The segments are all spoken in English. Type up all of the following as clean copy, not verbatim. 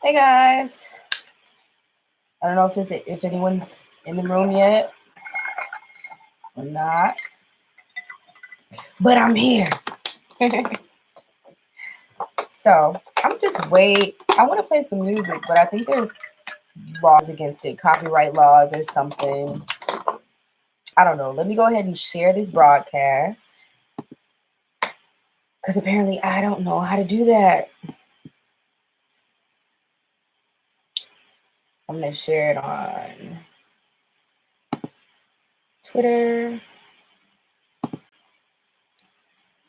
Hey guys, I don't know if anyone's in the room yet or not, but I'm here. So I'm just wait. I want to play some music, but I think there's laws against it, copyright laws or something. I don't know. Let me go ahead and share this broadcast because apparently I don't know how to do that. I'm gonna share it on Twitter.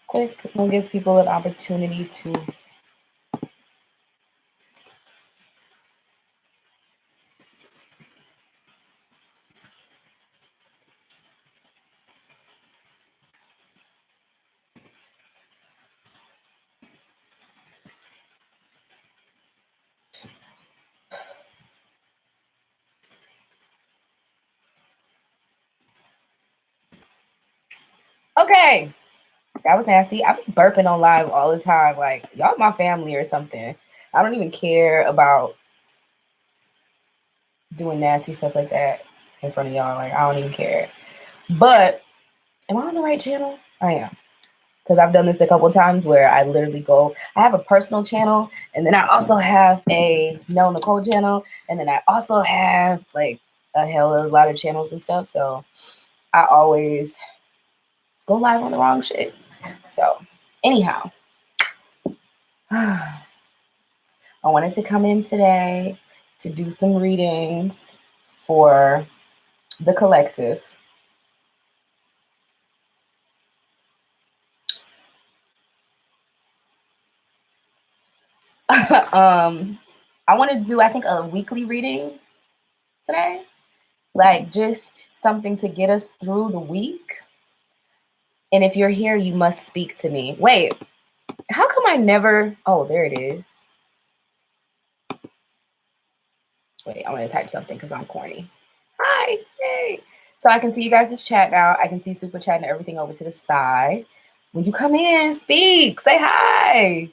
Quick, we'll give people an opportunity to. Okay, that was nasty. I be burping on live all the time. Like, y'all my family or something. I don't even care about doing nasty stuff like that in front of y'all. Like, I don't even care. But am I on the right channel? I am. Because I've done this a couple of times where I literally go, I have a personal channel, and then I also have a Mel Nicole channel, and then I also have like a lot of channels and stuff. So I always go live on the wrong shit. So anyhow, I wanted to come in today to do some readings for the collective. I want to do, I think, a weekly reading today. Like just something to get us through the week. And if you're here, you must speak to me. Wait, how come I never? Oh, there it is. Wait, I want to type something because I'm corny. Hi, hey. So I can see you guys' chat now. I can see super chat and everything over to the side. When you come in, speak, say hi.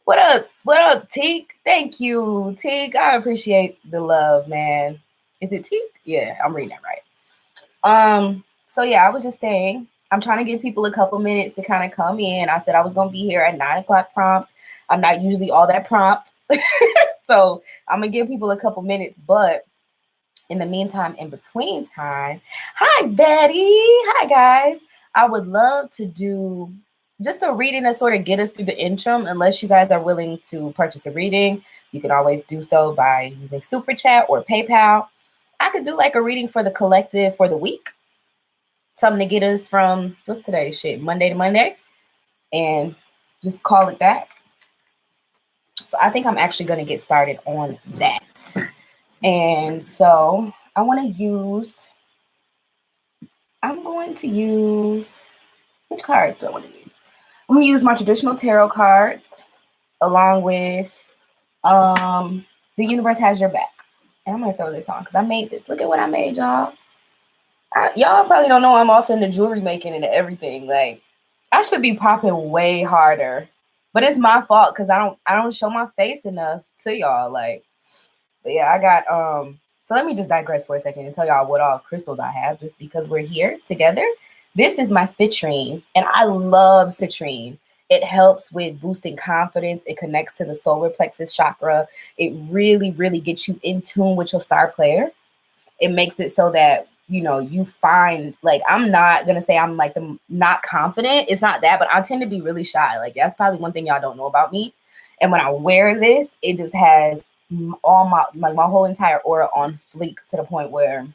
What up? What up, Teak? Thank you, Teak. I appreciate the love, man. Is it Teak? Yeah, I'm reading that right. So yeah, I was just saying, I'm trying to give people a couple minutes to kind of come in. I said I was gonna be here at 9 o'clock prompt. I'm not usually all that prompt. So I'm gonna give people a couple minutes, but in the meantime, in between time, hi Betty. Hi guys. I would love to do just a reading to sort of get us through the interim, unless you guys are willing to purchase a reading. You can always do so by using Super Chat or PayPal. I could do like a reading for the collective for the week, something to get us from what's today's shit, Monday to Monday, and just call it that. So I think I'm actually going to get started on that. And so I'm going to use, which cards do I want to use? I'm going to use my traditional tarot cards along with The Universe Has Your Back. And I'm going to throw this on because I made this. Look at what I made, y'all. Y'all probably don't know I'm off into jewelry making and everything. Like, I should be popping way harder, but it's my fault because I don't show my face enough to y'all. Like, but yeah, I got So let me just digress for a second and tell y'all what all crystals I have, just because we're here together. This is my citrine, and I love citrine. It helps with boosting confidence. It connects to the solar plexus chakra. It really, really gets you in tune with your star player. It makes it so that you find, like, I'm not gonna say I'm like the not confident, it's not that, but I tend to be really shy. Like, that's probably one thing y'all don't know about me. And when I wear this, it just has all my whole entire aura on fleek, to the point where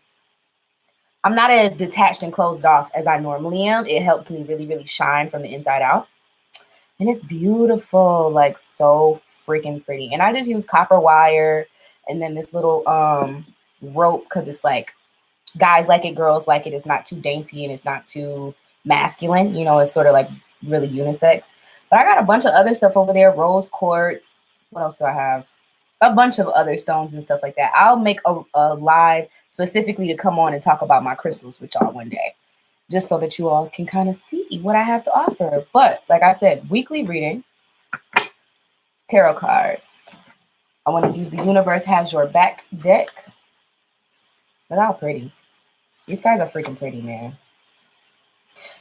I'm not as detached and closed off as I normally am. It helps me really, really shine from the inside out. And it's beautiful, like so freaking pretty. And I just use copper wire and then this little rope, because it's like, guys like it, girls like it. It's not too dainty and it's not too masculine. It's sort of like really unisex. But I got a bunch of other stuff over there, rose quartz. What else do I have? A bunch of other stones and stuff like that. I'll make a live specifically to come on and talk about my crystals with y'all one day, just so that you all can kind of see what I have to offer. But like I said, weekly reading, tarot cards. I want to use the Universe Has Your Back deck. Look how pretty. These guys are freaking pretty, man.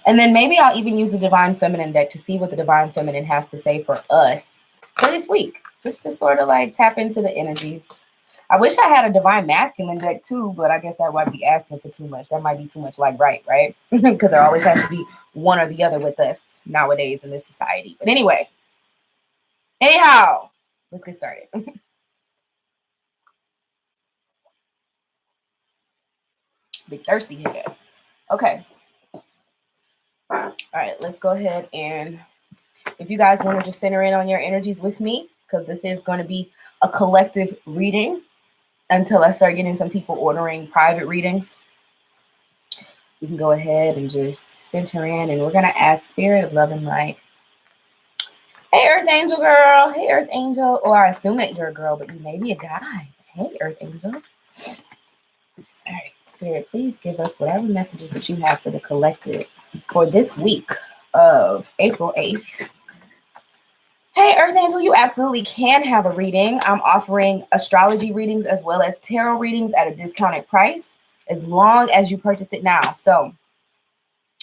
And then maybe I'll even use the Divine Feminine deck to see what the Divine Feminine has to say for us for this week, just to sort of like tap into the energies. I wish I had a Divine Masculine deck too, but I guess that might be asking for too much. That might be too much like right? Because there always has to be one or the other with us nowadays in this society. But anyway, anyhow, let's get started. Big thirsty here. Okay. All right, let's go ahead and if you guys want to just center in on your energies with me, because this is going to be a collective reading until I start getting some people ordering private readings. You can go ahead and just center in, and we're going to ask Spirit of Love and Light. Hey, Earth Angel girl. Hey, Earth Angel. Or I assume that you're a girl, but you may be a guy. Hey, Earth Angel. All right, Spirit, please give us whatever messages that you have for the collective for this week of April 8th. Hey, Earth Angel, you absolutely can have a reading. I'm offering astrology readings as well as tarot readings at a discounted price as long as you purchase it now. So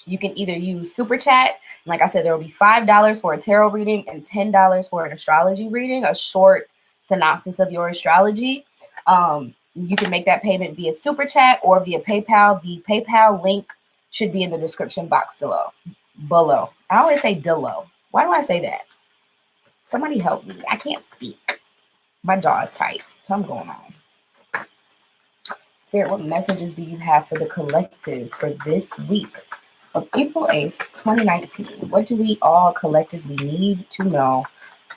you can either use Super Chat. Like I said, there will be $5 for a tarot reading and $10 for an astrology reading, a short synopsis of your astrology. You can make that payment via Super Chat or via PayPal. The PayPal link should be in the description box below. I always say below. Why do I say that? Somebody help me. I can't speak. My jaw is tight. Something going on. Spirit, what messages do you have for the collective for this week of April 8th, 2019? What do we all collectively need to know?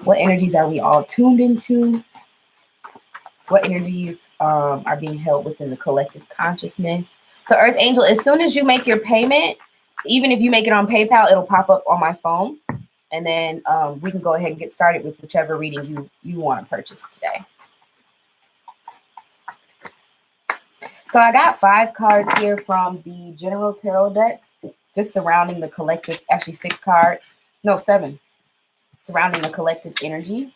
What energies are we all tuned into? What energies are being held within the collective consciousness? So Earth Angel, as soon as you make your payment, even if you make it on PayPal, it'll pop up on my phone. And then we can go ahead and get started with whichever reading you want to purchase today. So I got 5 cards here from the General Tarot deck, just surrounding the collective, actually 6 cards. No, 7. Surrounding the collective energy.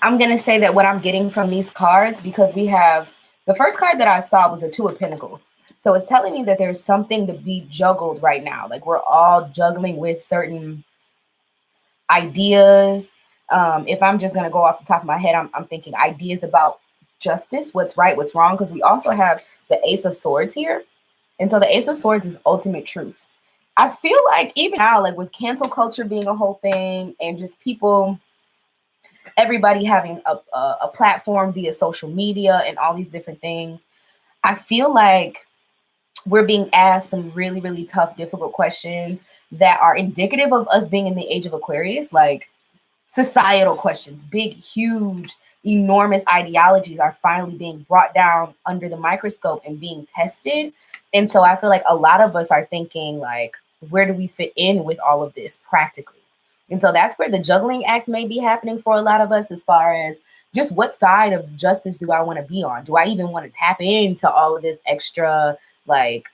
I'm going to say that what I'm getting from these cards, because we have, the first card that I saw was a 2 of Pentacles. So it's telling me that there's something to be juggled right now. Like we're all juggling with certain ideas. If I'm just going to go off the top of my head, I'm thinking ideas about justice, what's right, what's wrong, because we also have the Ace of Swords here. And so the Ace of Swords is ultimate truth. I feel like even now, like with cancel culture being a whole thing and just people, everybody having a platform via social media and all these different things, I feel like we're being asked some really, really tough, difficult questions that are indicative of us being in the age of Aquarius, like societal questions, big, huge, enormous ideologies are finally being brought down under the microscope and being tested. And so I feel like a lot of us are thinking like, where do we fit in with all of this practically? And so that's where the juggling act may be happening for a lot of us, as far as just what side of justice do I want to be on? Do I even want to tap into all of this extra, like,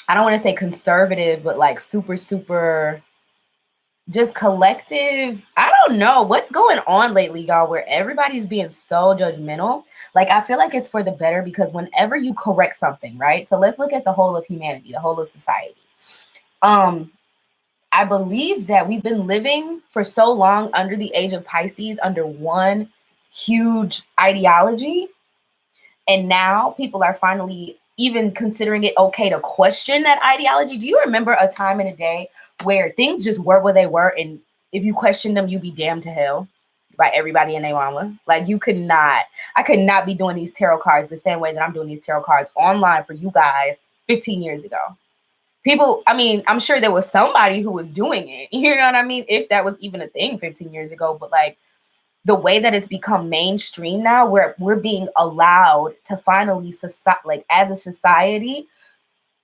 I don't want to say conservative, but like super, super just collective. I don't know what's going on lately, y'all, where everybody's being so judgmental. Like, I feel like it's for the better, because whenever you correct something, right? So let's look at the whole of humanity, the whole of society. I believe that we've been living for so long under the age of Pisces, under one huge ideology. And now people are finally even considering it okay to question that ideology. Do you remember a time in a day where things just were where they were, and if you questioned them, you'd be damned to hell by everybody and their mama? Like, I could not be doing these tarot cards the same way that I'm doing these tarot cards online for you guys 15 years ago. People, I mean, I'm sure there was somebody who was doing it, you know what I mean? If that was even a thing 15 years ago, but like the way that it's become mainstream now, where we're being allowed to finally, like as a society,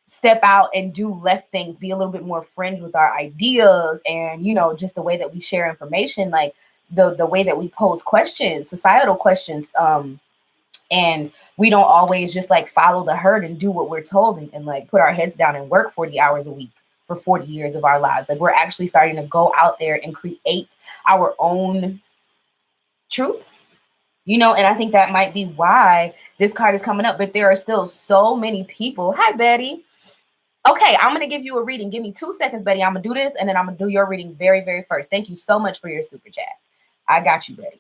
step out and do left things, be a little bit more friends with our ideas, and just the way that we share information, like the way that we pose questions, societal questions, and we don't always just like follow the herd and do what we're told, and like put our heads down and work 40 hours a week for 40 years of our lives. Like we're actually starting to go out there and create our own truths, and I think that might be why this card is coming up. But there are still so many people. Hi, Betty. Okay, I'm going to give you a reading. Give me 2 seconds, Betty. I'm going to do this, and then I'm going to do your reading very, very first. Thank you so much for your super chat. I got you, Betty.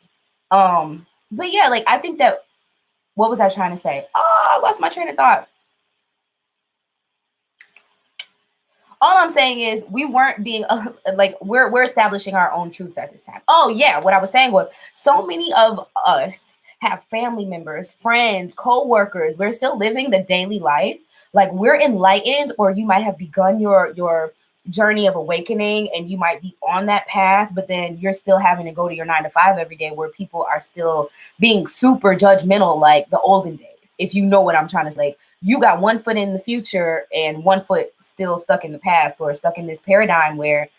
But yeah, like, I think that, what was I trying to say? Oh, I lost my train of thought. All I'm saying is we weren't being, like, we're establishing our own truths at this time. Oh, yeah, what I was saying was so many of us have family members, friends, co-workers. We're still living the daily life. Like we're enlightened, or you might have begun your journey of awakening and you might be on that path, but then you're still having to go to your 9 to 5 every day, where people are still being super judgmental like the olden days. If you know what I'm trying to say, like, you got 1 foot in the future and 1 foot still stuck in the past, or stuck in this paradigm where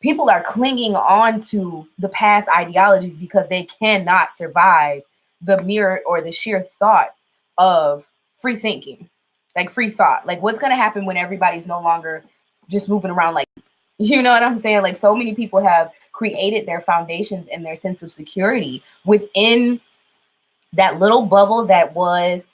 people are clinging on to the past ideologies because they cannot survive the mere or the sheer thought of free thinking, like free thought. Like what's going to happen when everybody's no longer just moving around? Like, you know what I'm saying? Like so many people have created their foundations and their sense of security within that little bubble that was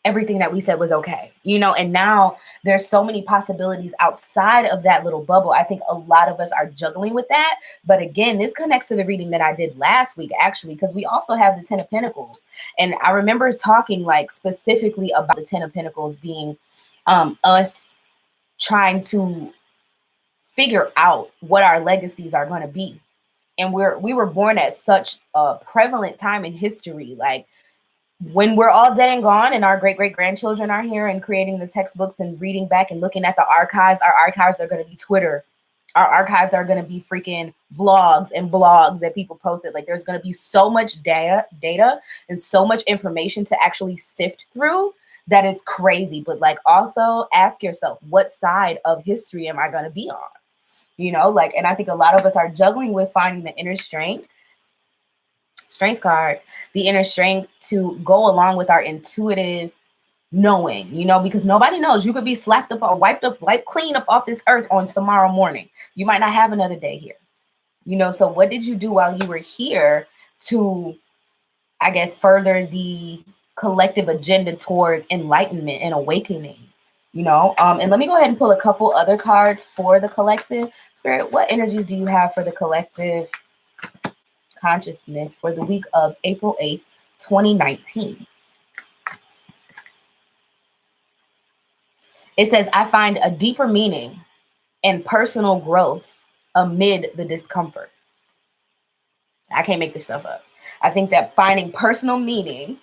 everything that we said was okay, and now there's so many possibilities outside of that little bubble. I think a lot of us are juggling with that. But again, this connects to the reading that I did last week, actually, because we also have the 10 of Pentacles. And I remember talking like specifically about the 10 of Pentacles being us trying to figure out what our legacies are going to be. And we were born at such a prevalent time in history. Like, when we're all dead and gone and our great-great-grandchildren are here and creating the textbooks and reading back and looking at the archives, our archives are going to be Twitter. Our archives are going to be freaking vlogs and blogs that people posted. Like there's going to be so much data and so much information to actually sift through that it's crazy. But like also ask yourself, what side of history am I going to be on? Like, and I think a lot of us are juggling with finding the inner strength card, the inner strength to go along with our intuitive knowing, because nobody knows. You could be slapped up or wiped clean up off this earth on tomorrow morning. You might not have another day here, so what did you do while you were here to, I guess, further the collective agenda towards enlightenment and awakening, and let me go ahead and pull a couple other cards for the collective. Spirit, what energies do you have for the collective consciousness for the week of April 8th, 2019? It says, I find a deeper meaning and personal growth amid the discomfort. I can't make this stuff up. I think that finding personal meaning,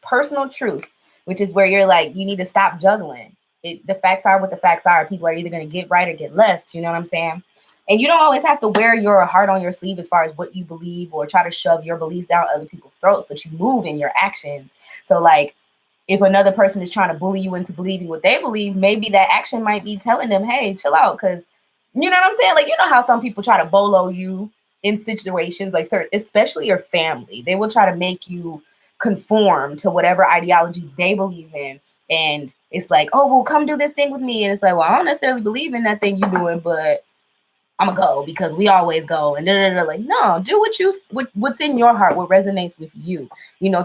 personal truth, which is where you're like, you need to stop juggling. The facts are what the facts are. People are either going to get right or get left. You know what I'm saying? And you don't always have to wear your heart on your sleeve as far as what you believe or try to shove your beliefs down other people's throats, but you move in your actions. So like, if another person is trying to bully you into believing what they believe, maybe that action might be telling them, hey, chill out. Because you know what I'm saying? Like, you know how some people try to bolo you in situations, like especially your family. They will try to make you conform to whatever ideology they believe in. And it's like, oh, well, come do this thing with me. And it's like, well, I don't necessarily believe in that thing you're doing, but I'm gonna go because we always go. And like, no, do what's in your heart, what resonates with you.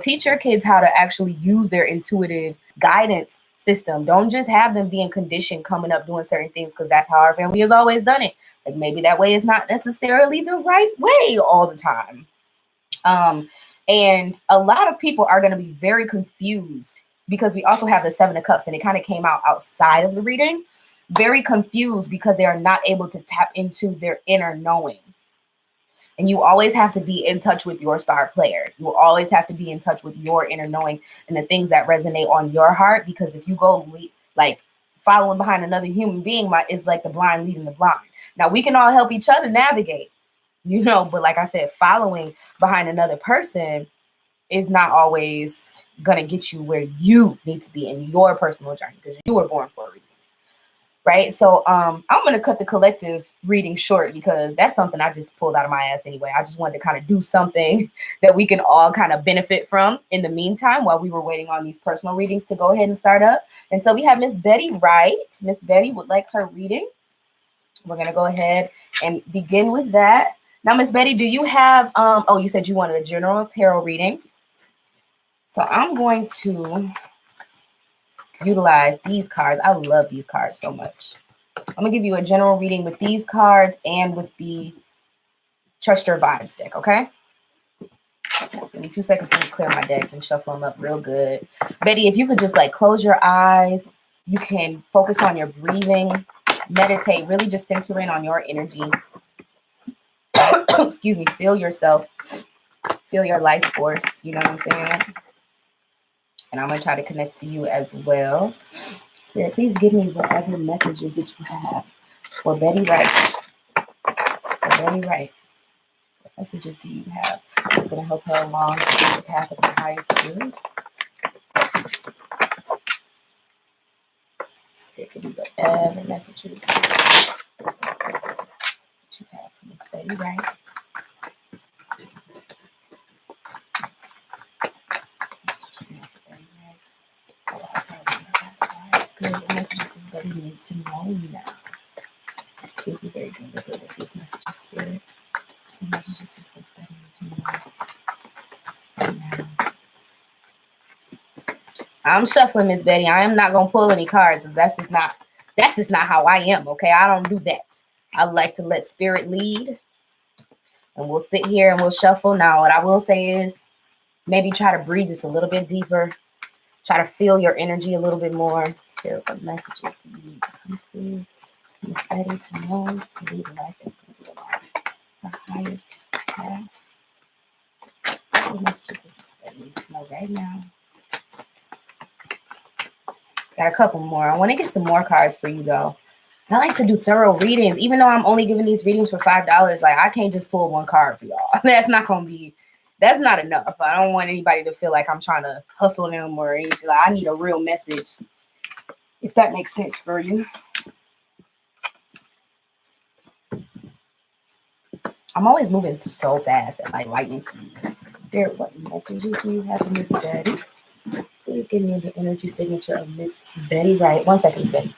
Teach your kids how to actually use their intuitive guidance system. Don't just have them being conditioned coming up doing certain things because that's how our family has always done it. Like maybe that way is not necessarily the right way all the time. And a lot of people are going to be very confused because we also have the 7 of Cups, and it kind of came out outside of the reading. Very confused because they are not able to tap into their inner knowing. And you always have to be in touch with your star player. You will always have to be in touch with your inner knowing and the things that resonate on your heart. Because if you go like following behind another human being, is like the blind leading the blind. Now we can all help each other navigate, but like I said, following behind another person is not always going to get you where you need to be in your personal journey, because you were born for a reason. right? So I'm going to cut the collective reading short because that's something I just pulled out of my ass anyway. I just wanted to kind of do something that we can all kind of benefit from in the meantime while we were waiting on these personal readings to go ahead and start up. And so we have Miss Betty Wright. Miss Betty would like her reading. We're going to go ahead and begin with that. Now, Miss Betty, do you have, oh, you said you wanted a general tarot reading. So I'm going to utilize these cards. I love these cards so much. I'm going to give you a general reading with these cards and with the Trust Your Vibes deck, okay? Give me 2 seconds to clear my deck and shuffle them up real good. Betty, if you could just like close your eyes, you can focus on your breathing, meditate, really just center in on your energy. Excuse me, feel yourself, feel your life force, you know what I'm saying? And I'm going to try to connect to you as well. Spirit, please give me whatever messages that you have for Betty Wright. For Betty Wright. What messages do you have that's going to help her along the path of the highest good? Spirit, give me whatever messages that you have for Miss Betty Wright. Good messages is Betty need to know now. Please be very good with these messages, Spirit. The messages is what's Betty need to know now. I'm shuffling, Miss Betty. I am not gonna pull any cards, because that's just not how I am. Okay, I don't do that. I like to let Spirit lead, and we'll sit here and we'll shuffle. Now, what I will say is, maybe try to breathe just a little bit deeper. Try to feel your energy a little bit more. Spirit, what messages do you need to come through? Miss Betty to know to lead a life that's going to be the highest path. What messages does Miss Betty need to know right now? Got a couple more. I want to get some more cards for you, though. I like to do thorough readings, even though I'm only giving these readings for $5. Like, I can't just pull one card for y'all. That's not enough. I don't want anybody to feel like I'm trying to hustle them or anything. Like, I need a real message, if that makes sense for you. I'm always moving so fast at like lightning speed. Spirit, what messages do you have for Miss Betty? Please give me the energy signature of Miss Betty Wright. 1 second, Betty.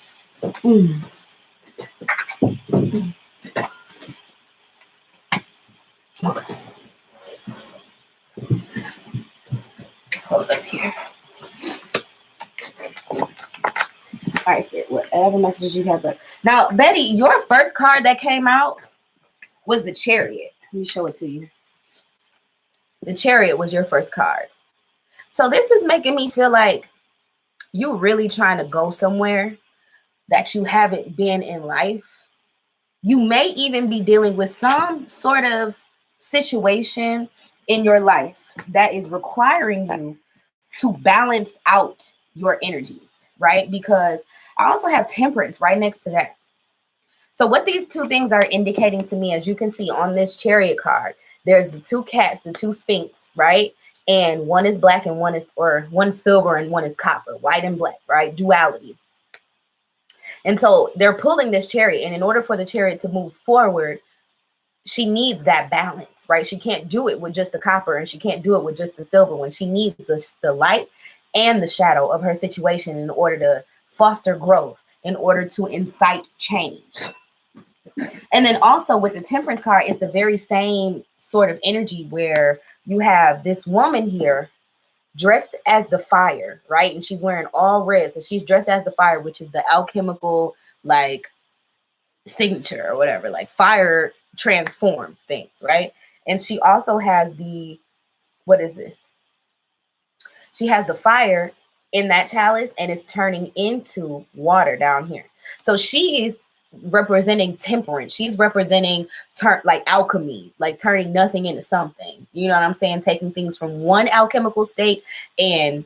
Okay. Hold up here. All right, Spirit, whatever messages you have left. Now, Betty, your first card that came out was the Chariot. Let me show it to you. The Chariot was your first card. So this is making me feel like you're really trying to go somewhere that you haven't been in life. You may even be dealing with some sort of situation in your life that is requiring you to balance out your energies, right? Because I also have Temperance right next to that. So what these two things are indicating to me, as you can see on this Chariot card, there's the two cats, the two Sphinx, right? And one is black and one is silver and one is copper, white and black, right? Duality. And so they're pulling this Chariot, and in order for the Chariot to move forward, she needs that balance, right? She can't do it with just the copper, and she can't do it with just the silver one. She needs the light and the shadow of her situation in order to foster growth, in order to incite change. And then also with the Temperance card, it's the very same sort of energy where you have this woman here dressed as the fire, right? And she's wearing all red. So she's dressed as the fire, which is the alchemical, like, signature or whatever. Like, fire transforms things, right? And she also has what is this? She has the fire in that chalice, and it's turning into water down here. So she's representing temperance. She's representing like alchemy, like turning nothing into something. You know what I'm saying? Taking things from one alchemical state and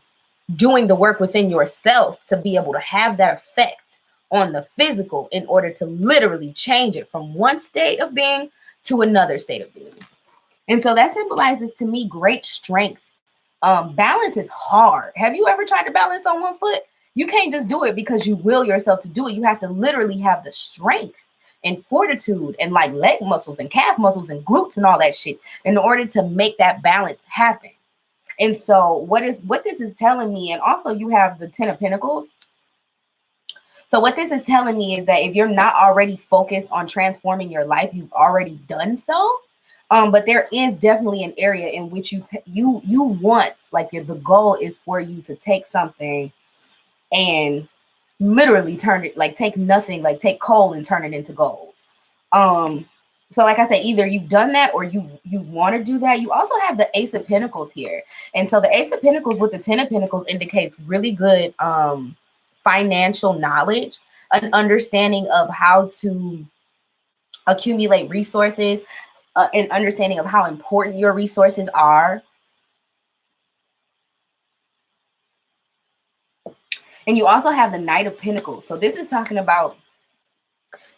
doing the work within yourself to be able to have that effect on the physical in order to literally change it from one state of being to another state of being. And so that symbolizes to me great strength. Balance is hard. Have you ever tried to balance on one foot? You can't just do it because you will yourself to do it. You have to literally have the strength and fortitude and like leg muscles and calf muscles and glutes and all that shit in order to make that balance happen. And so what this is telling me, and also you have the 10 of Pentacles. So what this is telling me is that if you're not already focused on transforming your life, you've already done so. But there is definitely an area in which you want, like, the goal is for you to take something and literally turn it, like take nothing, like take coal and turn it into gold. So like I said, either you've done that or you want to do that. You also have the Ace of Pentacles here. And so the Ace of Pentacles with the 10 of Pentacles indicates really good financial knowledge, an understanding of how to accumulate resources, an understanding of how important your resources are. And you also have the Knight of Pentacles. So this is talking about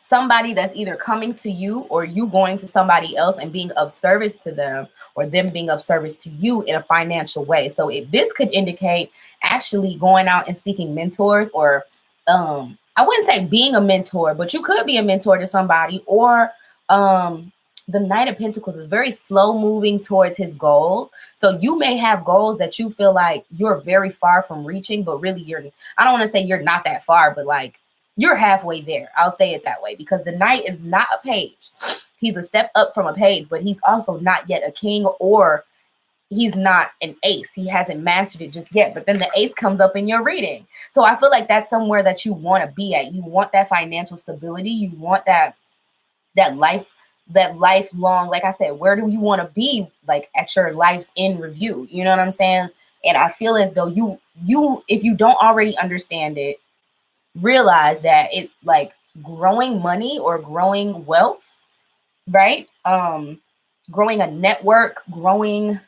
somebody that's either coming to you or you going to somebody else and being of service to them, or them being of service to you in a financial way. So this could indicate actually going out and seeking mentors, or I wouldn't say being a mentor, but you could be a mentor to somebody. Or the Knight of Pentacles is very slow moving towards his goals. So you may have goals that you feel like you're very far from reaching, but really I don't want to say you're not that far, but like you're halfway there. I'll say it that way, because the Knight is not a page. He's a step up from a page, but he's also not yet a king, or he's not an ace. He hasn't mastered it just yet. But then the ace comes up in your reading. So I feel like that's somewhere that you want to be at. You want that financial stability. You want that lifelong, like I said, where do you want to be, like at your life's in review? You know what I'm saying? And I feel as though you if you don't already understand it, realize that it, like, growing money or growing wealth, right? Growing a network, growing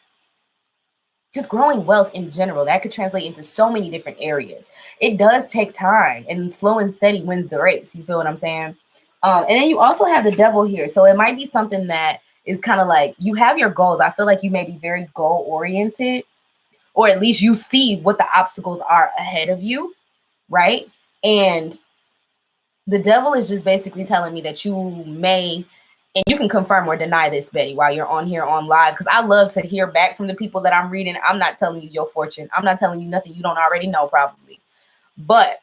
wealth in general, that could translate into so many different areas. It does take time, and slow and steady wins the race. You feel what I'm saying? And then you also have the Devil here. So it might be something that is kind of like, you have your goals. I feel like you may be very goal oriented, or at least you see what the obstacles are ahead of you, right? And the Devil is just basically telling me that you may, and you can confirm or deny this, Betty, while you're on here on live, because I love to hear back from the people that I'm reading. I'm not telling you your fortune. I'm not telling you nothing you don't already know, probably. But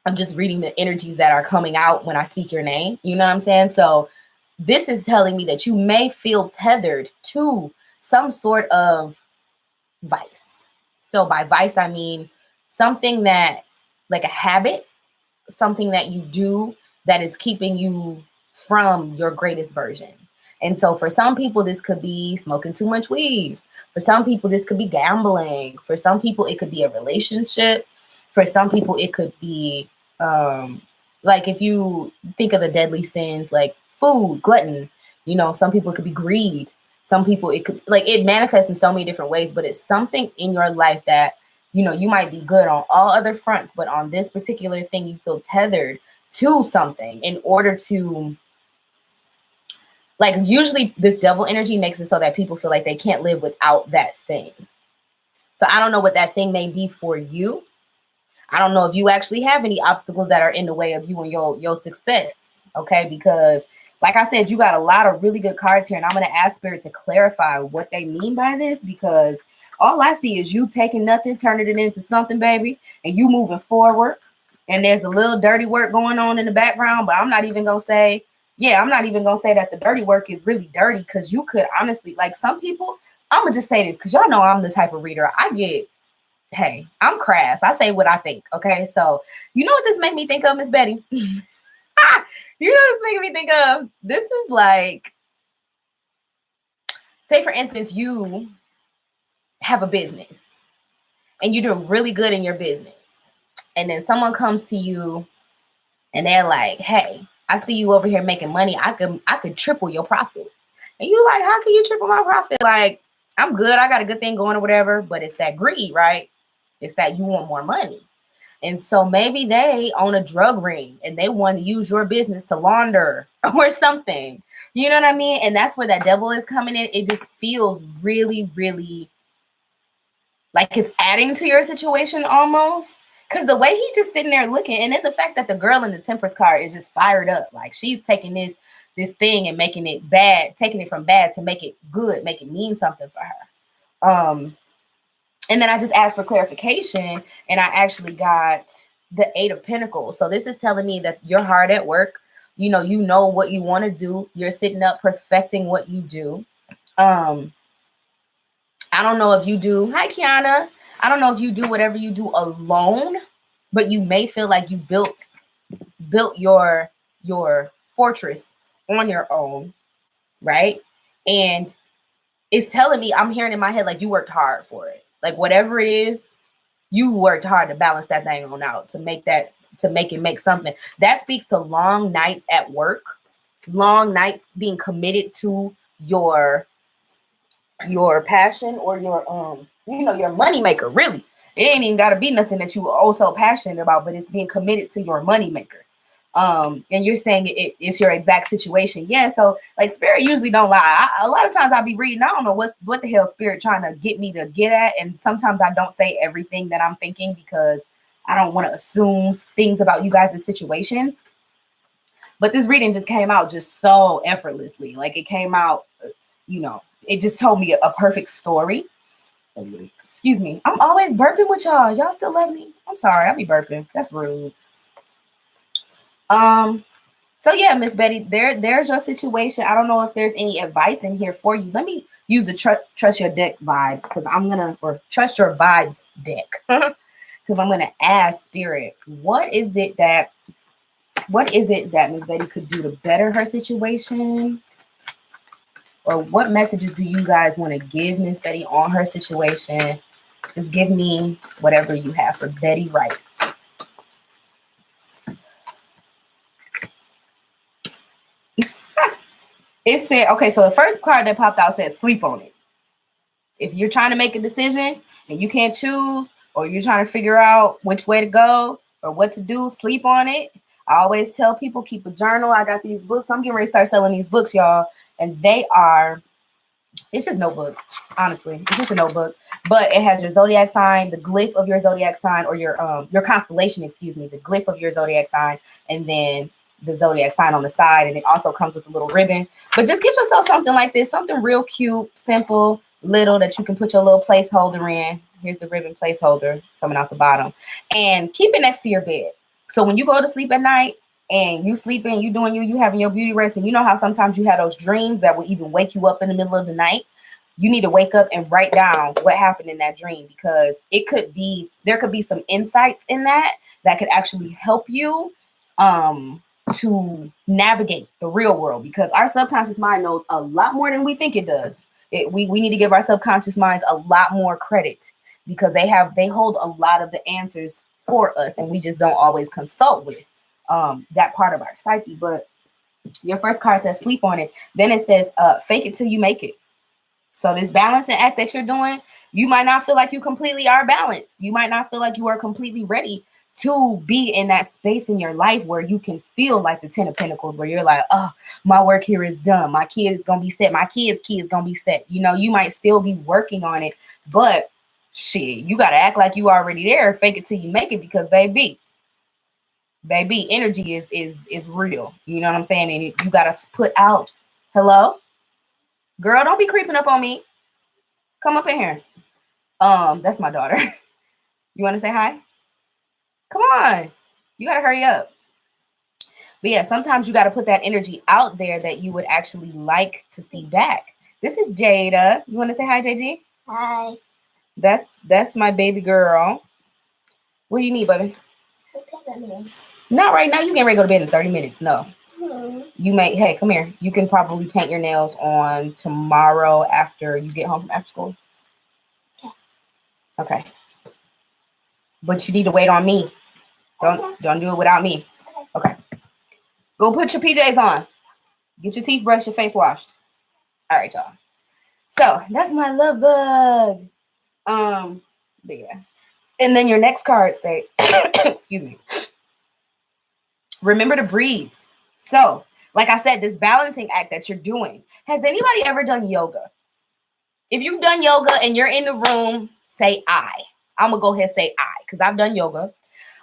I'm just reading the energies that are coming out when I speak your name. You know what I'm saying? So this is telling me that you may feel tethered to some sort of vice. So by vice, I mean something that, like a habit, something that you do that is keeping you from your greatest version. And so for some people, this could be smoking too much weed. For some people, this could be gambling. For some people, it could be a relationship. For some people, it could be, like, if you think of the deadly sins, like food, glutton, you know, some people it could be greed. Some people it could, like, it manifests in so many different ways, but it's something in your life that, you know, you might be good on all other fronts, but on this particular thing, you feel tethered to something in order to, like, usually this Devil energy makes it so that people feel like they can't live without that thing. So I don't know what that thing may be for you. I don't know if you actually have any obstacles that are in the way of you and your success, okay? Because, like I said, you got a lot of really good cards here, and I'm going to ask Spirit to clarify what they mean by this, because all I see is you taking nothing, turning it into something, baby, and you moving forward, and there's a little dirty work going on in the background, but I'm not even going to say, that the dirty work is really dirty, because you could honestly, like, some people, I'm going to just say this, because y'all know I'm the type of reader, hey, I'm crass. I say what I think. Okay. So you know what this made me think of, Miss Betty? You know what this making me think of? This is like, say for instance, you have a business and you're doing really good in your business. And then someone comes to you and they're like, hey, I see you over here making money. I could triple your profit. And you like, how can you triple my profit? Like, I'm good. I got a good thing going or whatever, but it's that greed, right? It's that you want more money. And so maybe they own a drug ring and they want to use your business to launder or something. You know what I mean? And that's where that Devil is coming in. It just feels really, really like it's adding to your situation almost. Because the way he just sitting there looking, and then the fact that the girl in the Temperance card is just fired up. Like she's taking this thing and making it bad, taking it from bad to make it good, make it mean something for her. And then I just asked for clarification, and I actually got the 8 of Pentacles. So this is telling me that you're hard at work. You know what you want to do. You're sitting up perfecting what you do. I don't know if you do. Hi, Kiana. I don't know if you do whatever you do alone, but you may feel like you built your fortress on your own, right? And it's telling me, I'm hearing in my head like you worked hard for it. Like whatever it is, you worked hard to balance that thing on out, to make it make something. That speaks to long nights at work, long nights being committed to your passion or your your money maker. Really, it ain't even got to be nothing that you are so passionate about, but it's being committed to your money maker. And you're saying it's your exact situation. Yeah. So like spirit usually don't lie. A lot of times I'll be reading, I don't know what the hell spirit trying to get me to get at. And sometimes I don't say everything that I'm thinking because I don't want to assume things about you guys' situations. But this reading just came out just so effortlessly. Like it came out, it just told me a perfect story. Excuse me. I'm always burping with y'all. Y'all still love me? I'm sorry. I'll be burping. That's rude. So yeah, Miss Betty, there's your situation. I don't know if there's any advice in here for you. Let me use the trust your deck vibes or trust your vibes deck because I'm gonna ask spirit, what is it that Miss Betty could do to better her situation? Or what messages do you guys want to give Miss Betty on her situation? Just give me whatever you have for Betty Wright. It said, okay, so the first card that popped out said sleep on it. If you're trying to make a decision and you can't choose, or you're trying to figure out which way to go or what to do, sleep on it. I always tell people, keep a journal. I got these books. I'm getting ready to start selling these books, y'all. And it's just notebooks, honestly. It's just a notebook. But it has your zodiac sign, the glyph of your zodiac sign, or your constellation, the glyph of your zodiac sign, and then the zodiac sign on the side. And it also comes with a little ribbon. But just get yourself something like this, something real cute, simple, little, that you can put your little placeholder in. Here's the ribbon placeholder coming out the bottom. And keep it next to your bed. So when you go to sleep at night and you sleeping, you doing you having your beauty rest, and you know how sometimes you have those dreams that will even wake you up in the middle of the night. You need to wake up and write down what happened in that dream, because there could be some insights in that could actually help you to navigate the real world, because our subconscious mind knows a lot more than we think it does. We need to give our subconscious minds a lot more credit, because they hold a lot of the answers for us, and we just don't always consult with that part of our psyche. But your first card says sleep on it. Then it says fake it till you make it. So this balancing act that you're doing, you might not feel like you completely are balanced. You might not feel like you are completely ready to be in that space in your life where you can feel like the 10 of Pentacles, where you're like, oh, my work here is done. My kid is going to be set. My kid's kid is going to be set. You might still be working on it, but shit, you got to act like you already there. Fake it till you make it, because baby, energy is real. You know what I'm saying? And you got to put out, hello, girl, don't be creeping up on me. Come up in here. That's my daughter. You want to say hi? Come on. You got to hurry up. But yeah, sometimes you got to put that energy out there that you would actually like to see back. This is Jada. You want to say hi, JG? Hi. That's my baby girl. What do you need, baby? Not right now. You getting ready to go to bed in 30 minutes. No. You may, hey, come here. You can probably paint your nails on tomorrow after you get home from after school. Okay. But you need to wait on me. Don't do it without me. Okay. Go put your PJs on. Get your teeth brushed, your face washed. All right, y'all. So that's my love bug. But yeah. And then your next card say, excuse me. Remember to breathe. So, like I said, this balancing act that you're doing. Has anybody ever done yoga? If you've done yoga and you're in the room, say I. I'm going to go ahead and say I, because I've done yoga.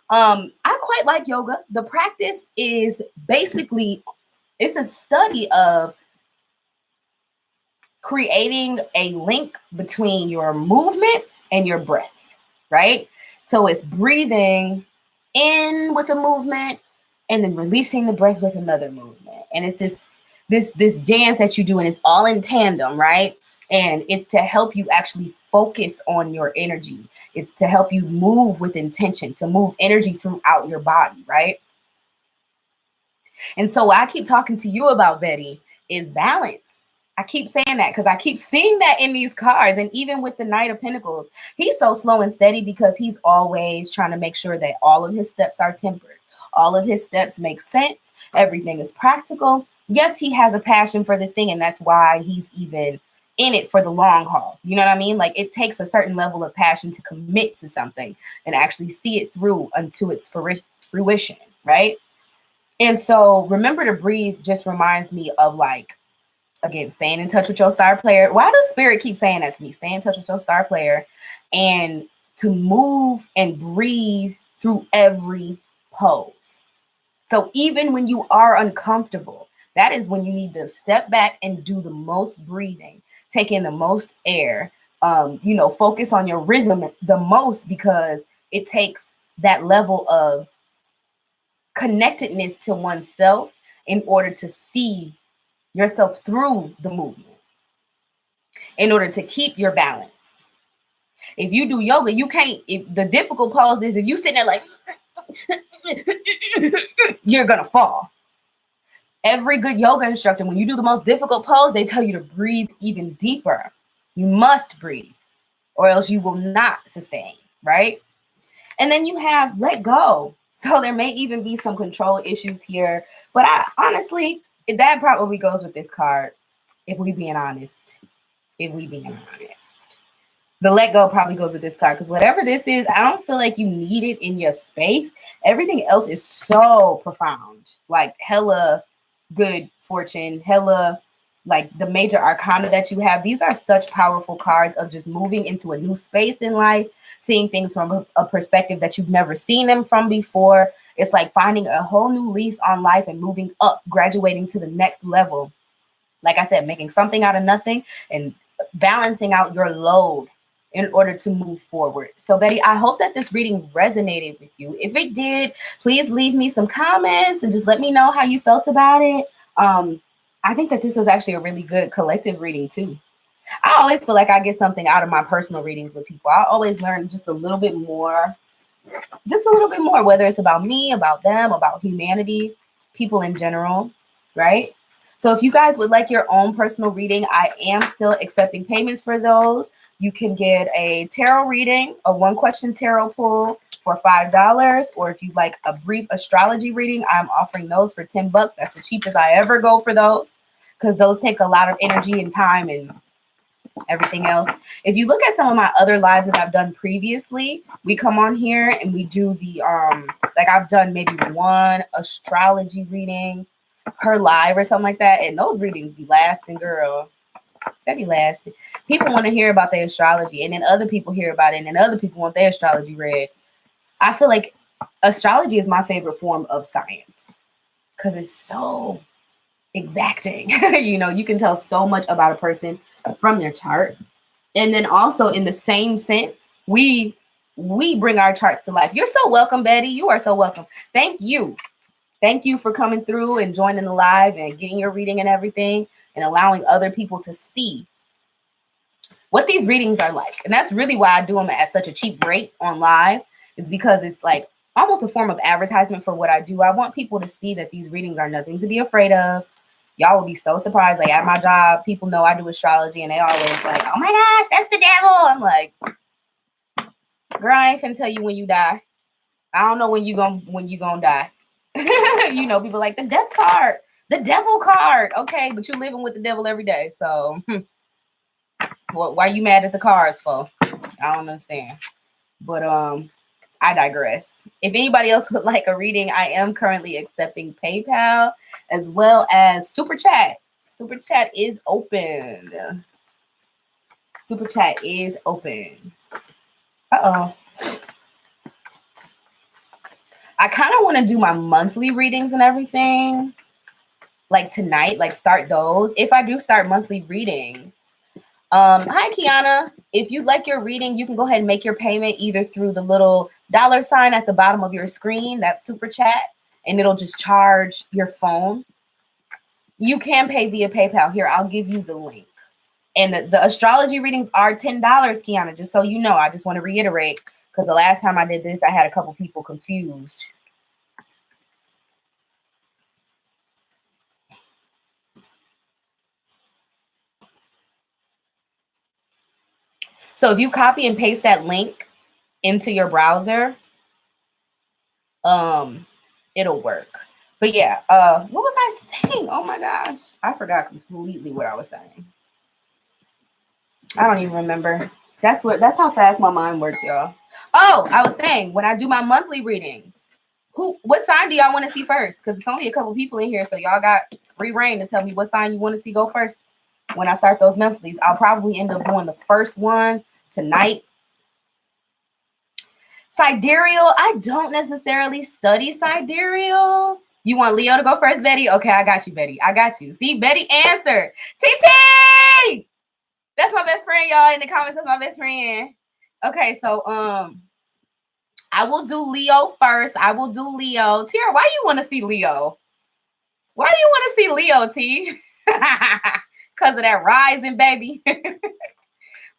I quite like yoga. The practice is basically, it's a study of creating a link between your movements and your breath, right? So it's breathing in with a movement and then releasing the breath with another movement. And it's this dance that you do, and it's all in tandem, right? And it's to help you actually focus on your energy. It's to help you move with intention, to move energy throughout your body, right? And so what I keep talking to you about, Betty, is balance. I keep saying that because I keep seeing that in these cards. And even with the Knight of Pentacles, he's so slow and steady because he's always trying to make sure that all of his steps are tempered. All of his steps make sense. Everything is practical. Yes, he has a passion for this thing, and that's why he's even in it for the long haul. You know what I mean? Like, it takes a certain level of passion to commit to something and actually see it through until its fruition, right? And so remember to breathe just reminds me of, like, again, staying in touch with your star player. Why does Spirit keep saying that to me? Stay in touch with your star player and to move and breathe through every pose. So even when you are uncomfortable, that is when you need to step back and do the most breathing, take in the most air, focus on your rhythm the most, because it takes that level of connectedness to oneself in order to see yourself through the movement, in order to keep your balance. If you do yoga, you can't, if the difficult pose is if you sit there like, you're going to fall. Every good yoga instructor, when you do the most difficult pose, they tell you to breathe even deeper. You must breathe or else you will not sustain, right? And then you have let go. So there may even be some control issues here. But I honestly, that probably goes with this card, if we being honest. If we being honest. The let go probably goes with this card, because whatever this is, I don't feel like you need it in your space. Everything else is so profound. Like hella good fortune, hella like the major arcana that you have. These are such powerful cards of just moving into a new space in life, seeing things from a perspective that you've never seen them from before. It's like finding a whole new lease on life and moving up, graduating to the next level. Like I said, making something out of nothing and balancing out your load in order to move forward. So Betty, I hope that this reading resonated with you. If it did, please leave me some comments and just let me know how you felt about it. I think that this was actually a really good collective reading too. I always feel like I get something out of my personal readings with people. I always learn just a little bit more, whether it's about me, about them, about humanity, people in general, right? So if you guys would like your own personal reading, I am still accepting payments for those. You can get a tarot reading, a one-question tarot pull for $5, or if you'd like a brief astrology reading, I'm offering those for $10. That's the cheapest I ever go for those, because those take a lot of energy and time and everything else. If you look at some of my other lives that I've done previously, we come on here and we do the like I've done maybe one astrology reading per live or something like that, and those readings be lasting, girl. That be lasting. People want to hear about their astrology, and then other people hear about it, and then other people want their astrology read. I feel like astrology is my favorite form of science because it's so exacting. You can tell so much about a person from their chart. And then also in the same sense, we bring our charts to life. You're so welcome, Betty. You are so welcome. Thank you. Thank you for coming through and joining the live and getting your reading and everything and allowing other people to see what these readings are like. And that's really why I do them at such a cheap rate on live, is because it's like almost a form of advertisement for what I do. I want people to see that these readings are nothing to be afraid of. Y'all will be so surprised. Like at my job, people know I do astrology and they always like, oh my gosh, that's the devil. I'm like, girl, I ain't finna tell you when you die. I don't know when you gonna die. People like the death card, the devil card. Okay, but you're living with the devil every day. So why you mad at the cards for? I don't understand. But I digress. If anybody else would like a reading, I am currently accepting PayPal as well as Super Chat. Super Chat is open. Super Chat is open. Uh-oh. I kind of want to do my monthly readings and everything like tonight, like start those. If I do start monthly readings, hi Kiana. If you'd like your reading, you can go ahead and make your payment either through the little $sign at the bottom of your screen, that's super chat, and it'll just charge your phone. You can pay via PayPal. Here, I'll give you the link. And the astrology readings are $10, Kiana, just so you know. I just want to reiterate, because the last time I did this, I had a couple people confused. So if you copy and paste that link into your browser, it'll work. But yeah, what was I saying? Oh my gosh, I forgot completely what I was saying. I don't even remember. That's how fast my mind works, y'all. Oh, I was saying, when I do my monthly readings, what sign do y'all want to see first? Because it's only a couple people in here, so y'all got free reign to tell me what sign you want to see go first. When I start those monthlies, I'll probably end up doing the first one tonight. Sidereal, I don't necessarily study sidereal. You want Leo to go first, Betty? Okay, I got you, Betty. I got you. See, Betty answered. TT! That's my best friend, y'all. In the comments, that's my best friend. Okay, so I will do Leo first. I will do Leo. Tira, why you want to see Leo? Why do you want to see Leo, T? Because of that rising, baby.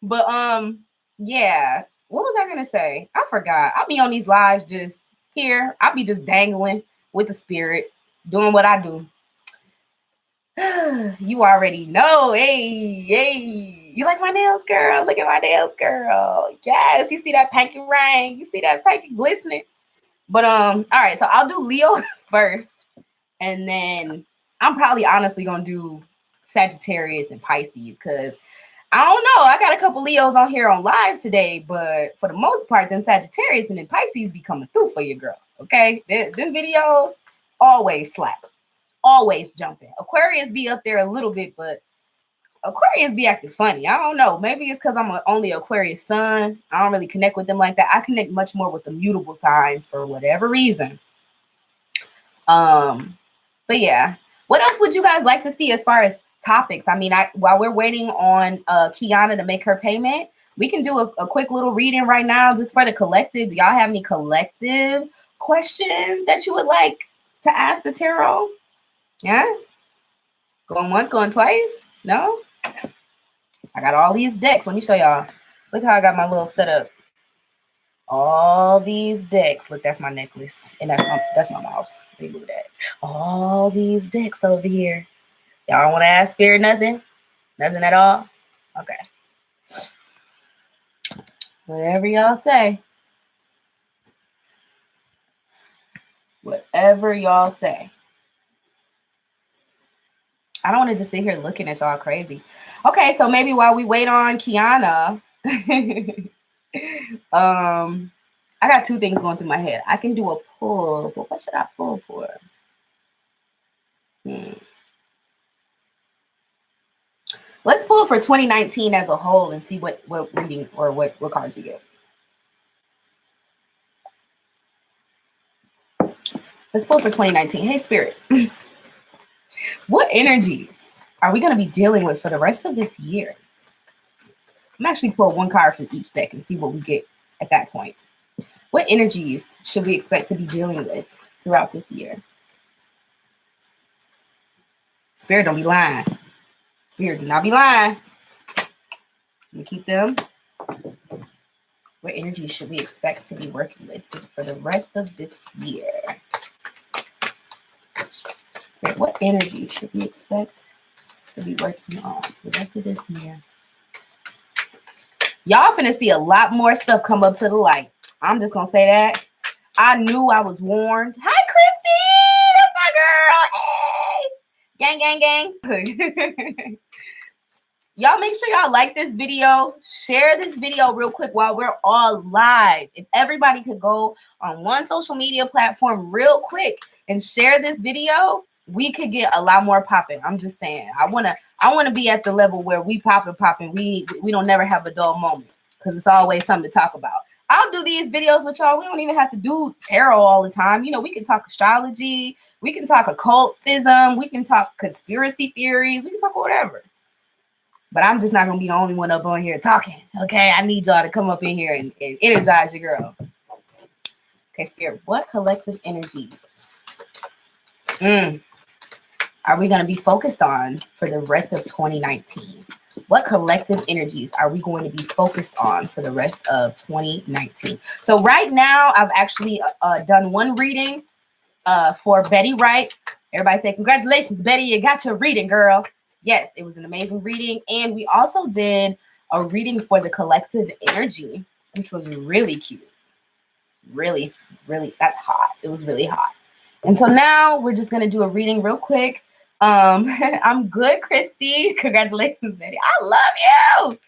But yeah. What was I gonna say? I forgot. I'll be on these lives just here. I'll be just dangling with the spirit, doing what I do. You already know. Hey. You like my nails, girl? Look at my nails, girl. Yes, you see that pinky ring? You see that pinky glistening? But all right, so I'll do Leo first, and then I'm probably honestly gonna do Sagittarius and Pisces, because I don't know. I got a couple Leos on here on live today, but for the most part, then Sagittarius and then Pisces be coming through for you, girl. Okay? Them videos always slap. Always jumping. Aquarius be up there a little bit, but Aquarius be acting funny. I don't know. Maybe it's because I'm only Aquarius sun. I don't really connect with them like that. I connect much more with the mutable signs for whatever reason. But yeah. What else would you guys like to see as far as topics? I mean, while we're waiting on Kiana to make her payment, we can do a quick little reading right now just for the collective. Do y'all have any collective questions that you would like to ask the tarot? Yeah? Going once, going twice? No? I got all these decks. Let me show y'all. Look how I got my little setup. All these decks. Look, that's my necklace. And that's my mouse. Let me move that. All these decks over here. Y'all want to ask Spirit nothing? Nothing at all? Okay. Whatever y'all say. Whatever y'all say. I don't want to just sit here looking at y'all crazy. Okay, so maybe while we wait on Kiana, I got two things going through my head. I can do a pull, but what should I pull for? Let's pull for 2019 as a whole and see what reading or what cards we get. Let's pull for 2019. Hey, Spirit. What energies are we going to be dealing with for the rest of this year? I'm actually pull one card from each deck and see what we get at that point. What energies should we expect to be dealing with throughout this year? Spirit, don't be lying. Spirit, do not be lying. Let me keep them. What energies should we expect to be working with for the rest of this year? Spirit, what energy should we expect to be working on for the rest of this year? Y'all finna see a lot more stuff come up to the light. I'm just gonna say that. I knew I was warned. Hi, Christy! That's my girl. Hey! Gang, gang, gang. Y'all make sure y'all like this video. Share this video real quick while we're all live. If everybody could go on one social media platform real quick and share this video, we could get a lot more popping. I'm just saying. I wanna be at the level where we popping. We don't never have a dull moment because it's always something to talk about. I'll do these videos with y'all. We don't even have to do tarot all the time. You know, we can talk astrology. We can talk occultism. We can talk conspiracy theories. We can talk whatever. But I'm just not going to be the only one up on here talking. Okay, I need y'all to come up in here and energize your girl. Okay, Spirit, what collective energies are we going to be focused on for the rest of 2019? What collective energies are we going to be focused on for the rest of 2019? So right now, I've actually done one reading for Betty Wright. Everybody say, congratulations, Betty. You got your reading, girl. Yes, it was an amazing reading. And we also did a reading for the collective energy, which was really cute. Really, really, that's hot. It was really hot. And so now we're just going to do a reading real quick. I'm good, Christy. Congratulations, Betty. I love you.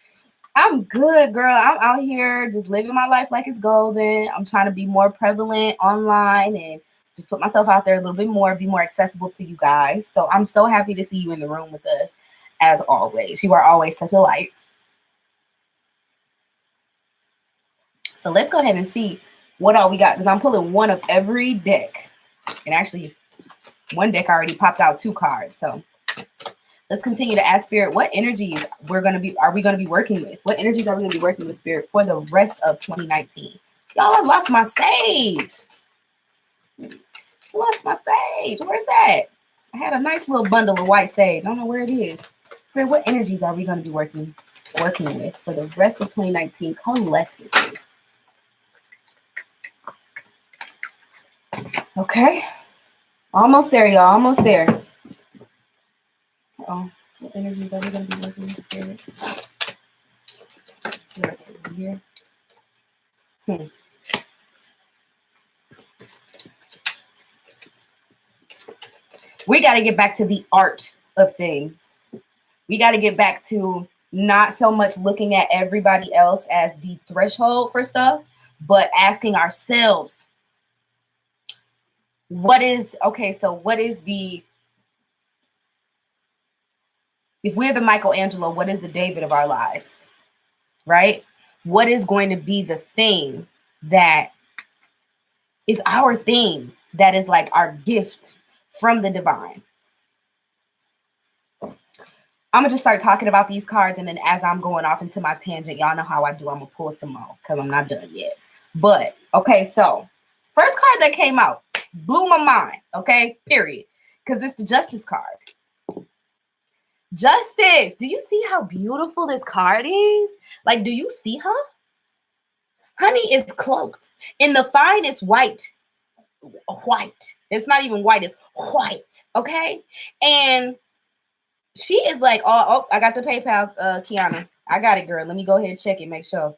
I'm good, girl. I'm out here just living my life like it's golden. I'm trying to be more prevalent online and just put myself out there a little bit more, be more accessible to you guys. So I'm so happy to see you in the room with us, as always. You are always such a light. So let's go ahead and see what all we got, because I'm pulling one of every deck. And actually, one deck already popped out 2 cards. So let's continue to ask Spirit what energies are we going to be working with? What energies are we going to be working with, Spirit, for the rest of 2019? Y'all, I lost my sage. I lost my sage. Where's that? I had a nice little bundle of white sage. I don't know where it is. Spirit, what energies are we going to be working with for the rest of 2019 collectively? Okay. Almost there, y'all. Almost there. Oh, what energies are we going to be working with, Spirit? Let's see here. We got to get back to the art of things. We got to get back to not so much looking at everybody else as the threshold for stuff, but asking ourselves, what is the, if we're the Michelangelo, what is the David of our lives, right? What is going to be the thing that is our thing, that is like our gift from the divine? I'm going to just start talking about these cards, and then as I'm going off into my tangent, y'all know how I do. I'm going to pull some more because I'm not done yet. But, okay, so first card that came out blew my mind, okay, period, because it's the Justice card. Justice. Do you see how beautiful this card is? Like, do you see her? Honey is cloaked in the finest white. It's not even white, it's white, okay? And she is like, oh, I got the PayPal, Kiana. I got it, girl. Let me go ahead and check it, make sure.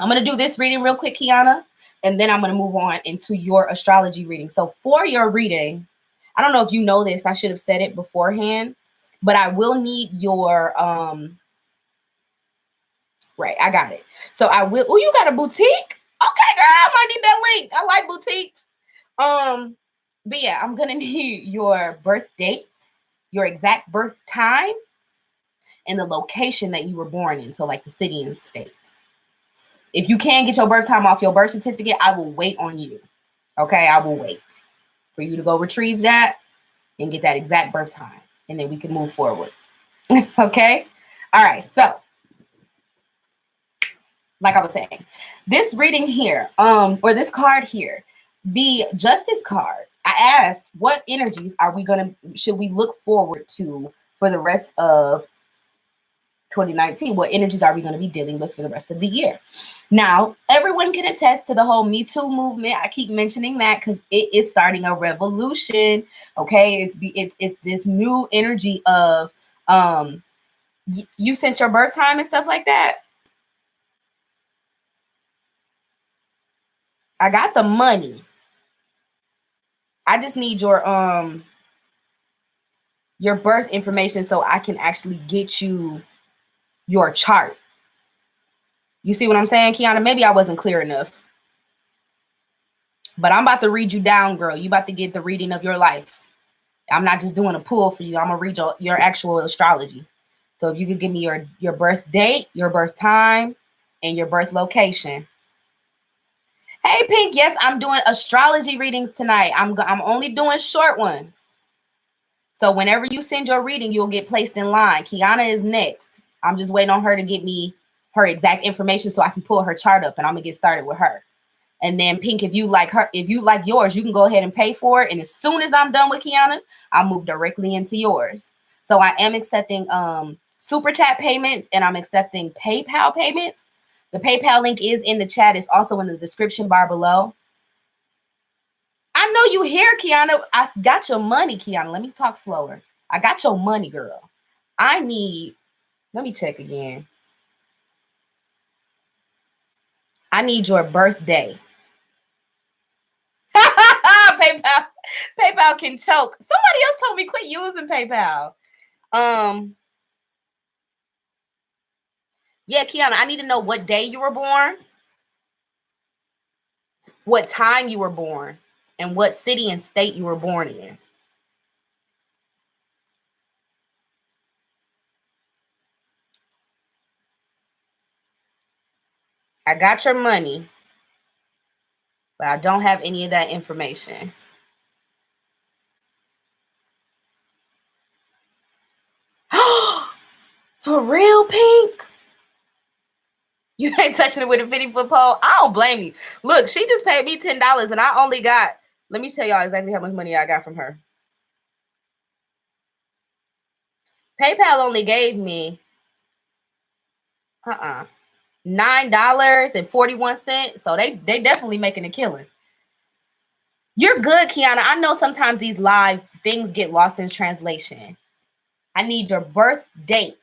I'm going to do this reading real quick, Kiana, and then I'm going to move on into your astrology reading. So for your reading, I don't know if you know this. I should have said it beforehand, but I will need your, right, I got it. So I will, oh, you got a boutique? Okay, girl, I might need that link. I like boutiques. But yeah, I'm going to need your birth date, your exact birth time, and the location that you were born in. So like the city and state. If you can't get your birth time off your birth certificate, I will wait on you. Okay, I will wait for you to go retrieve that and get that exact birth time. And then we can move forward. Okay? All right, so like I was saying, this reading here, or this card here, the Justice card, I asked what energies should we look forward to for the rest of 2019? What energies are we going to be dealing with for the rest of the year? Now, everyone can attest to the whole Me Too movement. I keep mentioning that because it is starting a revolution. Okay, it's this new energy of you sent your birth time and stuff like that. I got the money. I just need your birth information so I can actually get you your chart. You see what I'm saying, Kiana? Maybe I wasn't clear enough. But I'm about to read you down, girl. You about to get the reading of your life. I'm not just doing a pull for you. I'm going to read your actual astrology. So if you could give me your birth date, your birth time, and your birth location, Hey, Pink. Yes, I'm doing astrology readings tonight. I'm only doing short ones. So whenever you send your reading, you'll get placed in line. Kiana is next. I'm just waiting on her to get me her exact information so I can pull her chart up, and I'm gonna get started with her. And then Pink, if you like yours, you can go ahead and pay for it. And as soon as I'm done with Kiana's, I'll move directly into yours. So I am accepting super chat payments, and I'm accepting PayPal payments. The PayPal link is in the chat. It's also in the description bar below. I know you here, Kiana. I got your money, Kiana. Let me talk slower. I got your money, girl. Let me check again. I need your birthday. PayPal can choke. Somebody else told me quit using PayPal. Yeah, Kiana, I need to know what day you were born, what time you were born, and what city and state you were born in. I got your money, but I don't have any of that information. For real, Pink? You ain't touching it with a 50-foot pole? I don't blame you. Look, she just paid me $10 and I only got, let me tell y'all exactly how much money I got from her. PayPal only gave me $9.41. So they definitely making a killing. You're good, Kiana. I know sometimes these lives, things get lost in translation. I need your birth date,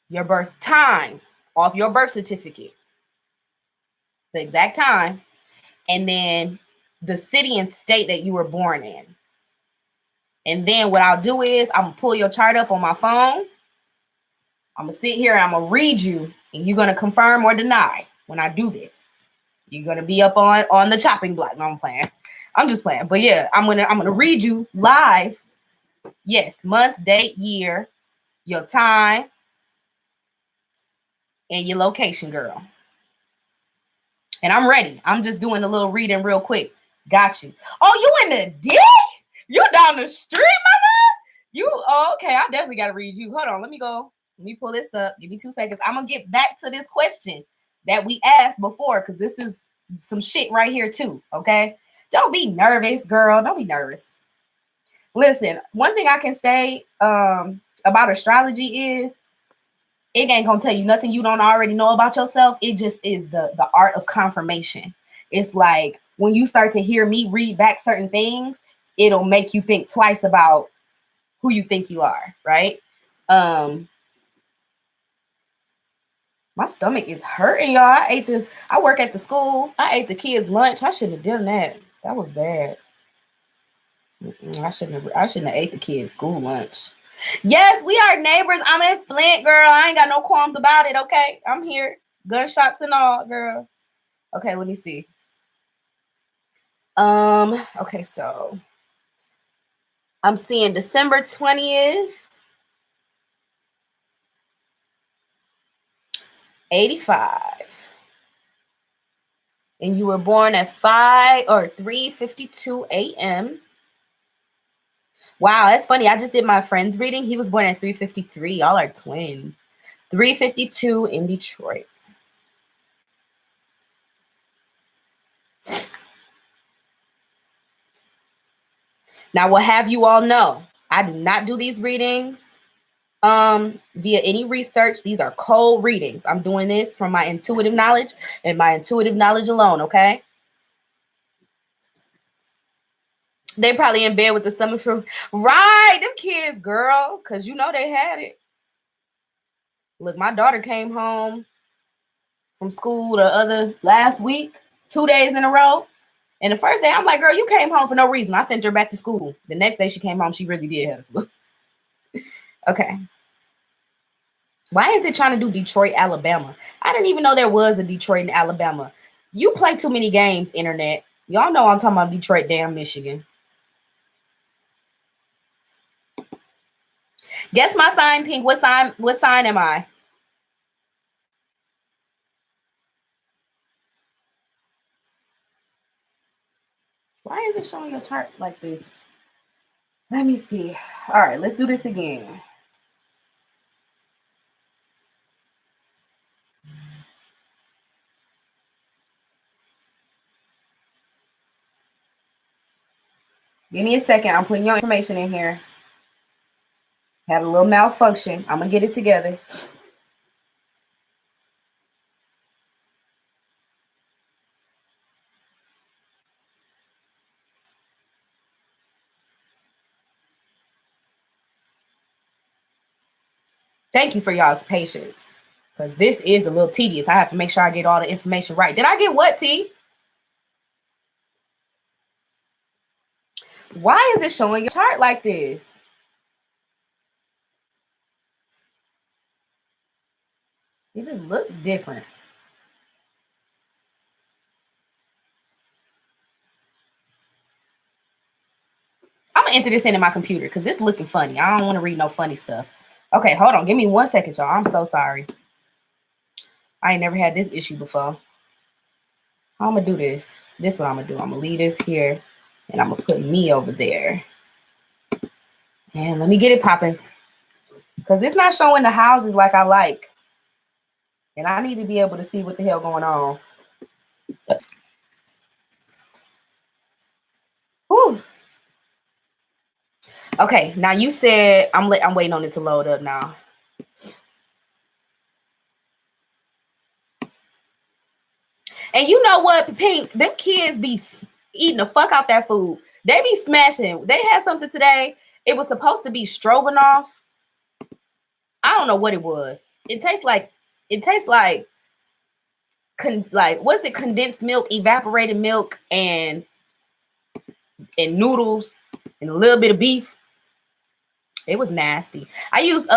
your birth time off your birth certificate, the exact time, and then the city and state that you were born in. And then what I'll do is I'm gonna pull your chart up on my phone. I'm gonna sit here and I'm gonna read you, and you're gonna confirm or deny when I do this. You're gonna be up on the chopping block. No, I'm playing. I'm just playing. But yeah, I'm gonna read you live. Yes, month, date, year, your time, and your location, girl. And I'm ready. I'm just doing a little reading real quick. Got you. Oh, you in the D? You down the street, mama? Okay. I definitely got to read you. Hold on. Let me go. Let me pull this up. Give me 2 seconds. I'm going to get back to this question that we asked before because this is some shit right here too, okay? Don't be nervous, girl. Don't be nervous. Listen, one thing I can say about astrology is it ain't gonna tell you nothing you don't already know about yourself. It just is the art of confirmation. It's like when you start to hear me read back certain things, it'll make you think twice about who you think you are, right? My stomach is hurting, y'all. I work at the school. I ate the kids' lunch. I shouldn't have done that. That was bad. I shouldn't have ate the kids' school lunch. Yes, we are neighbors. I'm in Flint, girl. I ain't got no qualms about it, okay? I'm here. Gunshots and all, girl. Okay, let me see. Okay, so I'm seeing December 20th, 85. And you were born at 3:52 a.m. Wow, that's funny. I just did my friend's reading. He was born at 3:53. Y'all are twins. 3:52 in Detroit. Now, what have you all know? I do not do these readings via any research. These are cold readings. I'm doing this from my intuitive knowledge and my intuitive knowledge alone, okay? They probably in bed with the stomach flu. Right, them kids, girl, because you know they had it. Look, my daughter came home from school last week, 2 days in a row. And the first day, I'm like, girl, you came home for no reason. I sent her back to school. The next day she came home, she really did have the flu. Okay. Why is it trying to do Detroit, Alabama? I didn't even know there was a Detroit in Alabama. You play too many games, internet. Y'all know I'm talking about Detroit, damn Michigan. Guess my sign, Pink. What sign am I? Why is it showing your chart like this? Let me see. All right, let's do this again. Give me a second. I'm putting your information in here. Had a little malfunction. I'm going to get it together. Thank you for y'all's patience, because this is a little tedious. I have to make sure I get all the information right. Did I get what, T? Why is it showing your chart like this? It just looks different. I'm gonna enter this into my computer because this is looking funny. I don't want to read no funny stuff. Okay, hold on. Give me 1 second, y'all. I'm so sorry. I ain't never had this issue before. How I'm gonna do this? This is what I'm gonna do. I'm gonna leave this here, and I'm gonna put me over there. And let me get it popping, because it's not showing the houses like I like, and I need to be able to see what the hell going on. Whew. Okay, now you said I'm waiting on it to load up now. And you know what, Pink? Them kids be eating the fuck out that food. They be smashing. They had something today. It was supposed to be stroganoff. I don't know what it was. It tastes like what's it? Condensed milk, evaporated milk, and noodles, and a little bit of beef. It was nasty. I used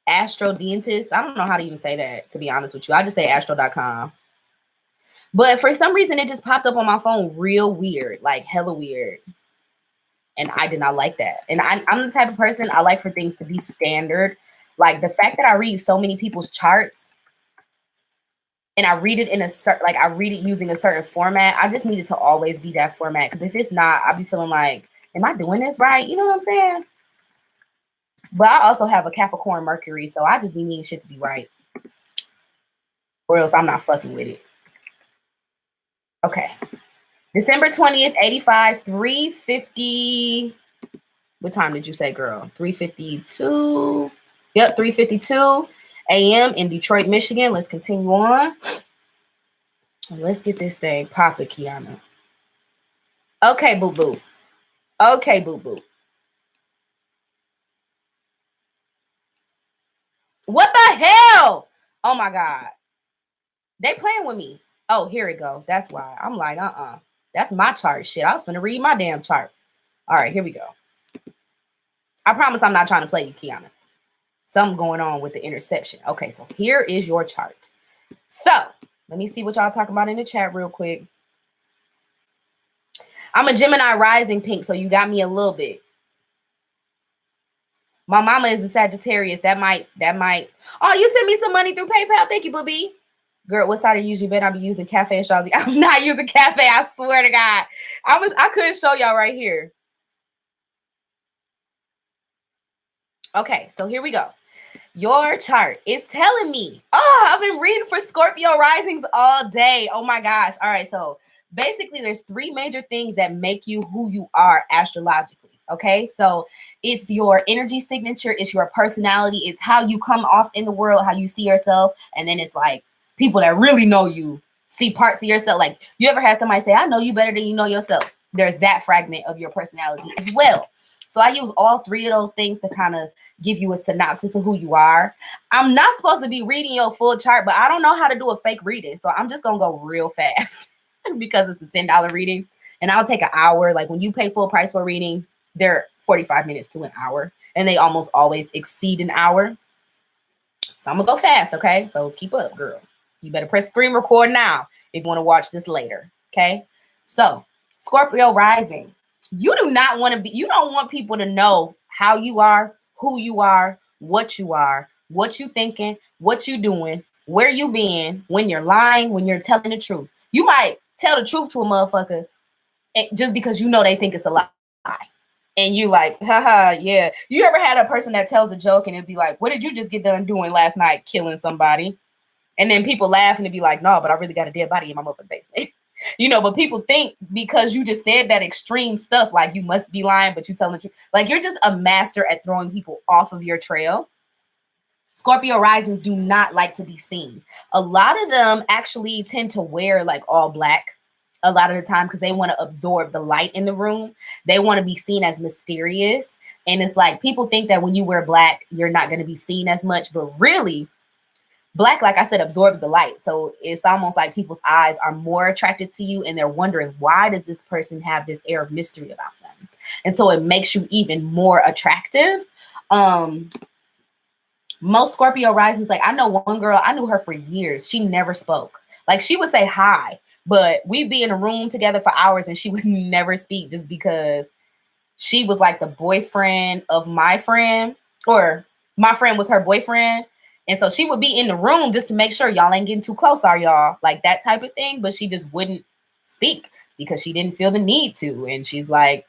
Astro Dentist. I don't know how to even say that, to be honest with you. I just say astro.com. But for some reason, it just popped up on my phone real weird, like hella weird. And I did not like that. And I'm the type of person, I like for things to be standard. Like the fact that I read so many people's charts and I read it in a certain, like I read it using a certain format. I just need it to always be that format. Because if it's not, I'll be feeling like, am I doing this right? You know what I'm saying? But I also have a Capricorn Mercury, so I just be needing shit to be right. Or else I'm not fucking with it. Okay. December 20th, 85, 3:50. What time did you say, girl? 3:52. Yep, 3:52 a.m. in Detroit, Michigan. Let's continue on. Let's get this thing popping, Kiana. Okay, boo-boo. Okay, boo-boo. What the hell? Oh, my God. They playing with me. Oh, here it go. That's why. I'm like, That's my chart shit. I was finna read my damn chart. All right, here we go. I promise I'm not trying to play you, Kiana. Something going on with the interception. Okay, so here is your chart. So let me see what y'all talking about in the chat real quick. I'm a Gemini rising, Pink, so you got me a little bit. My mama is a Sagittarius. That might. Oh, you sent me some money through PayPal. Thank you, booby. Girl, what side are you using? You better not be using Cafe Astrology. I'm not using Cafe. I swear to God. I couldn't show y'all right here. Okay, so here we go. Your chart is telling me. Oh, I've been reading for Scorpio risings all day. Oh my gosh. All right, so basically there's 3 major things that make you who you are astrologically. Okay, so it's your energy signature, it's your personality, it's how you come off in the world, how you see yourself, and then it's like people that really know you see parts of yourself. Like, you ever had somebody say, I know you better than you know yourself? There's that fragment of your personality as well. So I use all 3 of those things to kind of give you a synopsis of who you are. I'm not supposed to be reading your full chart, but I don't know how to do a fake reading. So I'm just going to go real fast because it's a $10 reading and I'll take an hour. Like when you pay full price for a reading, they're 45 minutes to an hour and they almost always exceed an hour. So I'm going to go fast. Okay. So keep up, girl. You better press screen record now if you want to watch this later. Okay. So Scorpio rising. You do not want to be, you don't want people to know how you are, who you are, what you thinking, what you doing, where you been, when you're lying, when you're telling the truth. You might tell the truth to a motherfucker just because you know they think it's a lie. And you like, haha, yeah. You ever had a person that tells a joke and it'd be like, what did you just get done doing last night? Killing somebody. And then people laugh and it'd be like, no, but I really got a dead body in my motherfucking basement. But people think because you just said that extreme stuff, like you must be lying, but you tell the truth. Like you're just a master at throwing people off of your trail. Scorpio risings do not like to be seen. A lot of them actually tend to wear like all black a lot of the time because they want to absorb the light in the room. They want to be seen as mysterious. And it's like people think that when you wear black, you're not going to be seen as much. But really, black, like I said, absorbs the light. So it's almost like people's eyes are more attracted to you and they're wondering, why does this person have this air of mystery about them? And so it makes you even more attractive. Most Scorpio risings, like I know one girl, I knew her for years. She never spoke. Like she would say hi, but we'd be in a room together for hours and she would never speak just because she was like the boyfriend of my friend, or my friend was her boyfriend. And so she would be in the room just to make sure y'all ain't getting too close, are y'all? Like that type of thing. But she just wouldn't speak because she didn't feel the need to. And she's like,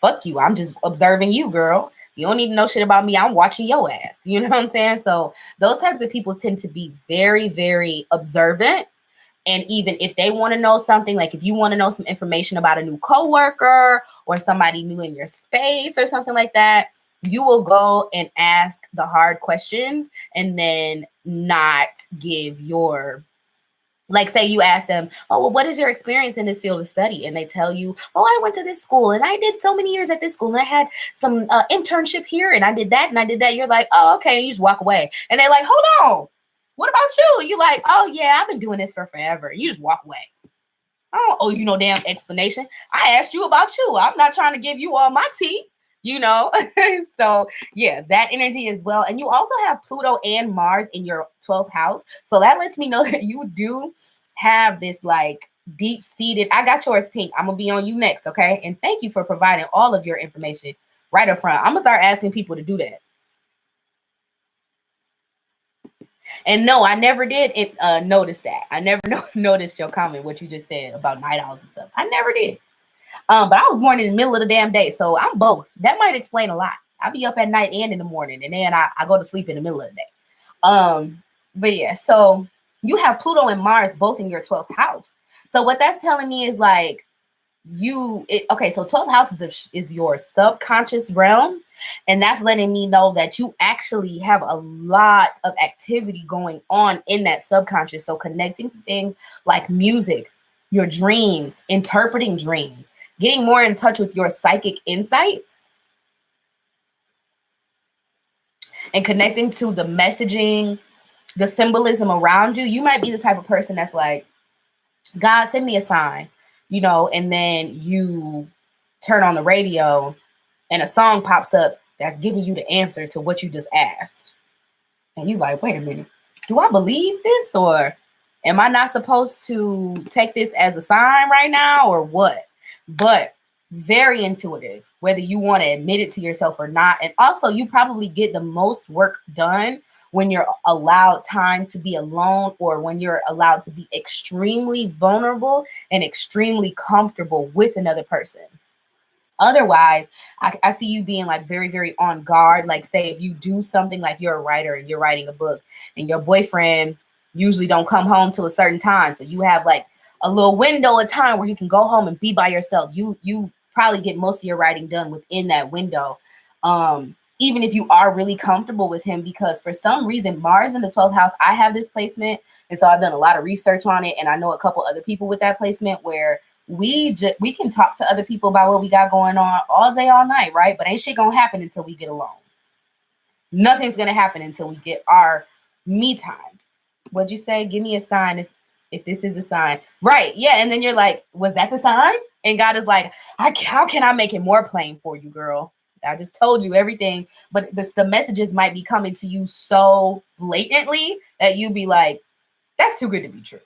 fuck you. I'm just observing you, girl. You don't need to know shit about me. I'm watching your ass. You know what I'm saying? So those types of people tend to be very, very observant. And even if they want to know something, like if you want to know some information about a new coworker or somebody new in your space or something like that, you will go and ask the hard questions and then not give your, like say you ask them, oh, well, what is your experience in this field of study? And they tell you, oh, I went to this school and I did so many years at this school and I had some internship here and I did that and I did that. You're like, oh, okay. And you just walk away. And they're like, hold on. What about you? You're like, oh, yeah, I've been doing this for forever. You just walk away. I don't owe you no damn explanation. I asked you about you. I'm not trying to give you all my tea, So, yeah, that energy as well. And you also have Pluto and Mars in your 12th house. So that lets me know that you do have this like deep-seated, I got yours, Pink. I'm going to be on you next, okay? And thank you for providing all of your information right up front. I'm going to start asking people to do that. And no, I never did notice that. I never noticed your comment, what you just said about night owls and stuff. I never did. But I was born in the middle of the damn day, so I'm both. That might explain a lot. I be up at night and in the morning, and then I go to sleep in the middle of the day. But yeah, so you have Pluto and Mars both in your 12th house. So what that's telling me is like, okay, so 12th house is your subconscious realm, and that's letting me know that you actually have a lot of activity going on in that subconscious. So connecting to things like music, your dreams, interpreting dreams, getting more in touch with your psychic insights, and connecting to the messaging, the symbolism around you. You might be the type of person that's like, God, send me a sign. And then you turn on the radio and a song pops up that's giving you the answer to what you just asked. And you like, wait a minute, do I believe this, or am I not supposed to take this as a sign right now, or what? But very intuitive, whether you want to admit it to yourself or not. And also you probably get the most work done when you're allowed time to be alone, or when you're allowed to be extremely vulnerable and extremely comfortable with another person. Otherwise, I see you being like very, very on guard. Like say if you do something, like you're a writer and you're writing a book and your boyfriend usually don't come home till a certain time. So you have like a little window of time where you can go home and be by yourself. You probably get most of your writing done within that window. Even if you are really comfortable with him, because for some reason, Mars in the 12th house, I have this placement. And so I've done a lot of research on it. And I know a couple other people with that placement where we can talk to other people about what we got going on all day, all night, right? But ain't shit gonna happen until we get alone. Nothing's gonna happen until we get our me time. What'd you say? Give me a sign if this is a sign. Right, yeah. And then you're like, was that the sign? And God is like, how can I make it more plain for you, girl? I just told you everything, but the messages might be coming to you so blatantly that you be like, that's too good to be true,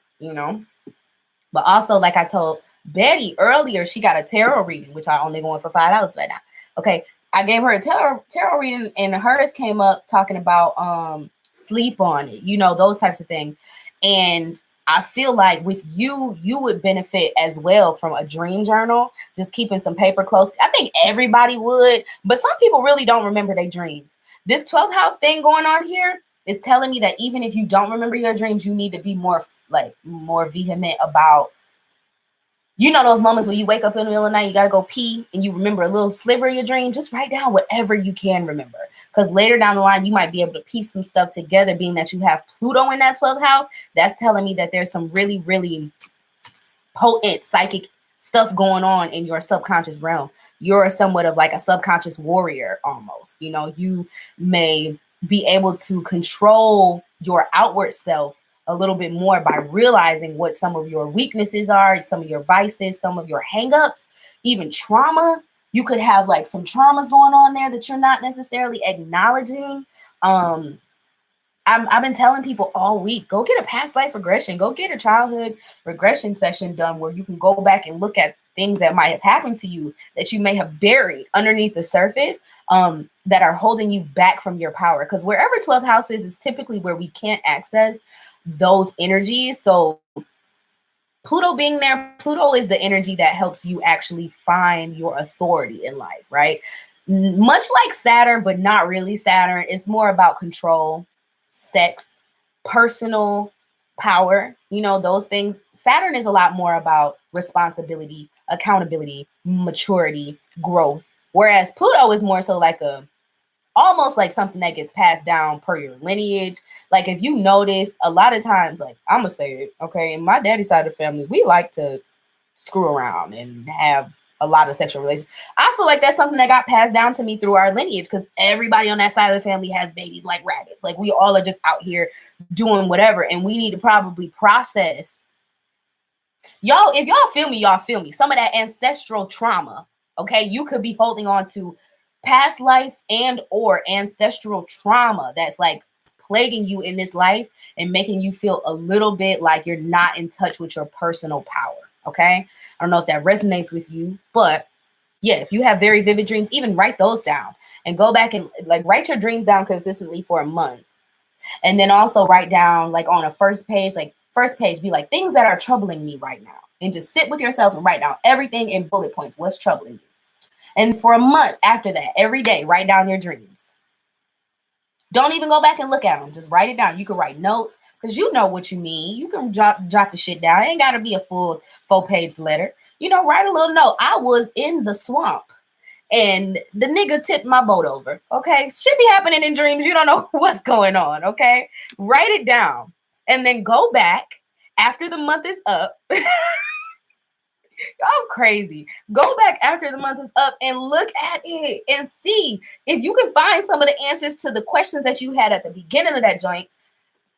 But also, like I told Betty earlier, she got a tarot reading, which I only going for $5 right now. Okay, I gave her a tarot reading, and hers came up talking about sleep on it, those types of things. And I feel like with you, you would benefit as well from a dream journal, just keeping some paper close. I think everybody would, but some people really don't remember their dreams. This 12th house thing going on here is telling me that even if you don't remember your dreams, you need to be more vehement about, you know, those moments when you wake up in the middle of the night, you got to go pee and you remember a little sliver of your dream. Just write down whatever you can remember, because later down the line, you might be able to piece some stuff together, being that you have Pluto in that 12th house. That's telling me that there's some really, really potent psychic stuff going on in your subconscious realm. You're somewhat of like a subconscious warrior almost. You know, you may be able to control your outward self a little bit more by realizing what some of your weaknesses are, some of your vices, some of your hangups, even trauma. You could have like some traumas going on there that you're not necessarily acknowledging. I've been telling people all week, go get a past life regression, go get a childhood regression session done where you can go back and look at things that might have happened to you that you may have buried underneath the surface, that are holding you back from your power. Because wherever 12th house is typically where we can't access those energies. So Pluto being there, Pluto is the energy that helps you actually find your authority in life, right? Much like Saturn, but not really Saturn. It's more about control, sex, personal power, you know, those things. Saturn is a lot more about responsibility, accountability, maturity, growth. Whereas Pluto is more so like almost like something that gets passed down per your lineage. Like if you notice, a lot of times, like I'm gonna say it, okay, in my daddy's side of the family, we like to screw around and have a lot of sexual relations. I feel like that's something that got passed down to me through our lineage, because everybody on that side of the family has babies like rabbits. Like we all are just out here doing whatever, and we need to probably process. Y'all, if y'all feel me, y'all feel me. Some of that ancestral trauma, okay, you could be holding on to past life and or ancestral trauma that's like plaguing you in this life and making you feel a little bit like you're not in touch with your personal power. Okay, I don't know if that resonates with you, but yeah, if you have very vivid dreams, even write those down and go back and like write your dreams down consistently for a month. And then also write down like on a first page, be like things that are troubling me right now, and just sit with yourself and write down everything in bullet points, what's troubling you. And for a month after that, every day, write down your dreams. Don't even go back and look at them. Just write it down. You can write notes because you know what you mean. You can jot the shit down. It ain't got to be a full 4-page letter. You know, write a little note. I was in the swamp and the nigga tipped my boat over. Okay. Shit be happening in dreams. You don't know what's going on. Okay. Write it down and then go back after the month is up. I'm crazy. Go back after the month is up and look at it and see if you can find some of the answers to the questions that you had at the beginning of that joint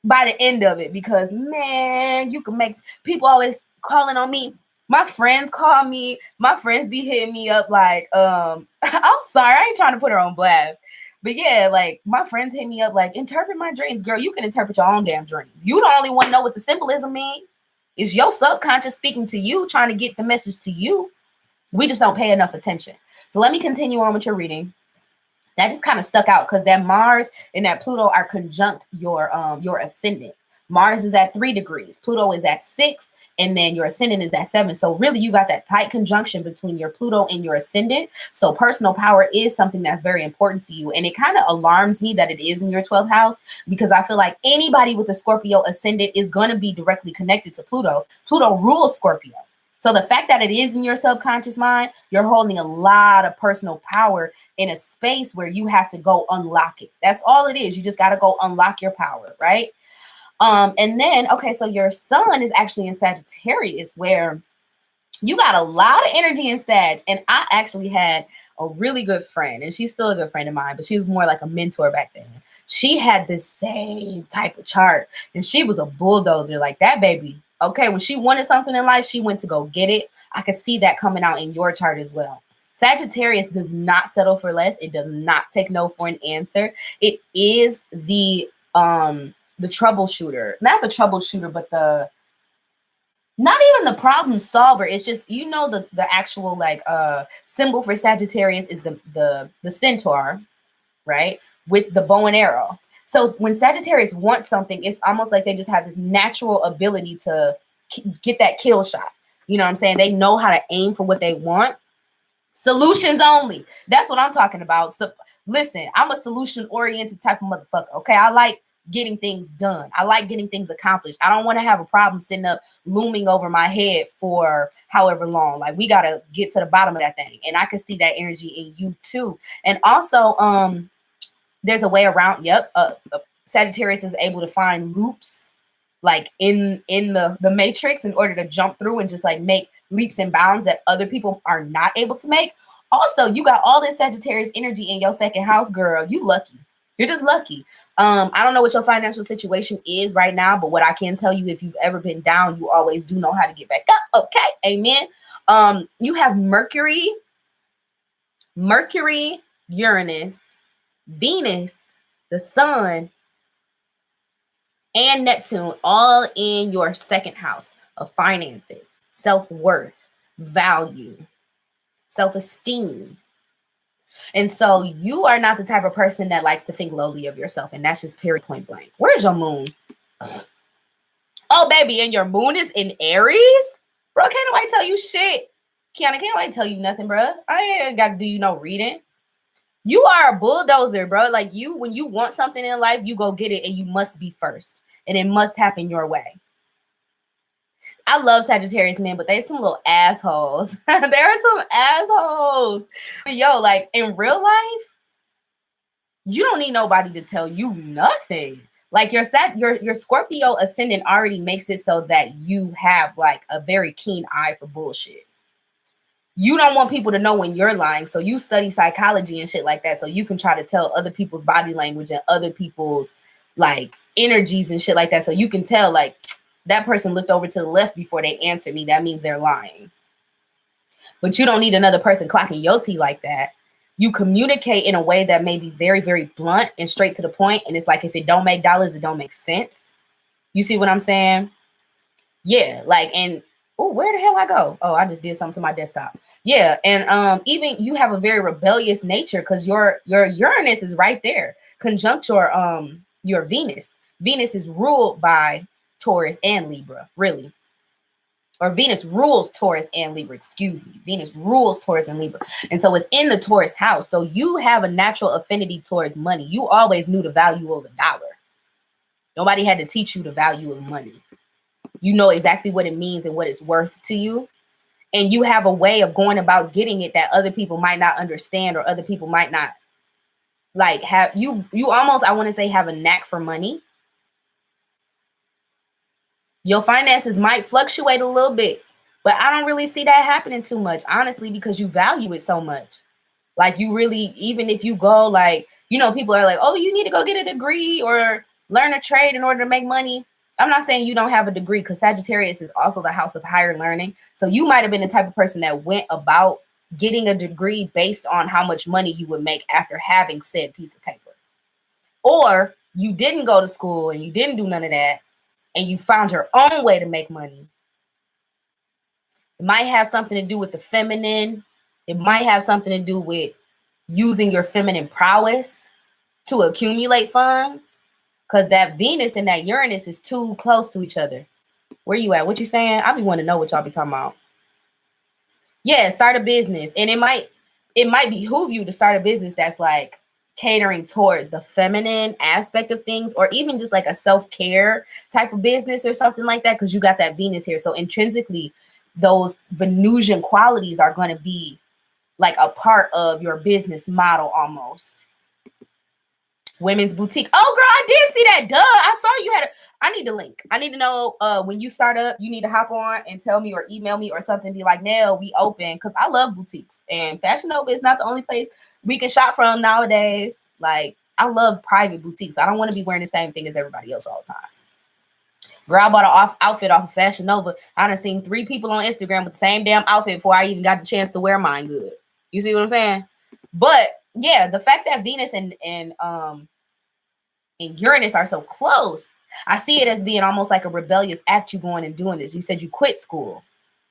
by the end of it. Because man, you can make people always calling on me. My friends call me. My friends be hitting me up like, I'm sorry, I ain't trying to put her on blast. But yeah, like my friends hit me up like, interpret my dreams. Girl, you can interpret your own damn dreams. You the only one know what the symbolism means. It's your subconscious speaking to you, trying to get the message to you. We just don't pay enough attention. So let me continue on with your reading. That just kind of stuck out because that Mars and that Pluto are conjunct your ascendant. Mars is at 3 degrees. Pluto is at 6. And then your ascendant is at 7. So really, you got that tight conjunction between your Pluto and your ascendant. So personal power is something that's very important to you. And it kind of alarms me that it is in your 12th house, because I feel like anybody with a Scorpio ascendant is going to be directly connected to Pluto. Pluto rules Scorpio. So the fact that it is in your subconscious mind, you're holding a lot of personal power in a space where you have to go unlock it. That's all it is. You just got to go unlock your power, right? And then, okay, so your sun is actually in Sagittarius, where you got a lot of energy in Sag. And I actually had a really good friend, and she's still a good friend of mine, but she was more like a mentor back then. She had this same type of chart, and she was a bulldozer like that, baby. Okay, when she wanted something in life, she went to go get it. I could see that coming out in your chart as well. Sagittarius does not settle for less. It does not take no for an answer. It is the troubleshooter, not the troubleshooter, but not even the problem solver. It's just, you know, the actual like symbol for Sagittarius is the centaur, right? With the bow and arrow. So when Sagittarius wants something, it's almost like they just have this natural ability to get that kill shot. You know what I'm saying? They know how to aim for what they want. Solutions only. That's what I'm talking about. So listen, I'm a solution oriented type of motherfucker. Okay. I like getting things done. I like getting things accomplished. I don't want to have a problem sitting up looming over my head for however long. Like, we got to get to the bottom of that thing. And I can see that energy in you too. And also, there's a way around. Yep. Sagittarius is able to find loops like in the matrix in order to jump through and just like make leaps and bounds that other people are not able to make. Also, you got all this Sagittarius energy in your second house, girl. You lucky. You're just lucky. I don't know what your financial situation is right now, but what I can tell you, if you've ever been down, you always do know how to get back up. Okay. Amen. You have Mercury, Uranus, Venus, the sun, and Neptune all in your second house of finances, self-worth, value, self-esteem. And so you are not the type of person that likes to think lowly of yourself. And that's just period, point blank. Where's your moon? Oh, baby, and your moon is in Aries? Bro, can't nobody tell you shit. Kiana, can't nobody tell you nothing, bro. I ain't got to do you no reading. You are a bulldozer, bro. Like, you, when you want something in life, you go get it, and you must be first. And it must happen your way. I love Sagittarius men, but they some little assholes. There are some assholes. Yo, like, in real life, you don't need nobody to tell you nothing. Like, your Scorpio ascendant already makes it so that you have like a very keen eye for bullshit. You don't want people to know when you're lying, so you study psychology and shit like that, so you can try to tell other people's body language and other people's like energies and shit like that, so you can tell like that person looked over to the left before they answered me. That means they're lying. But you don't need another person clocking your tea like that. You communicate in a way that may be very, very blunt and straight to the point. And it's like, if it don't make dollars, it don't make sense. You see what I'm saying? Yeah. Like, and oh, where the hell I go? Oh, I just did something to my desktop. Yeah. And even you have a very rebellious nature because your Uranus is right there. Conjunct your Venus. Venus is ruled by Taurus and Libra, really. Or Venus rules Taurus and Libra, excuse me. Venus rules Taurus and Libra. And so it's in the Taurus house. So you have a natural affinity towards money. You always knew the value of a dollar. Nobody had to teach you the value of money. You know exactly what it means and what it's worth to you. And you have a way of going about getting it that other people might not understand, or other people might not like have. You almost, I want to say, have a knack for money. Your finances might fluctuate a little bit, but I don't really see that happening too much, honestly, because you value it so much. Like, you really, even if you go like, you know, people are like, oh, you need to go get a degree or learn a trade in order to make money. I'm not saying you don't have a degree, because Sagittarius is also the house of higher learning. So you might have been the type of person that went about getting a degree based on how much money you would make after having said piece of paper. Or you didn't go to school and you didn't do none of that, and you found your own way to make money. It might have something to do with the feminine. It might have something to do with using your feminine prowess to accumulate funds, because that Venus and that Uranus is too close to each other. Where you at? What you saying? I be want to know what y'all be talking about. Yeah, start a business. And it might behoove you to start a business that's like catering towards the feminine aspect of things, or even just like a self-care type of business or something like that, because you got that Venus here. So intrinsically, those Venusian qualities are going to be like a part of your business model almost. Women's boutique. Oh, girl, I did see that. Duh. I saw you had I need the link. I need to know when you start up, you need to hop on and tell me or email me or something. Be like, Nell, we open, because I love boutiques. And Fashion Nova is not the only place we can shop from nowadays. Like, I love private boutiques. I don't want to be wearing the same thing as everybody else all the time. Girl, I bought an outfit off of Fashion Nova. I done seen 3 people on Instagram with the same damn outfit before I even got the chance to wear mine good. You see what I'm saying? But yeah, the fact that Venus and Uranus are so close, I see it as being almost like a rebellious act, you going and doing this. You said you quit school,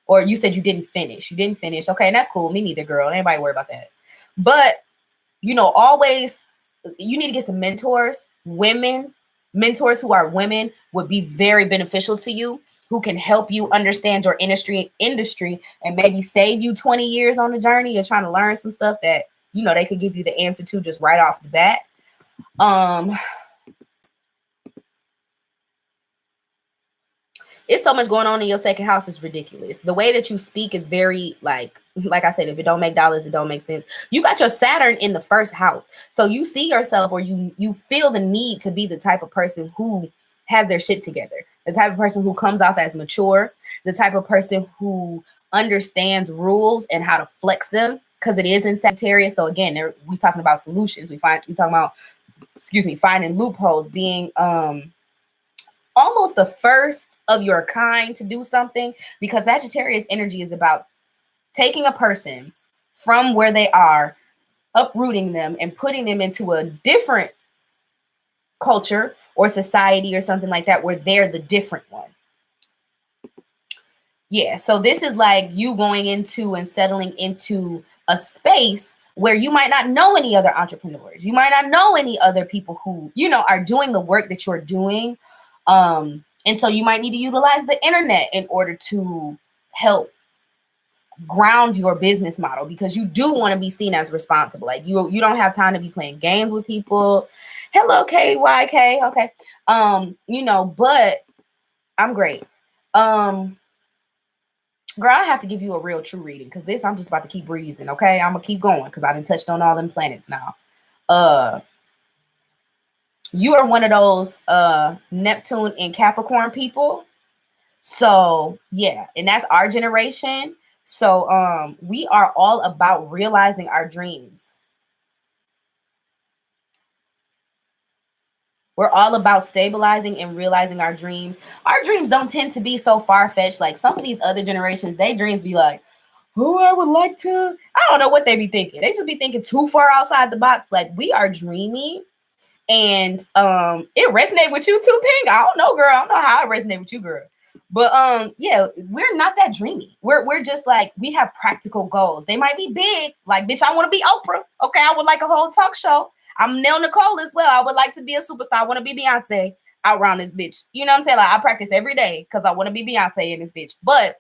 or you said you didn't finish. You didn't finish. Okay, and that's cool. Me neither, girl. Anybody worry about that. But, you know, always, you need to get some mentors. women, mentors who are women would be very beneficial to you, who can help you understand your industry and maybe save you 20 years on the journey. You're trying to learn some stuff that, you know, they could give you the answer to just right off the bat. It's so much going on in your second house. Is ridiculous. The way that you speak is very like I said, if it don't make dollars, it don't make sense. You got your Saturn in the first house. So you see yourself, or you feel the need to be the type of person who has their shit together, the type of person who comes off as mature, the type of person who understands rules and how to flex them, because it is in Sagittarius. So again, we talking about solutions. We talking about, finding loopholes, being almost the first of your kind to do something, because Sagittarius energy is about taking a person from where they are, uprooting them and putting them into a different culture or society or something like that, where they're the different one. Yeah, so this is like you going into and settling into a space where you might not know any other entrepreneurs. You might not know any other people who, you know, are doing the work that you're doing. And so you might need to utilize the internet in order to help ground your business model, because you do want to be seen as responsible. Like you don't have time to be playing games with people. Hello, KYK. Okay. You know, but I'm great. Girl, I have to give you a real true reading, because this I'm just about to keep breezing. Okay. I'm gonna keep going because I done touched on all them planets now. You are one of those Neptune and Capricorn people. So yeah, and that's our generation. So we are all about realizing our dreams. We're all about stabilizing and realizing our dreams. Our dreams don't tend to be so far-fetched. Like some of these other generations, their dreams be like, oh, I would like to. I don't know what they be thinking. They just be thinking too far outside the box. Like we are dreamy. And it resonated with you too, Pink. I don't know, girl. I don't know how it resonated with you, girl. But yeah, we're not that dreamy. We're just like, we have practical goals. They might be big, like, bitch, I want to be Oprah. Okay, I would like a whole talk show. I'm Nell Nicole as well. I would like to be a superstar. I want to be Beyonce out around this bitch. You know what I'm saying? Like I practice every day because I want to be Beyonce in this bitch. But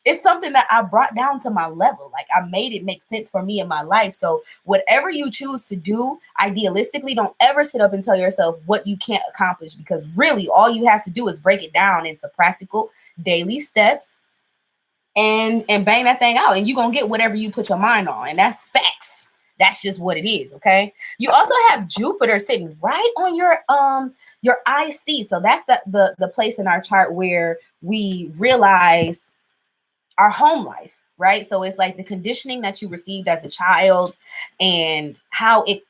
it's something that I brought down to my level. Like I made it make sense for me in my life. So whatever you choose to do, idealistically, don't ever sit up and tell yourself what you can't accomplish, because really all you have to do is break it down into practical daily steps and bang that thing out, and you're gonna get whatever you put your mind on. And that's facts. That's just what it is. Okay. You also have Jupiter sitting right on your IC. So that's the place in our chart where we realize our home life, right? So it's like the conditioning that you received as a child and how it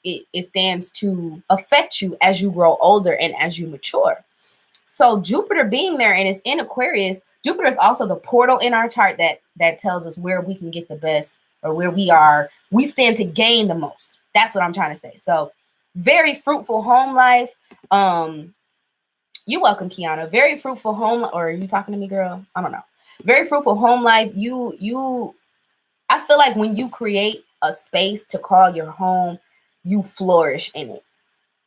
stands to affect you as you grow older and as you mature. So Jupiter being there and it's in Aquarius, Jupiter is also the portal in our chart that tells us where we can get the best, or where we stand to gain the most. That's what I'm trying to say. So very fruitful home life. You're welcome, Kiana. Very fruitful home. Or are you talking to me, girl? I don't know. Very fruitful home life. I feel like when you create a space to call your home, you flourish in it.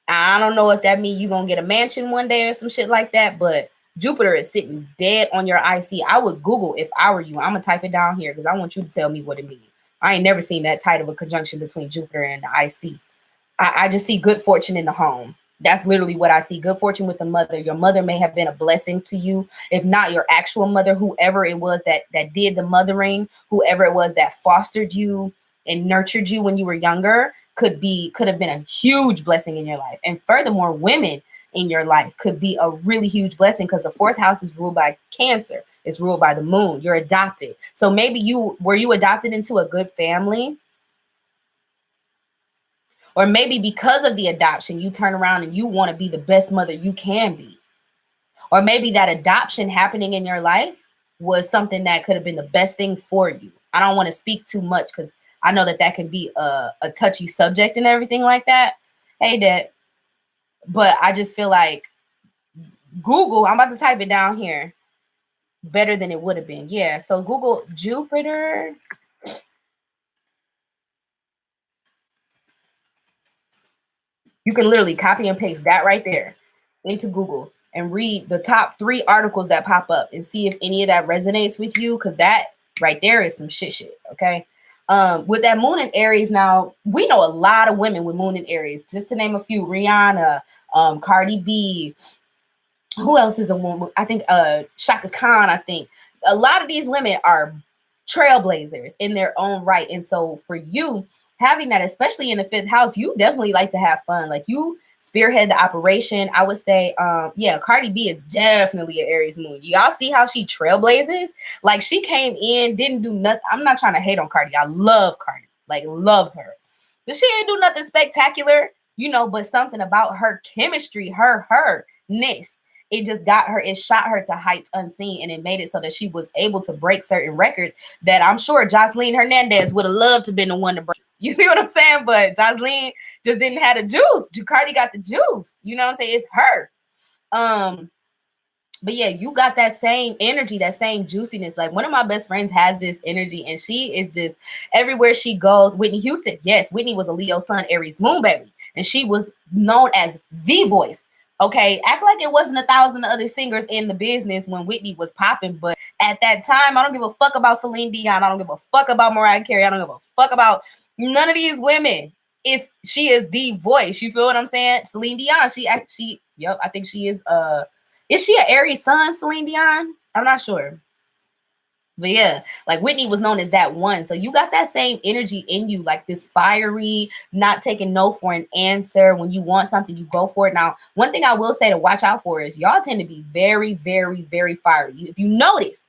I don't know if that means you're going to get a mansion one day or some shit like that, but Jupiter is sitting dead on your IC. I would Google if I were you. I'm going to type it down here because I want you to tell me what it means. I ain't never seen that tight of a conjunction between Jupiter and the IC. I just see good fortune in the home. That's literally what I see. Good fortune with the mother. Your mother may have been a blessing to you. If not your actual mother, whoever it was that did the mothering, whoever it was that fostered you and nurtured you when you were younger, could have been a huge blessing in your life. And furthermore, women in your life could be a really huge blessing, because the fourth house is ruled by Cancer. It's ruled by the moon. You're adopted. So maybe you adopted into a good family? Or maybe because of the adoption, you turn around and you want to be the best mother you can be. Or maybe that adoption happening in your life was something that could have been the best thing for you. I don't want to speak too much because I know that can be a touchy subject and everything like that. Hey, Dad. But I just feel like Google, I'm about to type it down here, better than it would have been. Yeah, so Google Jupiter. You can literally copy and paste that right there into Google and read the top 3 articles that pop up and see if any of that resonates with you, because that right there is some shit, okay? With that moon in Aries, now we know a lot of women with moon in Aries. Just to name a few: Rihanna, Cardi B. Who else is a woman? I think Shaka Khan. I think a lot of these women are trailblazers in their own right. And so for you having that, especially in the 5th house, you definitely like to have fun. Like, you spearhead the operation. I would say, yeah, Cardi B is definitely an Aries moon. Y'all see how she trailblazes? Like, she came in, didn't do nothing. I'm not trying to hate on Cardi. I love Cardi, like, love her. But she didn't do nothing spectacular, you know, but something about her chemistry, her-ness, it just got her, it shot her to heights unseen, and it made it so that she was able to break certain records that I'm sure Jocelyn Hernandez would have loved to been the one to break. You see what I'm saying? But Jocelyn just didn't have the juice. Cardi got the juice. You know what I'm saying? It's her. But yeah, you got that same energy, that same juiciness. Like, one of my best friends has this energy, and she is just everywhere she goes. Whitney Houston, yes, Whitney was a Leo sun, Aries moon baby, and she was known as the voice. Okay, act like it wasn't 1,000 other singers in the business when Whitney was popping. But at that time, I don't give a fuck about Celine Dion. I don't give a fuck about Mariah Carey. I don't give a fuck about none of these women. She is the voice. You feel what I'm saying? Celine Dion, yep, I think she is she an Aries sun, Celine Dion? I'm not sure. But yeah, like, Whitney was known as that one. So you got that same energy in you, like this fiery, not taking no for an answer. When you want something, you go for it. Now, one thing I will say to watch out for is y'all tend to be very, very, very fiery. If you notice,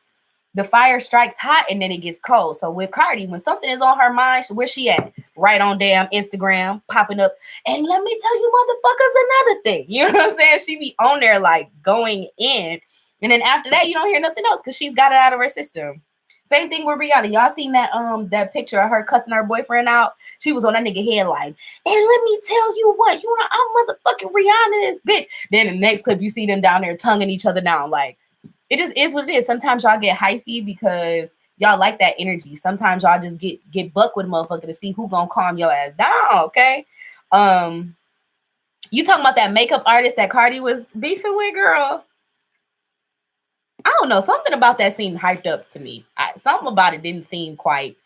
the fire strikes hot and then it gets cold. So with Cardi, when something is on her mind, where's she at? Right on damn Instagram, popping up. And let me tell you motherfuckers another thing. You know what I'm saying? She be on there like going in. And then after that, you don't hear nothing else because she's got it out of her system. Same thing with Rihanna. Y'all seen that picture of her cussing her boyfriend out? She was on that nigga head like, and let me tell you what, you know, I'm motherfucking Rihanna this bitch. Then in the next clip, you see them down there tonguing each other down. Like, it just is what it is. Sometimes y'all get hyphy because y'all like that energy. Sometimes y'all just get buck with a motherfucker to see who gonna calm your ass down, okay? You talking about that makeup artist that Cardi was beefing with, girl? I don't know. Something about that seemed hyped up to me. Something about it didn't seem quite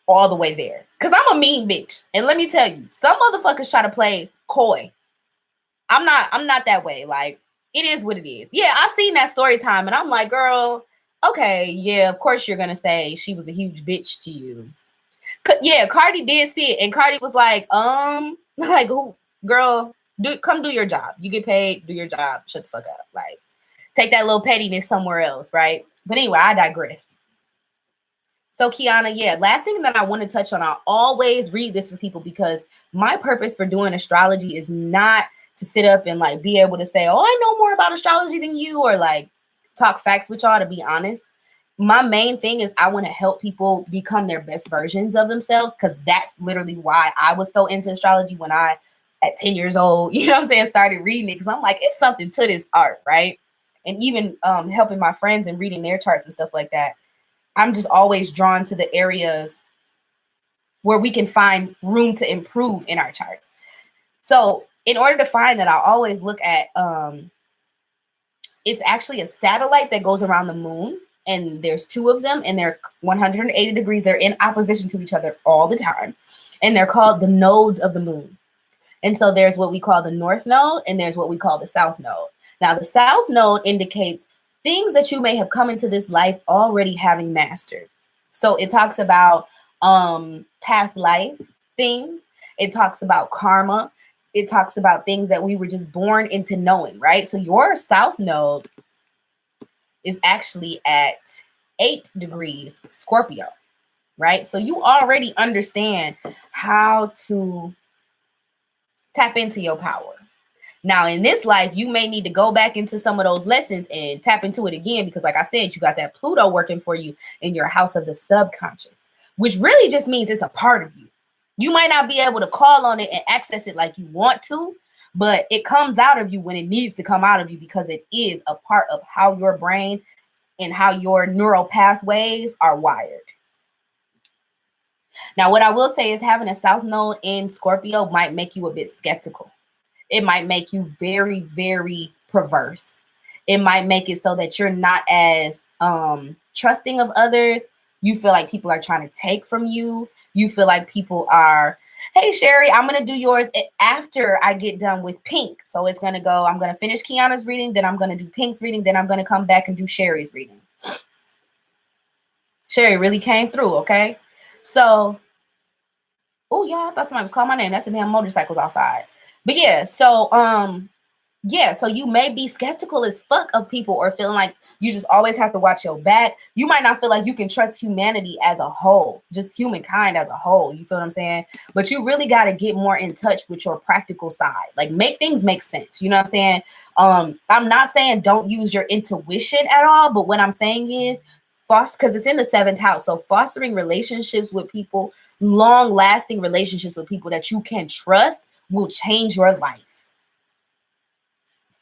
all the way there. Because I'm a mean bitch. And let me tell you, some motherfuckers try to play coy. I'm not that way. Like, it is what it is. Yeah, I seen that story time and I'm like, girl, okay, yeah, of course you're gonna say she was a huge bitch to you. Yeah, Cardi did see it, and Cardi was like, like, who, girl, come do your job. You get paid, do your job, shut the fuck up. Like, take that little pettiness somewhere else, right? But anyway, I digress. So Kiana, yeah, last thing that I want to touch on, I always read this for people because my purpose for doing astrology is not to sit up and like be able to say, oh, I know more about astrology than you, or like talk facts with y'all. To be honest, my main thing is I want to help people become their best versions of themselves, because that's literally why I was so into astrology when I, at 10 years old, you know what I'm saying, started reading it, because I'm like, it's something to this art, right? And even helping my friends and reading their charts and stuff like that. I'm just always drawn to the areas where we can find room to improve in our charts. So in order to find that, I always look at, it's actually a satellite that goes around the moon, and there's 2 of them, and they're 180 degrees. They're in opposition to each other all the time. And they're called the nodes of the moon. And so there's what we call the north node, and there's what we call the south node. Now, the south node indicates things that you may have come into this life already having mastered. So it talks about past life things. It talks about karma. It talks about things that we were just born into knowing, right? So your south node is actually at 8 degrees Scorpio, right? So you already understand how to tap into your power. Now, in this life, you may need to go back into some of those lessons and tap into it again, because like I said, you got that Pluto working for you in your house of the subconscious, which really just means it's a part of you. You might not be able to call on it and access it like you want to, but it comes out of you when it needs to come out of you, because it is a part of how your brain and how your neural pathways are wired. Now, what I will say is having a South Node in Scorpio might make you a bit skeptical. It might make you very, very perverse. It might make it so that you're not as trusting of others. You feel like people are trying to take from you. You feel like people are, hey, Sherry, I'm going to do yours after I get done with Pink. So it's going to go, I'm going to finish Kiana's reading, then I'm going to do Pink's reading, then I'm going to come back and do Sherry's reading. Sherry really came through, okay? So, oh, y'all, I thought somebody was calling my name. That's the damn motorcycles outside. But yeah, so so you may be skeptical as fuck of people or feeling like you just always have to watch your back. You might not feel like you can trust humanity as a whole, just humankind as a whole. You feel what I'm saying? But you really got to get more in touch with your practical side. Like make things make sense. You know what I'm saying? I'm not saying don't use your intuition at all, but what I'm saying is because it's in the 7th house. So fostering relationships with people, long-lasting relationships with people that you can trust will change your life.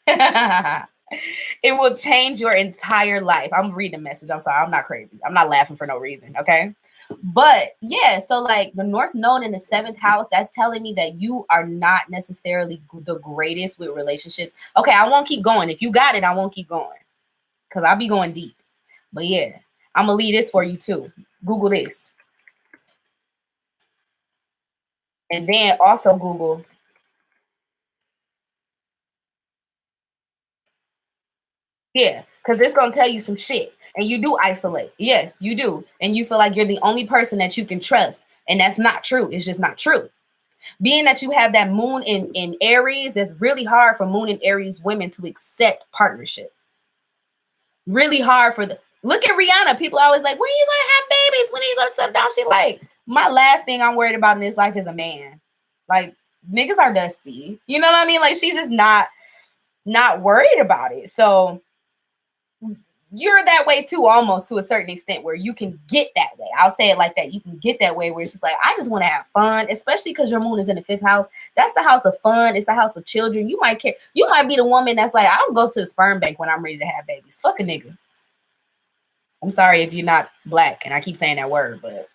It will change your entire life. I'm reading a message. I'm sorry. I'm not crazy. I'm not laughing for no reason. Okay. But yeah, so like the North Node in the 7th house, that's telling me that you are not necessarily the greatest with relationships. Okay, I won't keep going. If you got it, I won't keep going because I'll be going deep. But yeah, I'm going to leave this for you too. Google this. And then also Google yeah, because it's going to tell you some shit. And you do isolate. Yes, you do. And you feel like you're the only person that you can trust. And that's not true. It's just not true. Being that you have that moon in Aries, it's really hard for moon and Aries women to accept partnership. Really hard for the look at Rihanna. People are always like, when are you going to have babies? When are you going to settle down? She like, my last thing I'm worried about in this life is a man. Like, niggas are dusty. You know what I mean? Like, she's just not worried about it. So you're that way too, almost to a certain extent, where you can get that way. I'll say it like that. You can get that way where it's just like, I just want to have fun, especially because your moon is in the 5th house. That's the house of fun. It's the house of children. You might care. You might be the woman that's like, I'll go to the sperm bank when I'm ready to have babies. Fuck a nigga. I'm sorry if you're not black, and I keep saying that word, but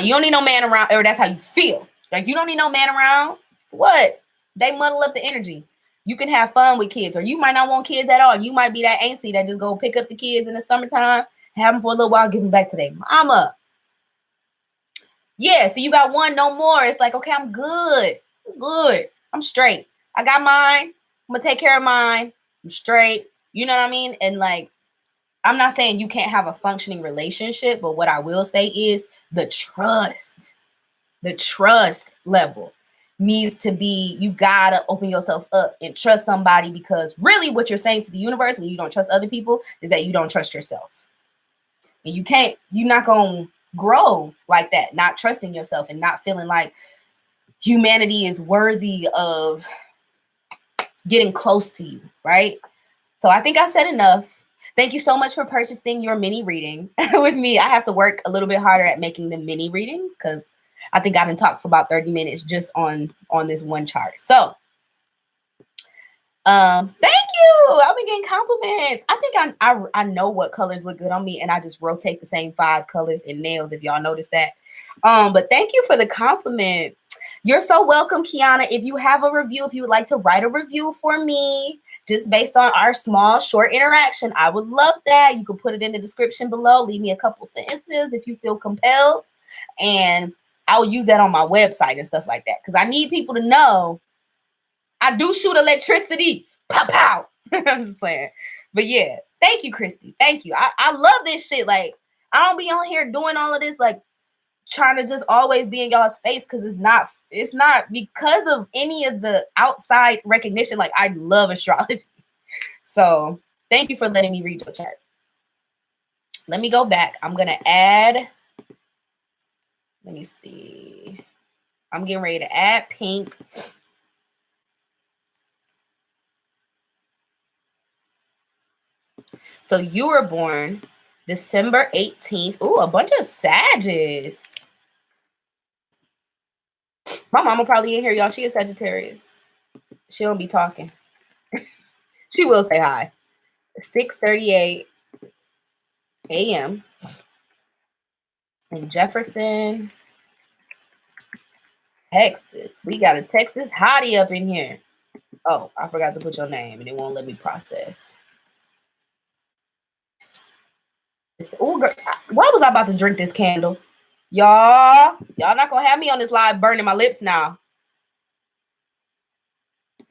you don't need no man around, or that's how you feel. Like, you don't need no man around. What? They muddle up the energy. You can have fun with kids, or you might not want kids at all. You might be that auntie that just go pick up the kids in the summertime, have them for a little while, give them back to their mama. Yeah, so you got one, no more. It's like, okay, I'm good. I'm good. I'm straight. I got mine. I'm going to take care of mine. I'm straight. You know what I mean? And like, I'm not saying you can't have a functioning relationship, but what I will say is the trust level needs to be, you gotta open yourself up and trust somebody, because really what you're saying to the universe when you don't trust other people is that you don't trust yourself. And you're not gonna grow like that, not trusting yourself and not feeling like humanity is worthy of getting close to you, right? So I think I said enough. Thank you so much for purchasing your mini reading with me. I have to work a little bit harder at making the mini readings because I think I done talked for about 30 minutes just on this one chart. So thank you. I've been getting compliments. I think I know what colors look good on me, and I just rotate the same 5 colors in nails, if y'all notice that. But thank you for the compliment. You're so welcome, Kiana. If you have a review, if you would like to write a review for me, just based on our small, short interaction, I would love that. You can put it in the description below. Leave me a couple sentences if you feel compelled. And I'll use that on my website and stuff like that. Because I need people to know I do shoot electricity. Pow, pow. I'm just playing. But yeah, thank you, Christy. Thank you. I love this shit. Like, I don't be on here doing all of this, like, trying to just always be in y'all's face, because it's not because of any of the outside recognition. Like, I love astrology. So thank you for letting me read your chart. Let me go back. I'm gonna add, let me see. I'm getting ready to add Pink. So you were born December 18th. Ooh, a bunch of Sagittarius. My mama probably in here, y'all. She is Sagittarius. She don't be talking. She will say hi. 6:38 a.m. in Jefferson, Texas. We got a Texas hottie up in here. Oh, I forgot to put your name and it won't let me process. Oh, why was I about to drink this candle? Y'all not gonna have me on this live burning my lips now.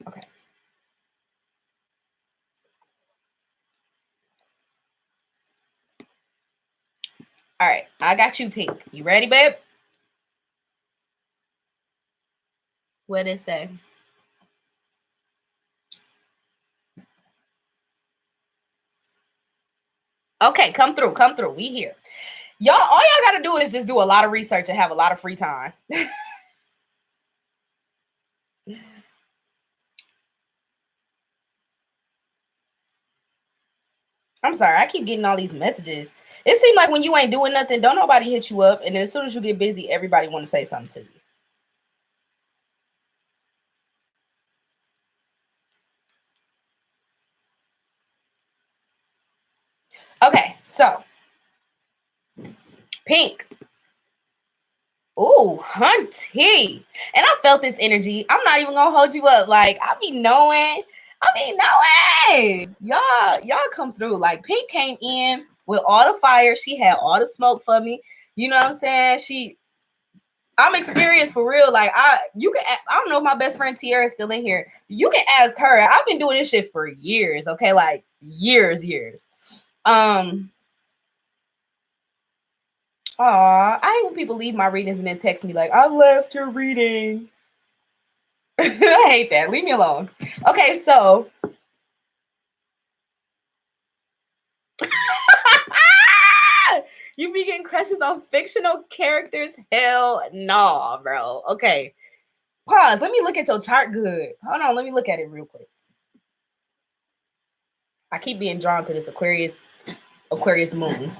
Okay. All right, I got you, Pink. You ready, babe? What did it say? Okay, come through. We here. Y'all, all y'all gotta do is just do a lot of research and have a lot of free time. I'm sorry, I keep getting all these messages. It seems like when you ain't doing nothing, don't nobody hit you up, and then as soon as you get busy, everybody want to say something to you. Okay, so Pink. Ooh, hunty. And I felt this energy. I'm not even gonna hold you up. Like, I be knowing. Y'all come through. Like, Pink came in with all the fire. She had all the smoke for me. You know what I'm saying? I'm experienced for real. Like, I don't know if my best friend Tiara is still in here. You can ask her. I've been doing this shit for years. Okay, like years. I hate when people leave my readings and then text me like, I left your reading. I hate that. Leave me alone. Okay, so you be getting crushes on fictional characters? Hell no, bro. Okay. Pause. Let me look at your chart good. Hold on. Let me look at it real quick. I keep being drawn to this Aquarius moon.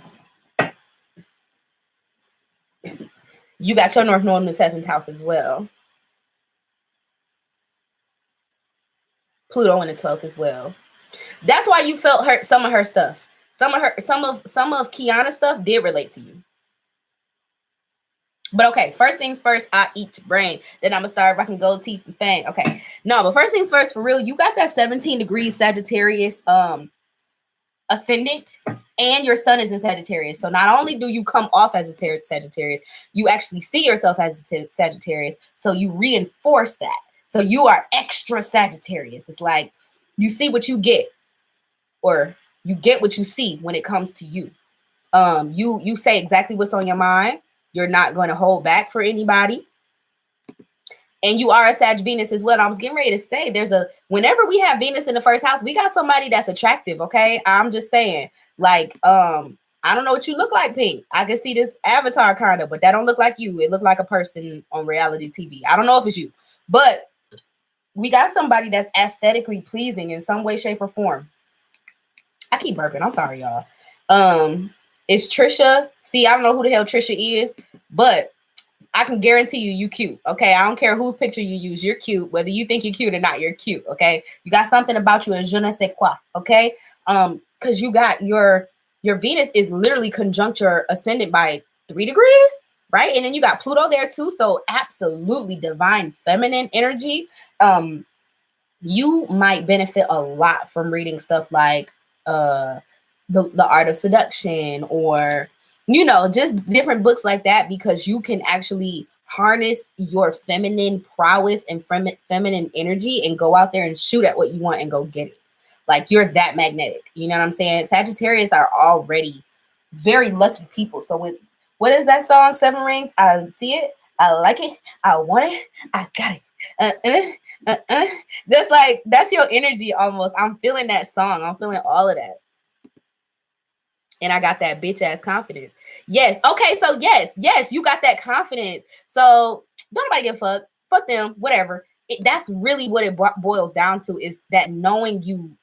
You got your North Node in the 7th house as well. Pluto in the 12th as well. That's why you felt hurt. Some of her stuff. Some of Kiana's stuff did relate to you. But okay, first things first, I eat your brain. Then I'm gonna start rocking gold teeth and fang. Okay, no, but first things first, for real, you got that 17 degrees Sagittarius ascendant, and your sun is in Sagittarius. So not only do you come off as a Sagittarius, you actually see yourself as a Sagittarius. So you reinforce that. So you are extra Sagittarius. It's like you see what you get, or you get what you see when it comes to you. You say exactly what's on your mind. You're not going to hold back for anybody. And you are a Sag Venus as well. And I was getting ready to say, whenever we have Venus in the first house, we got somebody that's attractive. Okay. I'm just saying, like, I don't know what you look like, Pink. I can see this avatar kind of, but that don't look like you. It look like a person on reality TV. I don't know if it's you, but we got somebody that's aesthetically pleasing in some way, shape, or form. I keep burping. I'm sorry, y'all. It's Trisha. See, I don't know who the hell Trisha is, but I can guarantee you cute. Okay. I don't care whose picture you use. You're cute. Whether you think you're cute or not, you're cute. Okay. You got something about you, a je ne sais quoi. Okay. Because you got your Venus is literally conjunct your ascendant by 3 degrees, right? And then you got Pluto there too. So absolutely divine feminine energy. You might benefit a lot from reading stuff like the Art of Seduction, or just different books like that, because you can actually harness your feminine prowess and feminine energy and go out there and shoot at what you want and go get it. Like, you're that magnetic. You know what I'm saying? Sagittarius are already very lucky people. So what is that song, Seven Rings? I see it. I like it. I want it. I got it. That's your energy almost. I'm feeling that song. I'm feeling all of that. And I got that bitch ass confidence. Yes. Okay. So yes, you got that confidence. So don't nobody give a fuck. Fuck them. Whatever. That's really what it boils down to, is that knowing who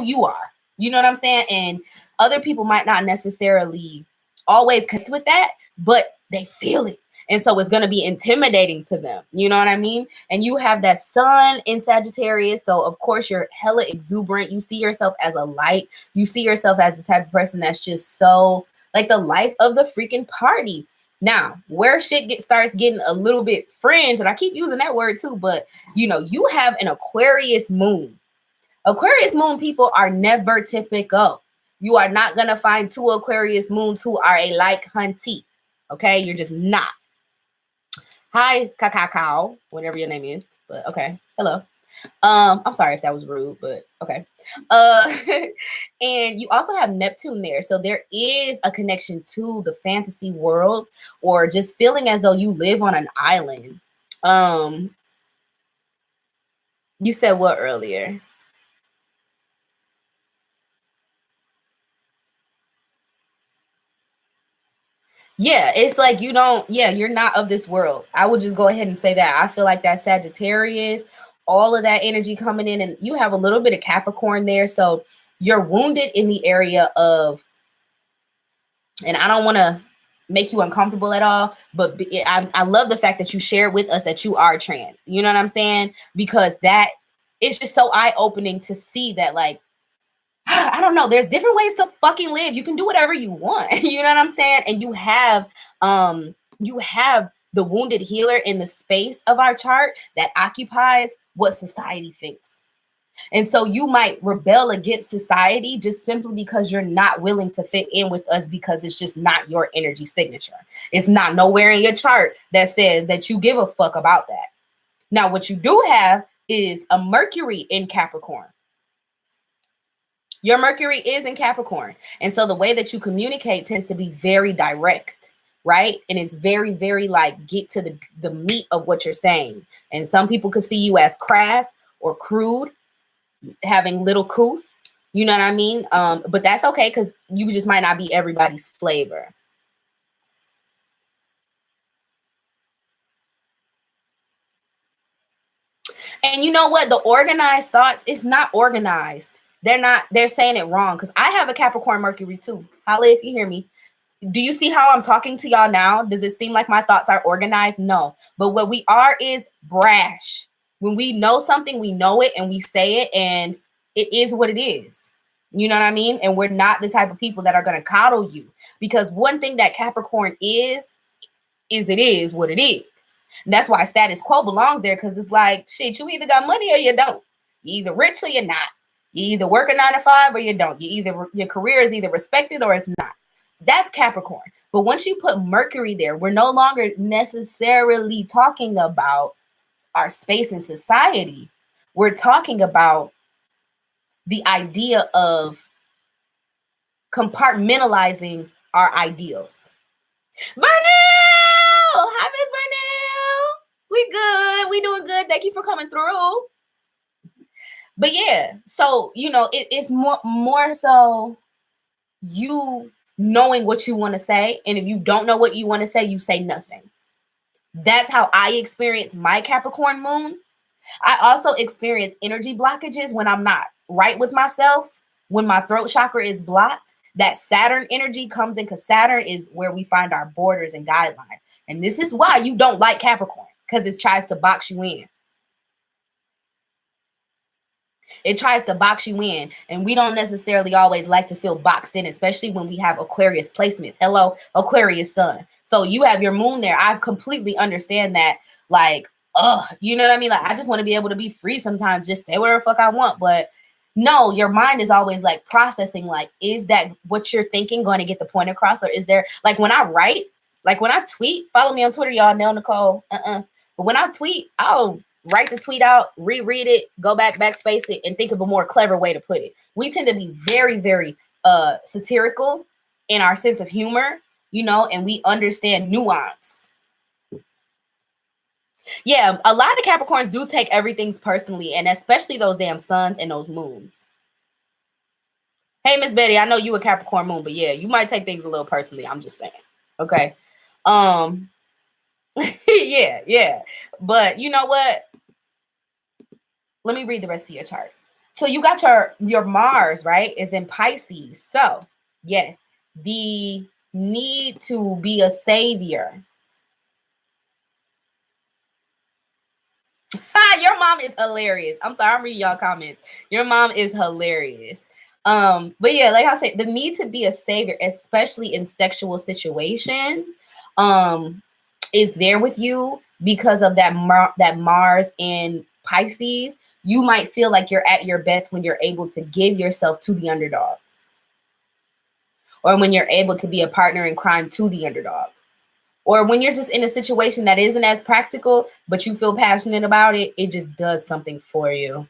you are. You know what I'm saying? And other people might not necessarily always connect with that, but they feel it. And so it's going to be intimidating to them. You know what I mean? And you have that sun in Sagittarius. So, of course, you're hella exuberant. You see yourself as a light. You see yourself as the type of person that's just so like the life of the freaking party. Now, where shit starts getting a little bit fringe, and I keep using that word too, but you know, you have an Aquarius moon. Aquarius moon people are never typical. You are not going to find two Aquarius moons who are a like hunty. Okay, you're just not. Hi, Kakao, whatever your name is, but okay, hello. I'm sorry if that was rude, but okay. And you also have Neptune there. So there is a connection to the fantasy world or just feeling as though you live on an island. You said what earlier? Yeah, it's like you don't, yeah, you're not of this world. I would just go ahead and say that. I feel like that Sagittarius, all of that energy coming in, and you have a little bit of Capricorn there. So you're wounded in the area of, and I don't want to make you uncomfortable at all, but I love the fact that you shared with us that you are trans. You know what I'm saying? Because that it's just so eye-opening to see that, like, I don't know, there's different ways to fucking live. You can do whatever you want. You know what I'm saying? And you have the wounded healer in the space of our chart that occupies what society thinks. And so you might rebel against society just simply because you're not willing to fit in with us because it's just not your energy signature. It's not nowhere in your chart that says that you give a fuck about that. Now, what you do have is a Mercury in Capricorn. Your Mercury is in Capricorn. And so the way that you communicate tends to be very direct, right? And it's very, very like get to the meat of what you're saying. And some people could see you as crass or crude, having little couth, you know what I mean? But that's okay because you just might not be everybody's flavor. And you know what? The organized thoughts, it's not organized. They're saying it wrong because I have a Capricorn Mercury too. Holla if you hear me. Do you see how I'm talking to y'all now? Does it seem like my thoughts are organized? No. But what we are is brash. When we know something, we know it and we say it and it is what it is. You know what I mean? And we're not the type of people that are going to coddle you. Because one thing that Capricorn is it is what it is. And that's why status quo belongs there because it's like, shit, you either got money or you don't. You're either rich or you're not. You either work a 9 to 5 or you don't. Your career is either respected or it's not. That's Capricorn. But once you put Mercury there, we're no longer necessarily talking about our space in society. We're talking about the idea of compartmentalizing our ideals. Vernell! Hi, Miss Vernell. We good. We doing good. Thank you for coming through. But yeah, so, you know, it's more so you knowing what you want to say. And if you don't know what you want to say, you say nothing. That's how I experience my Capricorn moon. I also experience energy blockages when I'm not right with myself, when my throat chakra is blocked. That Saturn energy comes in because Saturn is where we find our borders and guidelines. And this is why you don't like Capricorn, because it tries to box you in. It tries to box you in, and we don't necessarily always like to feel boxed in, especially when we have Aquarius placements. Hello, Aquarius sun. So you have your moon there. I completely understand that. Like, you know what I mean? Like, I just want to be able to be free sometimes, just say whatever the fuck I want. But no, your mind is always like processing, like, is that what you're thinking going to get the point across? Or is there, like, when I write, like when I tweet, follow me on Twitter, y'all, Nell Nicole. But when I tweet, I'll write the tweet out, reread it, go back, backspace it, and think of a more clever way to put it. We tend to be very, very satirical in our sense of humor, you know, and we understand nuance. Yeah, a lot of Capricorns do take everything personally, and especially those damn suns and those moons. Hey, Miss Betty, I know you a Capricorn moon, but yeah, you might take things a little personally. I'm just saying. Okay. Yeah. But you know what? Let me read the rest of your chart. So you got your Mars, right, is in Pisces. So yes, the need to be a savior. Your mom is hilarious. I'm sorry, I'm reading y'all comments. Your mom is hilarious. But yeah, like I said, the need to be a savior, especially in sexual situations, is there with you because of that Mars in Pisces, you might feel like you're at your best when you're able to give yourself to the underdog, or when you're able to be a partner in crime to the underdog, or when you're just in a situation that isn't as practical, but you feel passionate about it. It just does something for you.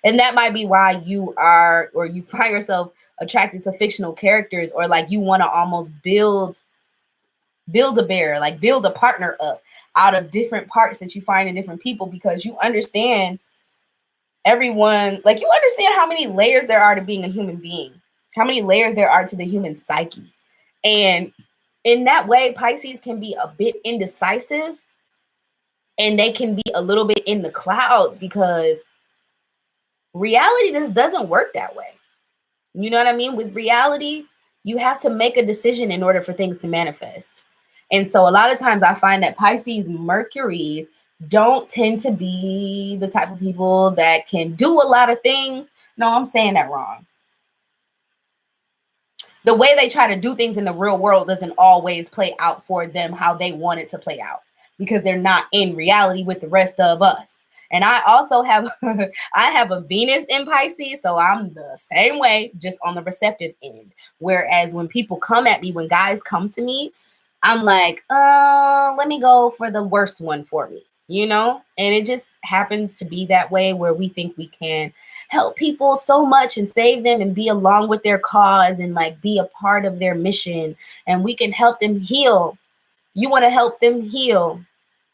And that might be why you are, or you find yourself attracted to fictional characters, or like you want to almost build a bear, like build a partner up out of different parts that you find in different people, because you understand everyone, like you understand how many layers there are to being a human being, how many layers there are to the human psyche. And in that way, Pisces can be a bit indecisive, and they can be a little bit in the clouds, because reality just doesn't work that way. You know what I mean? With reality, you have to make a decision in order for things to manifest. And so a lot of times I find that Pisces Mercuries don't tend to be the type of people that can do a lot of things. No, I'm saying that wrong. The way they try to do things in the real world doesn't always play out for them how they want it to play out, because they're not in reality with the rest of us. And I also have I have a Venus in Pisces, so I'm the same way, just on the receptive end. Whereas when people come at me, when guys come to me, I'm like, let me go for the worst one for me, you know? And it just happens to be that way, where we think we can help people so much and save them and be along with their cause and like be a part of their mission, and we can help them heal. You want to help them heal.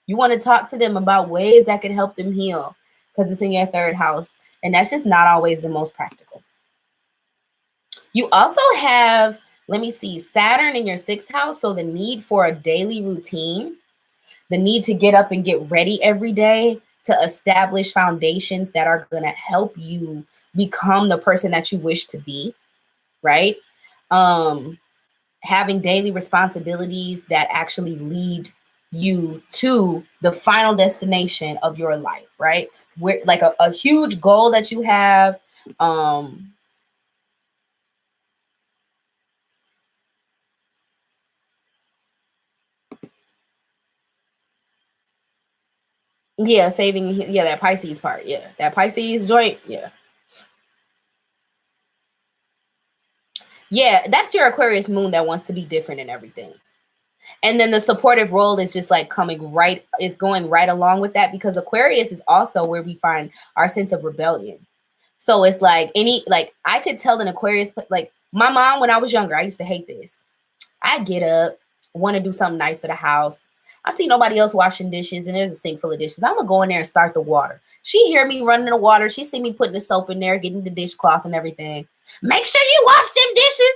You want to talk to them about ways that can help them heal, because it's in your third house. And that's just not always the most practical. You also have, let me see, Saturn in your sixth house. So the need for a daily routine, the need to get up and get ready every day to establish foundations that are going to help you become the person that you wish to be, right? Having daily responsibilities that actually lead you to the final destination of your life, right? Where like a huge goal that you have. Yeah, saving, yeah, that Pisces part, yeah, that Pisces joint, yeah. Yeah, that's your Aquarius moon that wants to be different in everything. And then the supportive role is just like is going right along with that, because Aquarius is also where we find our sense of rebellion. So it's like I could tell an Aquarius, like my mom, when I was younger, I used to hate this. I get up, want to do something nice for the house. I see nobody else washing dishes, and there's a sink full of dishes. I'm gonna go in there and start the water. She hear me running the water. She see me putting the soap in there, getting the dishcloth and everything. Make sure you wash them dishes.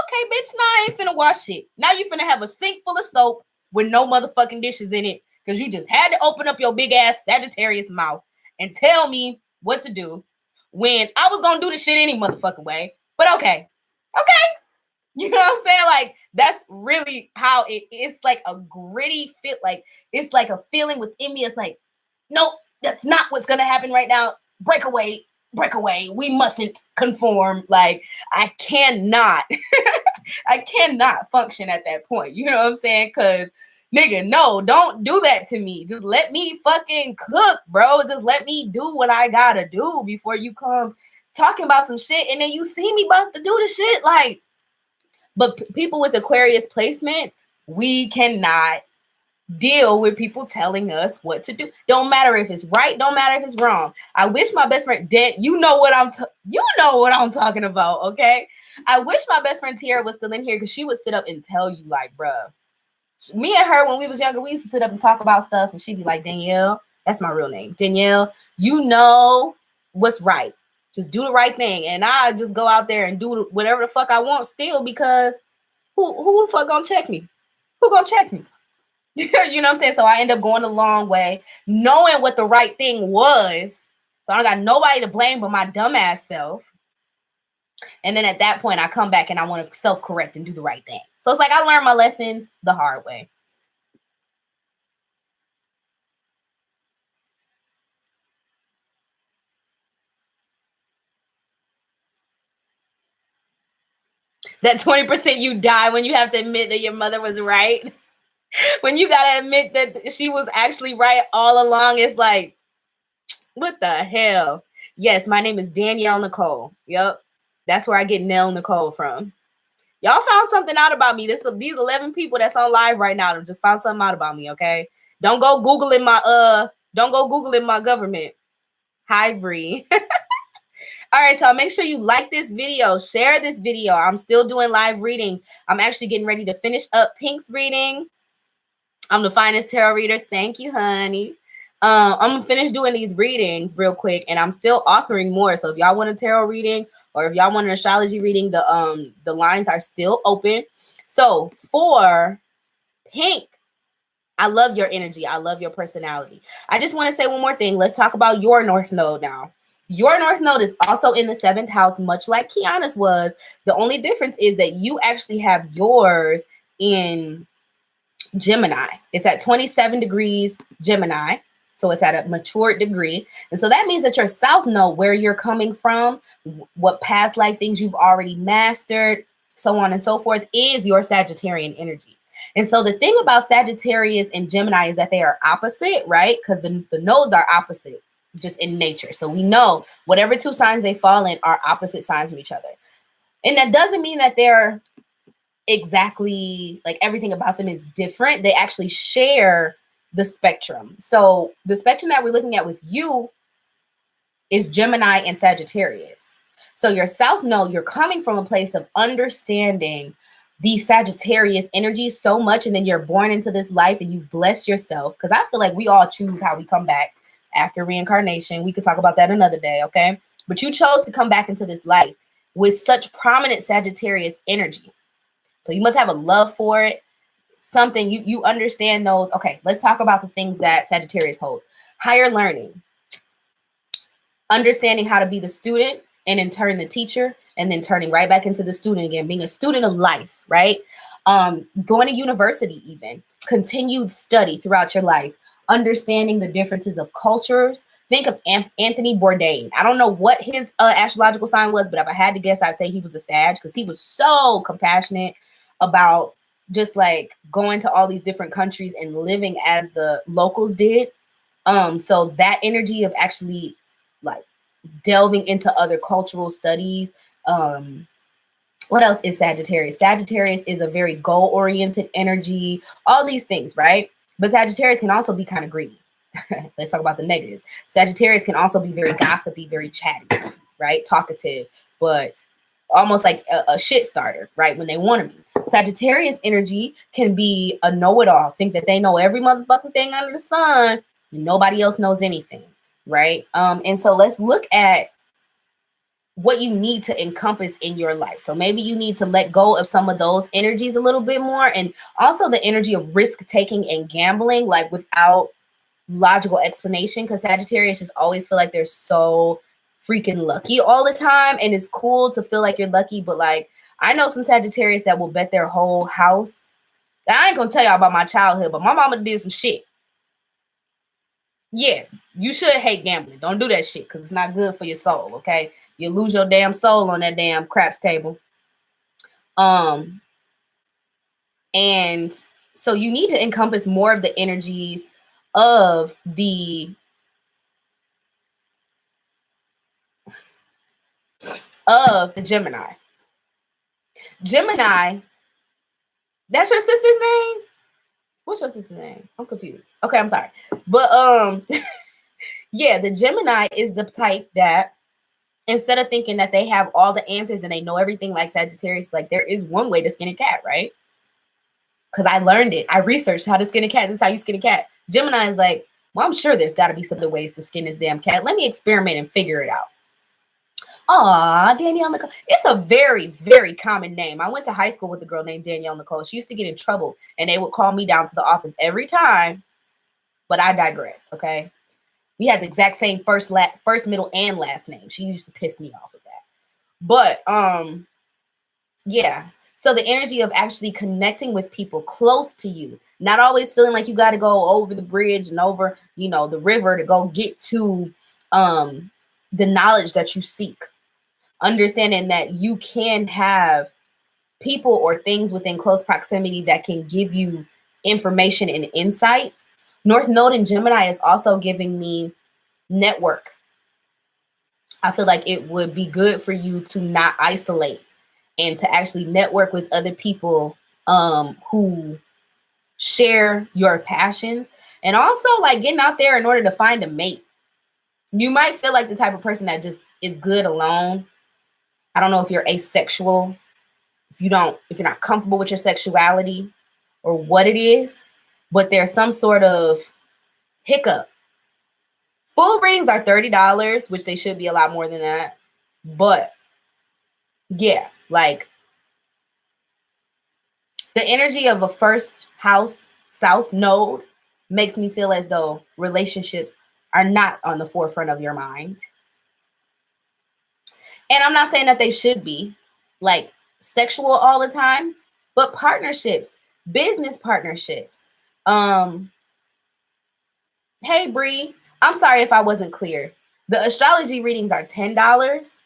Okay, bitch, now I ain't finna wash shit. Now you finna have a sink full of soap with no motherfucking dishes in it, because you just had to open up your big ass Sagittarius mouth and tell me what to do when I was gonna do the shit any motherfucking way. But okay. You know what I'm saying? Like, that's really how it's like a gritty fit. Like, it's like a feeling within me. It's like, nope, that's not what's gonna happen right now. Break away, break away. We mustn't conform. Like, I cannot, I cannot function at that point. You know what I'm saying? Because nigga, no, don't do that to me. Just let me fucking cook, bro. Just let me do what I gotta do before you come talking about some shit, and then you see me about to do the shit. Like, but people with Aquarius placements, we cannot deal with people telling us what to do. Don't matter if it's right, don't matter if it's wrong. I wish my best friend, you know what I'm talking about, okay? I wish my best friend Tiara was still in here, because she would sit up and tell you, like, bruh, me and her when we was younger, we used to sit up and talk about stuff, and she'd be like, Danielle, that's my real name, Danielle, you know what's right. Just do the right thing. And I just go out there and do whatever the fuck I want still, because who the fuck gonna check me? Who gonna check me? You know what I'm saying? So I end up going a long way, knowing what the right thing was. So I don't got nobody to blame but my dumbass self. And then at that point, I come back and I want to self-correct and do the right thing. So it's like I learned my lessons the hard way. That 20% you die when you have to admit that your mother was right. When you gotta admit that she was actually right all along, it's like, what the hell? Yes, my name is Danielle Nicole. Yep. That's where I get Nell Nicole from. Y'all found something out about me. These 11 people that's on live right now just found something out about me, okay? Don't go Googling my government. Hi, Bree. All right, y'all, make sure you like this video, share this video. I'm still doing live readings. I'm actually getting ready to finish up Pink's reading. I'm the finest tarot reader. Thank you, honey. I'm gonna finish doing these readings real quick, and I'm still offering more. So if y'all want a tarot reading or if y'all want an astrology reading, the lines are still open. So for Pink, I love your energy. I love your personality. I just want to say one more thing. Let's talk about your North Node now. Your North Node is also in the 7th house, much like Kiana's was. The only difference is that you actually have yours in Gemini. It's at 27 degrees Gemini. So it's at a matured degree. And so that means that your South Node, where you're coming from, what past life things you've already mastered, so on and so forth, is your Sagittarian energy. And so the thing about Sagittarius and Gemini is that they are opposite, right? Because the nodes are opposite just in nature. So we know whatever two signs they fall in are opposite signs from each other. And that doesn't mean that they're exactly like everything about them is different. They actually share the spectrum. So the spectrum that we're looking at with you is Gemini and Sagittarius. So your South Node, you're coming from a place of understanding the Sagittarius energy so much, and then you're born into this life and you bless yourself, because I feel like we all choose how we come back after reincarnation. We could talk about that another day, okay? But you chose to come back into this life with such prominent Sagittarius energy. So you must have a love for it, something you understand those. Okay, let's talk about the things that Sagittarius holds. Higher learning, understanding how to be the student and in turn the teacher, and then turning right back into the student again, being a student of life, right? Going to university, even continued study throughout your life, understanding the differences of cultures. Think of Anthony Bourdain. I don't know what his astrological sign was, but if I had to guess, I'd say he was a Sag, because he was so compassionate about just like going to all these different countries and living as the locals did. So that energy of actually like delving into other cultural studies. What else is Sagittarius? Sagittarius is a very goal-oriented energy, all these things, right? But Sagittarius can also be kind of greedy. Let's talk about the negatives. Sagittarius can also be very gossipy, very chatty, right? Talkative, but almost like a shit starter, right? When they want to be. Sagittarius energy can be a know-it-all, think that they know every motherfucking thing under the sun, and nobody else knows anything, right? And so let's look at what you need to encompass in your life. So maybe you need to let go of some of those energies a little bit more, and also the energy of risk taking and gambling, like without logical explanation, because Sagittarius just always feel like they're so freaking lucky all the time, and it's cool to feel like you're lucky, but like I know some Sagittarius that will bet their whole house. I ain't gonna tell y'all about my childhood, but my mama did some shit. Yeah, you should hate gambling. Don't do that shit, because it's not good for your soul, okay? You lose your damn soul on that damn craps table. And so you need to encompass more of the energies of the Gemini. Gemini, that's your sister's name? What's your sister's name? I'm confused. Okay, I'm sorry. But yeah, the Gemini is the type that instead of thinking that they have all the answers and they know everything like Sagittarius, like there is one way to skin a cat, right? Because I learned it. I researched how to skin a cat. This is how you skin a cat. Gemini is like, well, I'm sure there's got to be some other ways to skin this damn cat. Let me experiment and figure it out. Aw, Danielle Nicole. It's a very, very common name. I went to high school with a girl named Danielle Nicole. She used to get in trouble, and they would call me down to the office every time. But I digress, okay? We had the exact same first, middle, and last name. She used to piss me off with that. But, yeah. So the energy of actually connecting with people close to you, not always feeling like you got to go over the bridge and over, you know, the river to go get to the knowledge that you seek. Understanding that you can have people or things within close proximity that can give you information and insights. North Node in Gemini is also giving me network. I feel like it would be good for you to not isolate and to actually network with other people who share your passions, and also like getting out there in order to find a mate. You might feel like the type of person that just is good alone. I don't know if you're asexual, if you're not comfortable with your sexuality or what it is, but there's some sort of hiccup. Full readings are $30, which they should be a lot more than that. But yeah, like the energy of a first house south node makes me feel as though relationships are not on the forefront of your mind. And I'm not saying that they should be like sexual all the time, but partnerships, business partnerships. Hey Bree, I'm sorry if I wasn't clear. The astrology readings are $10.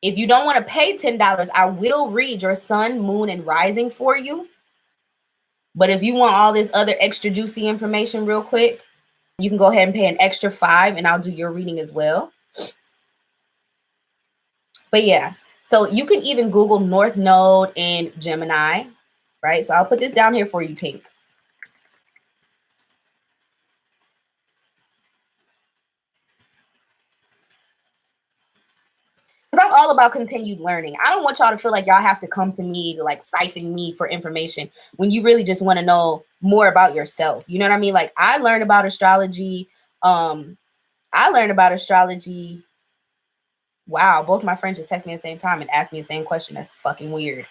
If you don't want to pay $10, I will read your sun, moon, and rising for you. But if you want all this other extra juicy information real quick, you can go ahead and pay an extra $5 and I'll do your reading as well. But yeah, so you can even Google North Node in Gemini, right? So I'll put this down here for you, Pink. Because I'm all about continued learning. I don't want y'all to feel like y'all have to come to me to like siphon me for information when you really just want to know more about yourself. You know what I mean? Like I learned about astrology. Wow, both my friends just text me at the same time and asked me the same question. That's fucking weird.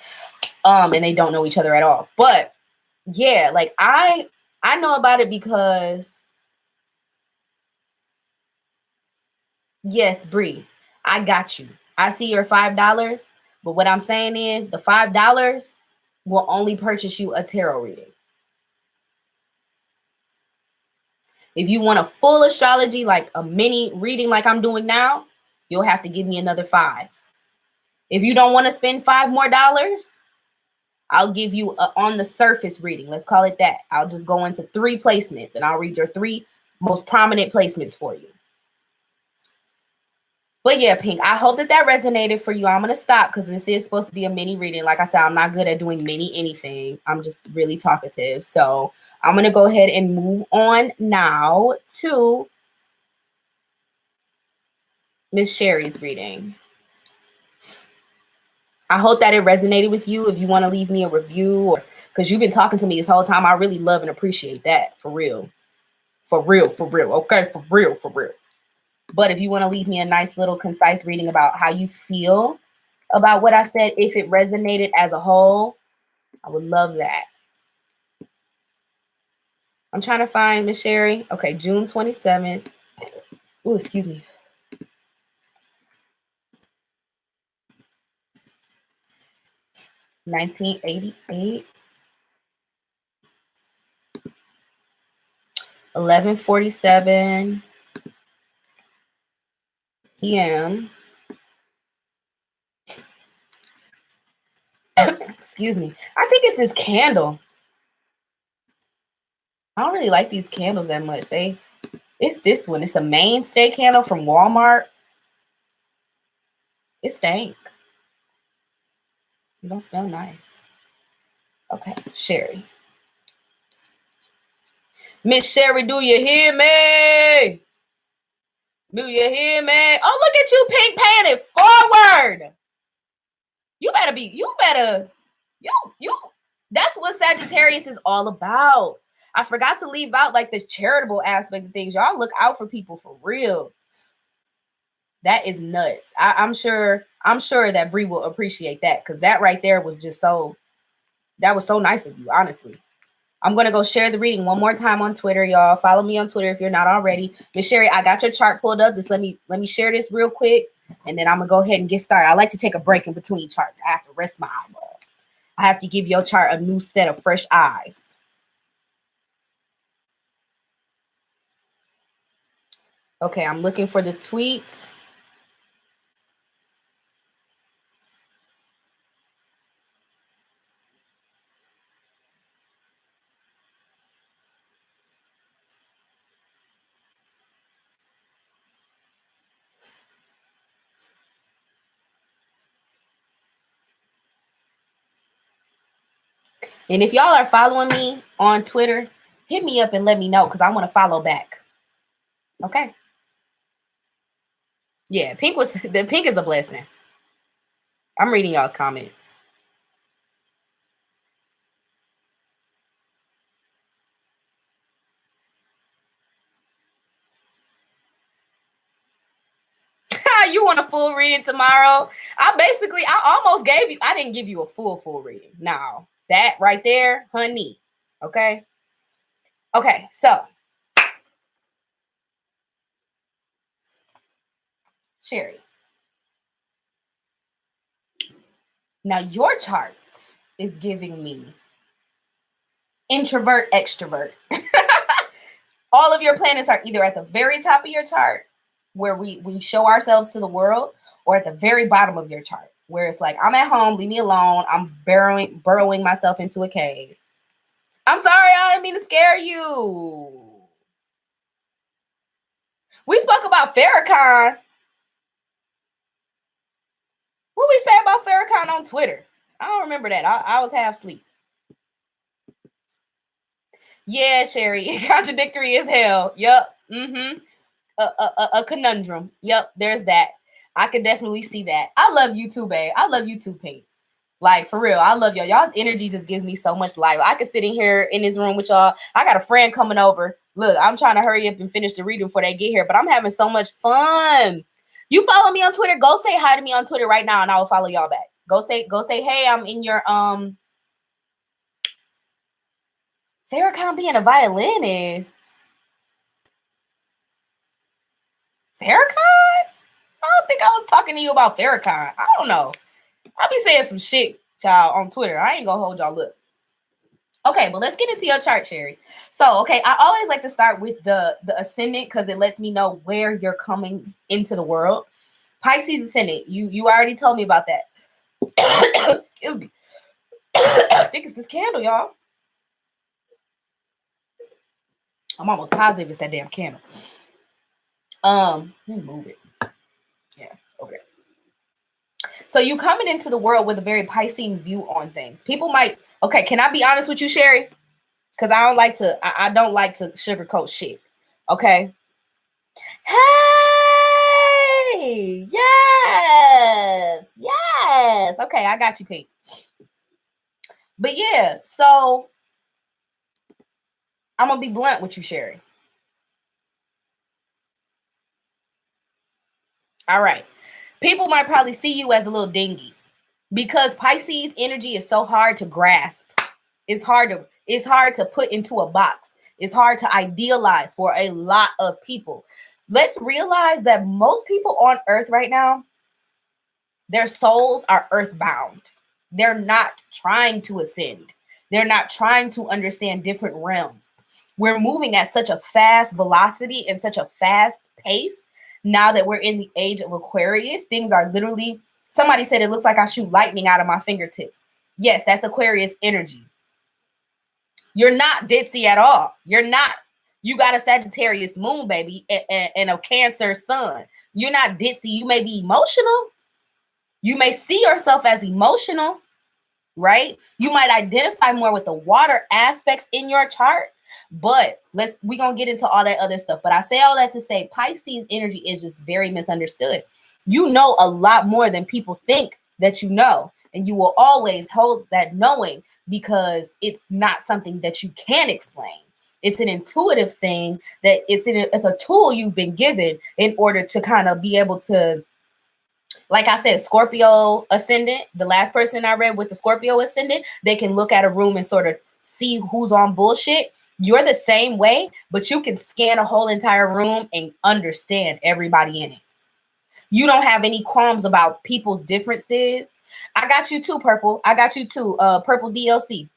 And they don't know each other at all. But yeah, like I know about it because yes, Bree, I got you. I see your $5, but what I'm saying is the $5 will only purchase you a tarot reading. If you want a full astrology, like a mini reading like I'm doing now, you'll have to give me another $5. If you don't want to spend $5 more, I'll give you a on the surface reading. Let's call it that. I'll just go into 3 placements and I'll read your 3 most prominent placements for you. But yeah, Pink, I hope that resonated for you. I'm going to stop because this is supposed to be a mini reading. Like I said, I'm not good at doing mini anything. I'm just really talkative. So I'm going to go ahead and move on now to Miss Sherry's reading. I hope that it resonated with you. If you want to leave me a review, or because you've been talking to me this whole time, I really love and appreciate that. For real. For real, for real. Okay, for real, for real. But if you want to leave me a nice little concise reading about how you feel about what I said, if it resonated as a whole, I would love that. I'm trying to find Miss Sherry. Okay, June 27th. Oh, excuse me. $1988. 11:47 p.m. Excuse me. I think it's this candle. I don't really like these candles that much. It's this one. It's a mainstay candle from Walmart. It stank. It don't smell nice. Okay, Sherry. Miss Sherry, do you hear me? Do you hear me? Oh, look at you, Pink, paying it forward. You that's what Sagittarius is all about. I forgot to leave out like the charitable aspect of things. Y'all look out for people for real. That is nuts. I'm sure that Bree will appreciate that, because that right there was just that was so nice of you, honestly. I'm going to go share the reading one more time on Twitter, y'all. Follow me on Twitter if you're not already. Miss Sherry, I got your chart pulled up. Just let me share this real quick, and then I'm going to go ahead and get started. I like to take a break in between charts. I have to rest my eyeballs. I have to give your chart a new set of fresh eyes. Okay, I'm looking for the tweet. And if y'all are following me on Twitter, hit me up and let me know because I want to follow back. Okay. Yeah, pink is a blessing. I'm reading y'all's comments. You want a full reading tomorrow? I almost gave you, I didn't give you a full reading. No, that right there, honey. Okay. Okay, so Sherry, now your chart is giving me introvert, extrovert. All of your planets are either at the very top of your chart, where we show ourselves to the world, or at the very bottom of your chart, where it's like, I'm at home, leave me alone. I'm burrowing myself into a cave. I'm sorry, I didn't mean to scare you. We spoke about Farrakhan. What we say about Farrakhan on Twitter? I don't remember that. I was half asleep. Yeah, Sherry, contradictory as hell. Yep. Mm-hmm. A conundrum. Yep, there's that. I could definitely see that. I love you too, babe. I love you too, Pink. Like, for real, I love y'all. Y'all's energy just gives me so much life. I could sit in here in this room with y'all. I got a friend coming over. Look, I'm trying to hurry up and finish the reading before they get here, but I'm having so much fun. You follow me on Twitter. Go say hi to me on Twitter right now, and I will follow y'all back. Go say, hey, I'm in your Farrakhan being a violinist. Farrakhan? I don't think I was talking to you about Farrakhan. I don't know. I'll be saying some shit, child, on Twitter. I ain't gonna hold y'all up. Okay, but let's get into your chart, Cherry. So, okay, I always like to start with the ascendant because it lets me know where you're coming into the world. Pisces ascendant. You already told me about that. Excuse me. I think it's this candle, y'all. I'm almost positive it's that damn candle. Let me move it. Yeah, okay. So you coming into the world with a very Piscean view on things. People might, okay, can I be honest with you, Sherry? Because I don't like to sugarcoat shit. Okay. Hey, yes, yes. Okay, I got you, Pete. But yeah, so I'm gonna be blunt with you, Sherry. All right. People might probably see you as a little dingy because Pisces energy is so hard to grasp. It's hard to put into a box. It's hard to idealize for a lot of people. Let's realize that most people on earth right now, their souls are earthbound. They're not trying to ascend. They're not trying to understand different realms. We're moving at such a fast velocity and such a fast pace. Now that we're in the age of Aquarius, things are literally, somebody said it looks like I shoot lightning out of my fingertips. Yes, that's Aquarius energy. You're not ditzy at all. You're not. You got a Sagittarius moon, baby, and a Cancer sun. You're not ditzy. You may be emotional. You may see yourself as emotional, right? You might identify more with the water aspects in your chart, but we're going to get into all that other stuff. But I say all that to say Pisces energy is just very misunderstood. You know a lot more than people think that you know, and you will always hold that knowing because it's not something that you can explain. It's an intuitive thing that it's a tool you've been given in order to kind of be able to, like I said, Scorpio ascendant, the last person I read with the Scorpio ascendant, they can look at a room and sort of see who's on bullshit. You're the same way, but you can scan a whole entire room and understand everybody in it. You don't have any qualms about people's differences. I got you too, Purple. I got you too, Purple DLC.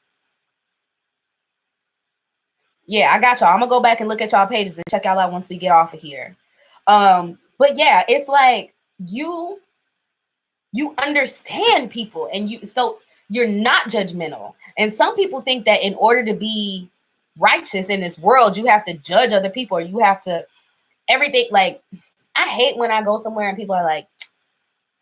Yeah, I got y'all. I'm gonna go back and look at y'all pages and check y'all out once we get off of here. But yeah, it's like you understand people and so you're not judgmental. And some people think that in order to be righteous in this world, you have to judge other people or you have to everything. Like, I hate when I go somewhere and people are like,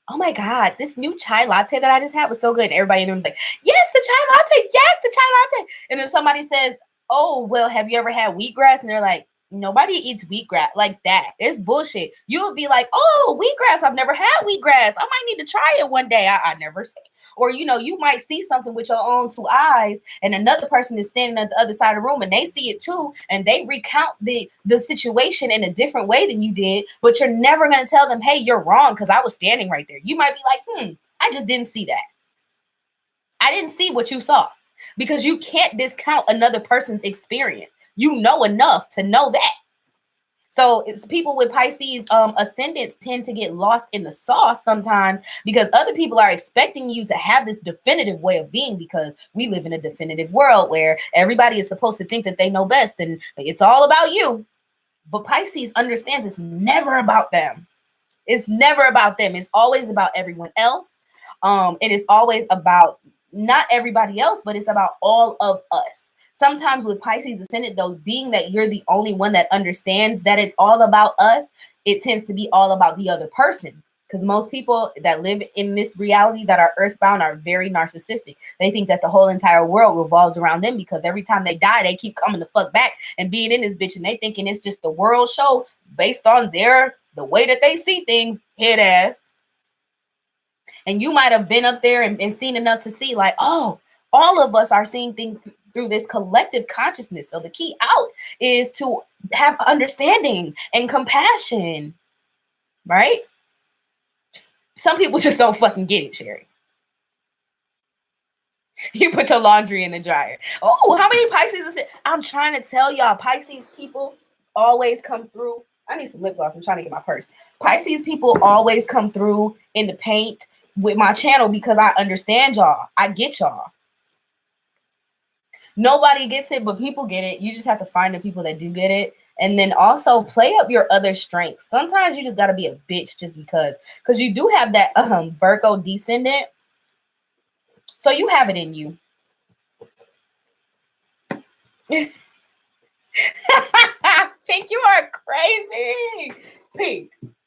oh my God, this new chai latte that I just had was so good. And everybody in the room's like, yes, the chai latte. Yes, the chai latte. And then somebody says, oh, well, have you ever had wheatgrass? And they're like, nobody eats wheatgrass like that. It's bullshit. You would be like, oh, wheatgrass. I've never had wheatgrass. I might need to try it one day. I never see. Or, you know, you might see something with your own two eyes and another person is standing at the other side of the room and they see it too. And they recount the situation in a different way than you did. But you're never going to tell them, hey, you're wrong because I was standing right there. You might be like, I just didn't see that. I didn't see what you saw, because you can't discount another person's experience. You know enough to know that. So it's people with Pisces ascendants tend to get lost in the sauce sometimes because other people are expecting you to have this definitive way of being, because we live in a definitive world where everybody is supposed to think that they know best and it's all about you. But Pisces understands it's never about them. It's never about them. It's always about everyone else. It is always about not everybody else, but it's about all of us. Sometimes with Pisces ascendant, though, being that you're the only one that understands that it's all about us, it tends to be all about the other person. Because most people that live in this reality that are earthbound are very narcissistic. They think that the whole entire world revolves around them, because every time they die, they keep coming the fuck back and being in this bitch, and they thinking it's just the world show based on the way that they see things, head ass. And you might have been up there and seen enough to see like, oh, all of us are seeing things through this collective consciousness. So the key out is to have understanding and compassion, right? Some people just don't fucking get it, Sherry. You put your laundry in the dryer. Oh, how many Pisces is it? I'm trying to tell y'all, Pisces people always come through. I need some lip gloss. I'm trying to get my purse. Pisces people always come through in the paint with my channel because I understand y'all. I get y'all. Nobody gets it, but people get it. You just have to find the people that do get it. And then also play up your other strengths. Sometimes you just got to be a bitch just because you do have that Virgo descendant. So you have it in you. Pink, you are crazy.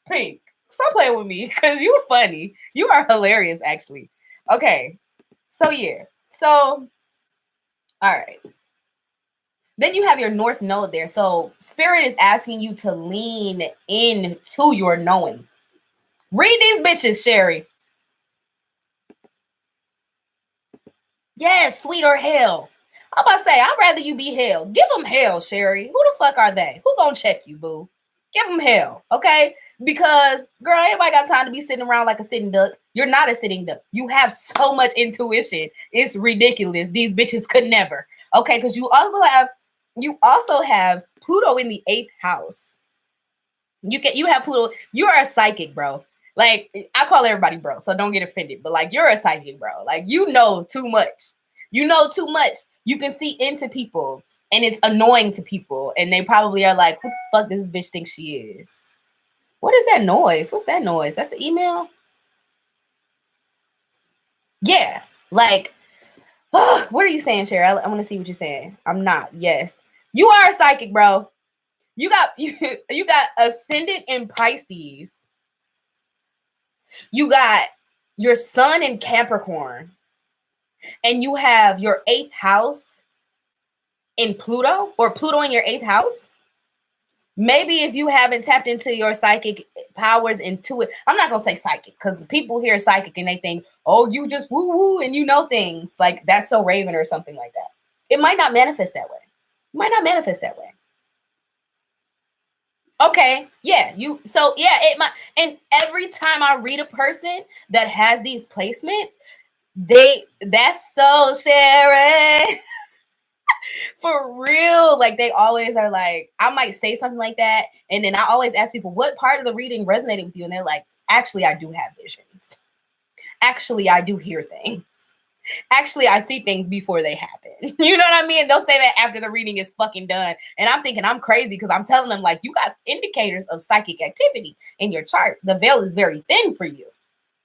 Pink. Stop playing with me because you are funny. You are hilarious, actually. Okay. So, yeah. So, all right. Then you have your North Node there. So Spirit is asking you to lean into your knowing. Read these bitches, Sherry. Yes, sweet or hell. I'm about to say, I'd rather you be hell. Give them hell, Sherry. Who the fuck are they? Who gonna check you, boo? Give them hell, okay? Because, girl, everybody got time to be sitting around like a sitting duck. You're not a sitting duck. You have so much intuition. It's ridiculous. These bitches could never. Okay, because you also have Pluto in the 8th house. You have Pluto. You are a psychic, bro. Like, I call everybody bro, so don't get offended. But like, you're a psychic, bro. Like, you know too much. You know too much. You can see into people, and it's annoying to people, and they probably are like, "Who the fuck does this bitch think she is?" What is that noise? What's that noise? That's the email. Yeah, like, what are you saying, Sherry? I want to see what you're saying. I'm not. Yes, you are a psychic, bro. You got ascendant in Pisces. You got your sun in Capricorn, and you have your 8th house in Pluto, or Pluto in your 8th house. Maybe if you haven't tapped into your psychic powers into it, I'm not gonna say psychic because people hear psychic and they think, oh, you just woo woo and you know things, like that's so Raven or something like that. It might not manifest that way. It might not manifest that way. Okay, yeah, it might. And every time I read a person that has these placements, that's so Sherry. For real, like they always are like, I might say something like that, and then I always ask people, what part of the reading resonated with you? And they're like, actually, I do have visions. Actually, I do hear things. Actually, I see things before they happen. You know what I mean? They'll say that after the reading is fucking done. And I'm thinking I'm crazy because I'm telling them, like, you got indicators of psychic activity in your chart. The veil is very thin for you.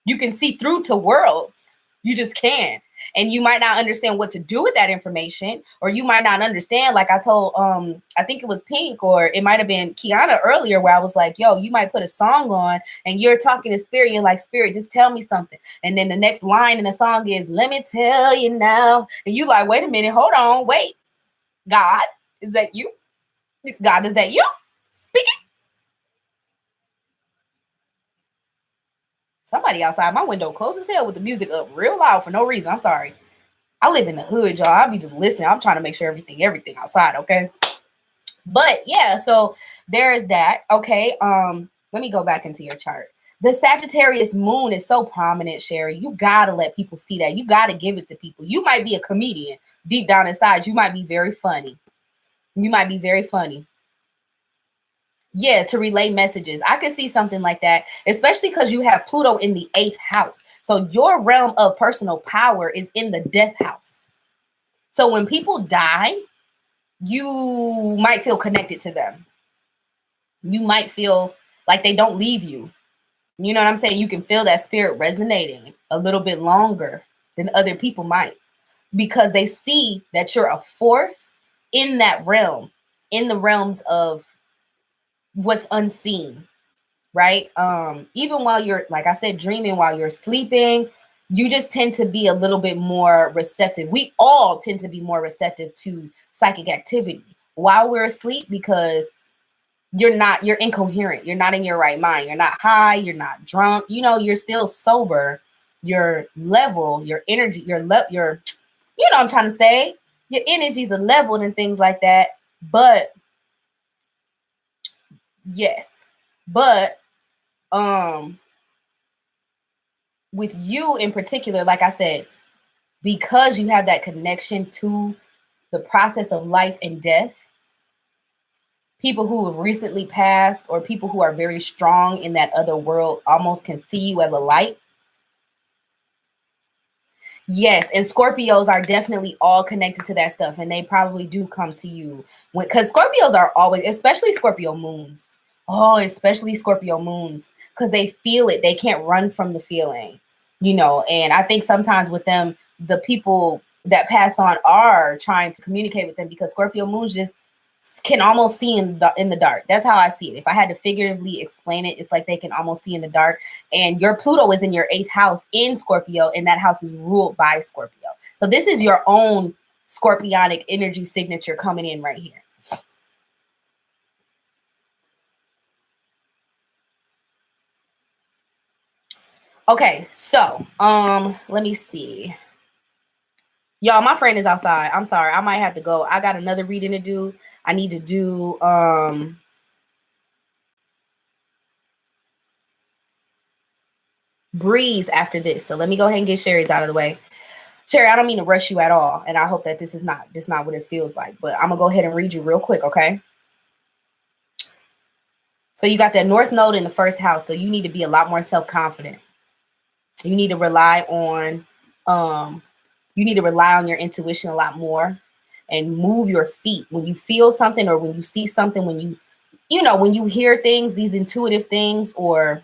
You can see through to worlds. You just can. And you might not understand what to do with that information, or you might not understand, like I told, I think it was Pink, or it might have been Kiana earlier, where I was like, yo, you might put a song on and you're talking to Spirit, you're like, Spirit, just tell me something. And then the next line in the song is, let me tell you now. And you like, wait a minute, hold on, wait. God, is that you? God, is that you speaking? Somebody outside my window close as hell with the music up real loud for no reason. I'm sorry. I live in the hood, y'all. I'll be just listening. I'm trying to make sure everything outside, okay? But yeah, so there is that. Okay. Let me go back into your chart. The Sagittarius moon is so prominent, Sherry. You gotta let people see that. You gotta give it to people. You might be a comedian deep down inside. You might be very funny. You might be very funny. Yeah, to relay messages. I could see something like that, especially because you have Pluto in the 8th house. So your realm of personal power is in the death house. So when people die, you might feel connected to them. You might feel like they don't leave you. You know what I'm saying? You can feel that spirit resonating a little bit longer than other people might, because they see that you're a force in that realm, in the realms of what's unseen, right? Even while you're, like I said, dreaming, while you're sleeping, you just tend to be a little bit more receptive. We all tend to be more receptive to psychic activity while we're asleep, because you're incoherent. You're not in your right mind. You're not high. You're not drunk. You know, you're still sober. Your level, your energy, you know what I'm trying to say? Your energies are leveled and things like that. But yes, but with you in particular, like I said, because you have that connection to the process of life and death, people who have recently passed or people who are very strong in that other world almost can see you as a light. Yes, and Scorpios are definitely all connected to that stuff, and they probably do come to you because Scorpios are always, especially Scorpio moons. Oh, especially Scorpio moons, because they feel it. They can't run from the feeling, you know. And I think sometimes with them, the people that pass on are trying to communicate with them, because Scorpio moons just can almost see in the dark. That's how I see it. If I had to figuratively explain it, it's like they can almost see in the dark. And your Pluto is in your 8th house in Scorpio, and that house is ruled by Scorpio. So this is your own scorpionic energy signature coming in right here. Okay, so let me see. Y'all, my friend is outside. I'm sorry. I might have to go. I got another reading to do. I need to do Breeze after this. So let me go ahead and get Sherry's out of the way. Sherry, I don't mean to rush you at all, and I hope that this is not what it feels like, but I'm gonna go ahead and read you real quick, okay? So you got that North Node in the 1st house, so you need to be a lot more self-confident. You need to rely on your intuition a lot more, and move your feet when you feel something, or when you see something, when you hear things, these intuitive things, or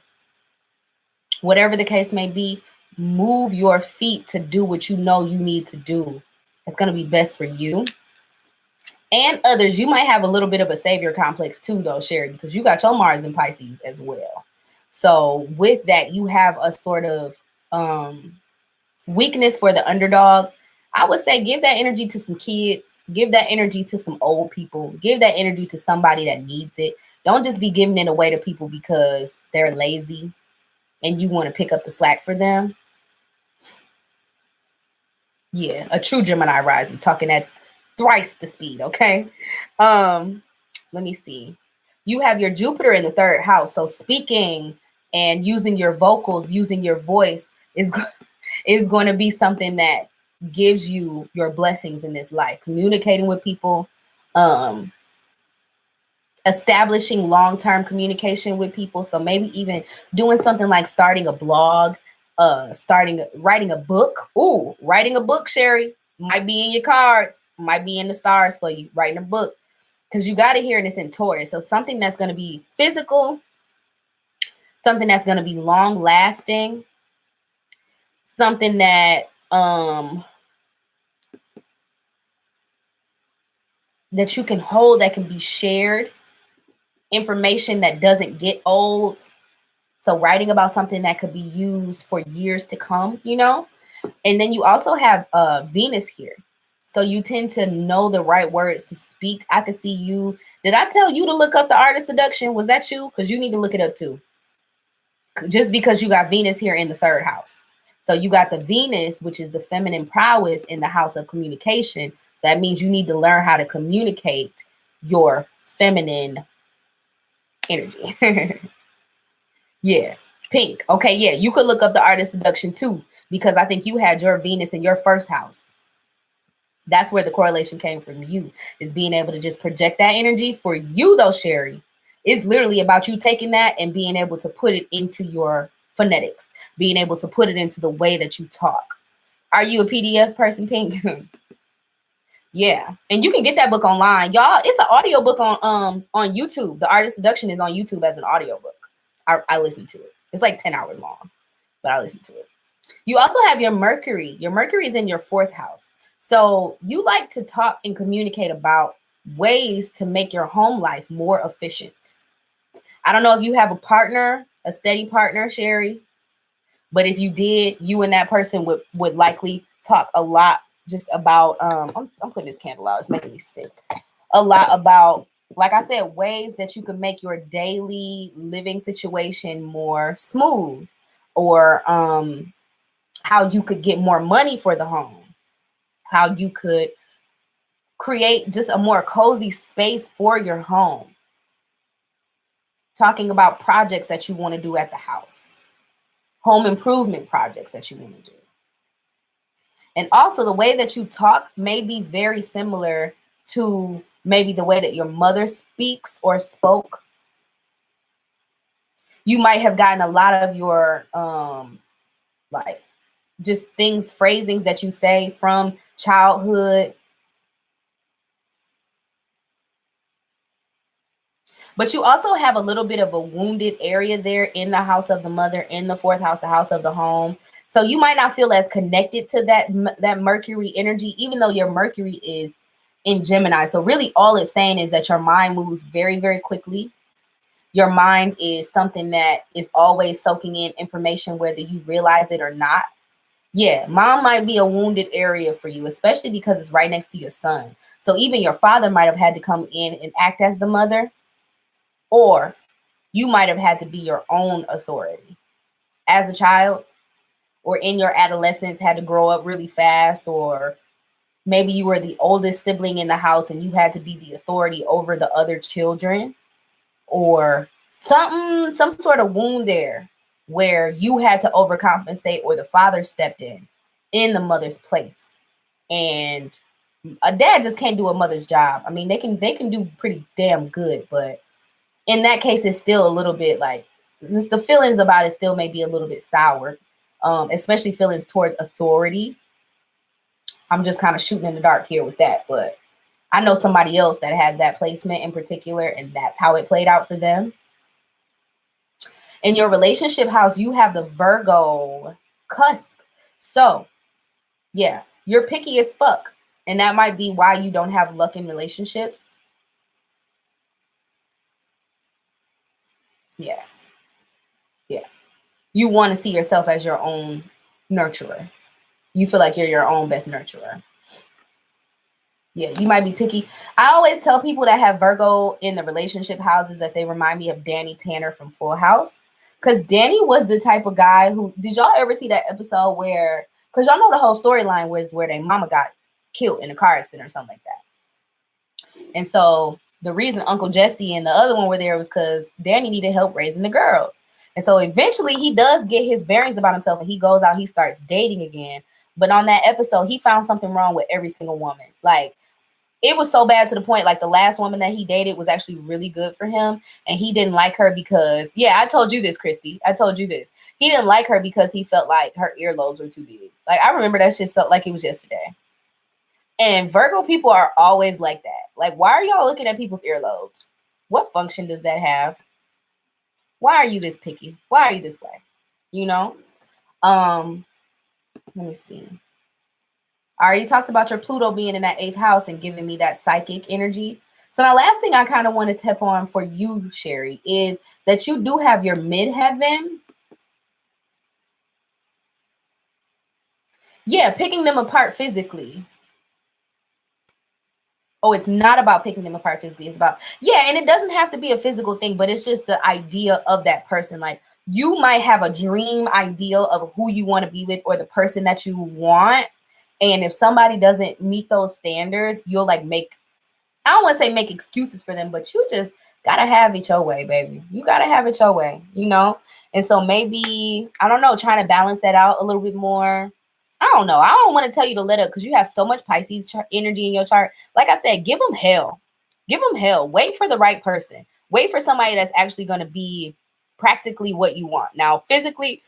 whatever the case may be. Move your feet to do what you know you need to do. It's going to be best for you and others. You might have a little bit of a savior complex too, though, Sherry, because you got your Mars in Pisces as well. So with that, you have a sort of weakness for the underdog. I would say give that energy to some kids. Give that energy to some old people. Give that energy to somebody that needs it. Don't just be giving it away to people because they're lazy and you want to pick up the slack for them. Yeah, a true Gemini rising, talking at thrice the speed, okay? Let me see. You have your Jupiter in the 3rd house, so speaking and using your vocals, using your voice is going to be something that gives you your blessings in this life. Communicating with people, establishing long-term communication with people. So maybe even doing something like starting a blog, writing a book. Ooh, writing a book, Sherry, might be in your cards, might be in the stars for you, writing a book, because you got to hear this in Taurus. So something that's going to be physical, something that's going to be long lasting, something that that you can hold, that can be shared, information that doesn't get old. So writing about something that could be used for years to come, you know? And then you also have Venus here. So you tend to know the right words to speak. I could see you. Did I tell you to look up the art of seduction? Was that you? Because you need to look it up too. Just because you got Venus here in the third house. So you got the Venus, which is the feminine prowess in the house of communication. That means you need to learn how to communicate your feminine energy. Yeah, pink. Okay, yeah, you could look up the art of seduction too, because I think you had your Venus in your first house. That's where the correlation came from you, is being able to just project that energy. For you though, Sherry, it's literally about you taking that and being able to put it into your phonetics, being able to put it into the way that you talk. Are you a PDF person, Pink? Yeah, and you can get that book online, y'all. It's an audio book on YouTube. The Art of Seduction is on YouTube as an audio book. I listen to it. It's like 10 hours long, but I listen to it. You also have your Mercury. Your Mercury is in your fourth house. So you like to talk and communicate about ways to make your home life more efficient. I don't know if you have a partner, a steady partner, Sherry, but if you did, you and that person would likely talk a lot just about, I'm putting this candle out. It's making me sick. A lot about, like I said, ways that you can make your daily living situation more smooth, or how you could get more money for the home, how you could create just a more cozy space for your home. Talking about projects that you want to do at the house, home improvement projects that you want to do. And also the way that you talk may be very similar to maybe the way that your mother speaks or spoke. You might have gotten a lot of your like just things, phrasings that you say from childhood. But you also have a little bit of a wounded area there in the house of the mother, in the fourth house, the house of the home. So you might not feel as connected to that Mercury energy, even though your Mercury is in Gemini. So really all it's saying is that your mind moves very, very quickly. Your mind is something that is always soaking in information, whether you realize it or not. Yeah, mom might be a wounded area for you, especially because it's right next to your son. So even your father might have had to come in and act as the mother, or you might have had to be your own authority as a child, or in your adolescence had to grow up really fast, or maybe you were the oldest sibling in the house and you had to be the authority over the other children, or some sort of wound there where you had to overcompensate, or the father stepped in the mother's place. And a dad just can't do a mother's job. I mean, they can do pretty damn good, but in that case, it's still a little bit like, just the feelings about it still may be a little bit sour, especially feelings towards authority. I'm just kind of shooting in the dark here with that, but I know somebody else that has that placement in particular, and that's how it played out for them. In your relationship house, you have the Virgo cusp. So, yeah, you're picky as fuck. And that might be why you don't have luck in relationships. Yeah. Yeah. You want to see yourself as your own nurturer. You feel like you're your own best nurturer. Yeah, you might be picky. I always tell people that have Virgo in the relationship houses that they remind me of Danny Tanner from Full House. Because Danny was the type of guy who, did y'all ever see that episode where, because y'all know the whole storyline was where their mama got killed in a car accident or something like that. And so the reason Uncle Jesse and the other one were there was because Danny needed help raising the girls. And so eventually he does get his bearings about himself and he goes out, he starts dating again. But on that episode, he found something wrong with every single woman. Like, it was so bad to the point, like the last woman that he dated was actually really good for him. And he didn't like her because, yeah, I told you this, Christy. I told you this. He didn't like her because he felt like her earlobes were too big. Like, I remember that shit so, like it was yesterday. And Virgo people are always like that. Like, why are y'all looking at people's earlobes? What function does that have? Why are you this picky? Why are you this way? You know? Let me see. I already talked about your Pluto being in that 8th house and giving me that psychic energy. So now last thing I kind of want to tip on for you, Sherry, is that you do have your midheaven. Yeah, picking them apart physically. Oh, it's not about picking them apart physically. It's about, yeah, and it doesn't have to be a physical thing, but it's just the idea of that person. Like, you might have a dream ideal of who you want to be with or the person that you want. And if somebody doesn't meet those standards, you'll like I don't want to say make excuses for them, but you just gotta have it your way, baby. You gotta have it your way, you know? And so maybe, I don't know, trying to balance that out a little bit more. I don't know. I don't want to tell you to let up because you have so much Pisces energy in your chart. Like I said, give them hell. Give them hell. Wait for the right person. Wait for somebody that's actually going to be practically what you want. Now, physically,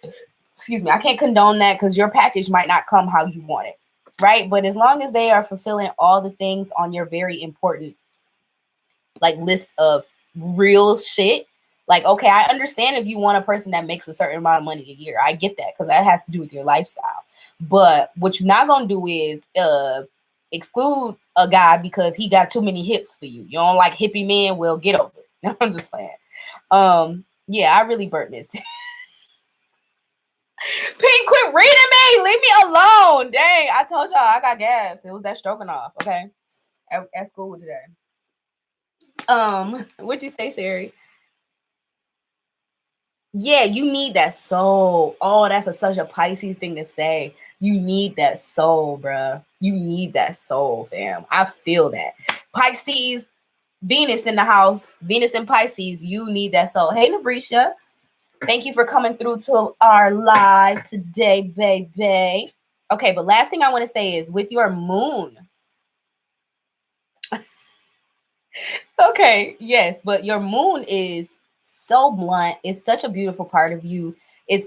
excuse me, I can't condone that because your package might not come how you want it, right? But as long as they are fulfilling all the things on your very important like list of real shit, like, okay, I understand if you want a person that makes a certain amount of money a year. I get that because that has to do with your lifestyle. But what you're not gonna do is exclude a guy because he got too many hips for you. You don't like hippie men? Well, get over it. I'm just playing. Yeah, I really burnt this. Pink, quit reading me. Leave me alone. Dang, I told y'all I got gas. It was that stroganoff, okay? At school today. What'd you say, Sherry? Yeah, you need that soul. Oh, that's such a Pisces thing to say. You need that soul, bruh. You need that soul, fam. I feel that. Pisces, Venus in the house, Venus and Pisces, you need that soul. Hey, Nabrisha. Thank you for coming through to our live today, baby. Okay, but last thing I want to say is with your moon. Okay, yes, but your moon is so blunt. It's such a beautiful part of you. It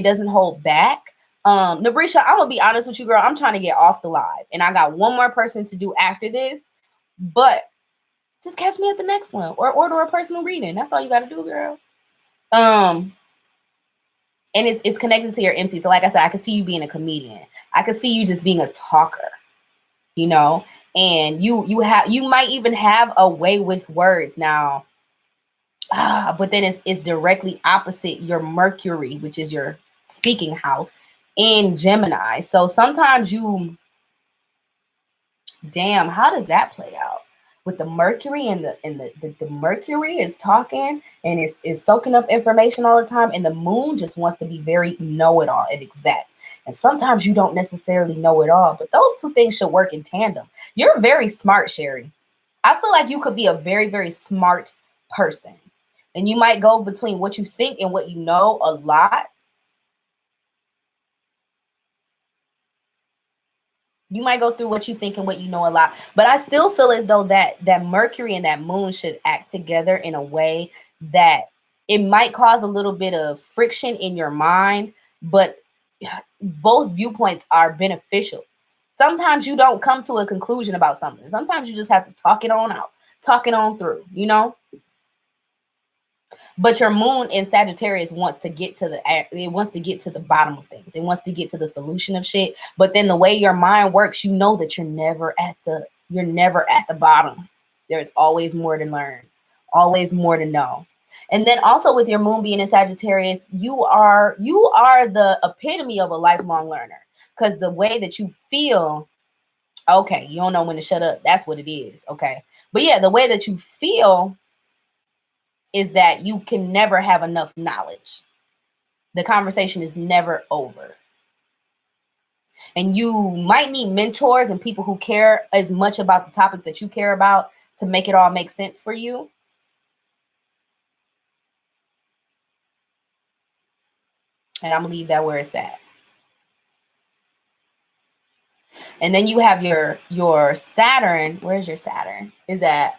doesn't hold back. Nabrisha, I'm gonna be honest with you, girl. I'm trying to get off the live, and I got one more person to do after this. But just catch me at the next one or order a personal reading. That's all you gotta do, girl. And it's connected to your MC. So like I said, I could see you being a comedian. I could see you just being a talker, you know, and you might even have a way with words now. But then it's directly opposite your Mercury, which is your speaking house in Gemini. So sometimes damn, how does that play out? With the Mercury and the Mercury is talking and is soaking up information all the time, and the moon just wants to be very know-it-all and exact. And sometimes you don't necessarily know it all, but those two things should work in tandem. You're very smart, Sherry. I feel like you could be a very, very smart person. And you might go between what you think and what you know a lot. You might go through what you think and what you know a lot, but I still feel as though that Mercury and that moon should act together in a way that it might cause a little bit of friction in your mind, but both viewpoints are beneficial. Sometimes you don't come to a conclusion about something. Sometimes you just have to talk it on out, talk it on through, you know? But your moon in Sagittarius wants to get to the bottom of things. It wants to get to the solution of shit. But then the way your mind works, you know that you're never at the bottom. There's always more to learn, always more to know. And then also with your moon being in Sagittarius, you are the epitome of a lifelong learner. Because the way that you feel, okay, you don't know when to shut up. That's what it is. Okay. But yeah, the way that you feel is that you can never have enough knowledge. The conversation is never over. And you might need mentors and people who care as much about the topics that you care about to make it all make sense for you. And I'm gonna leave that where it's at. And then you have your Saturn. Where's your Saturn? Is at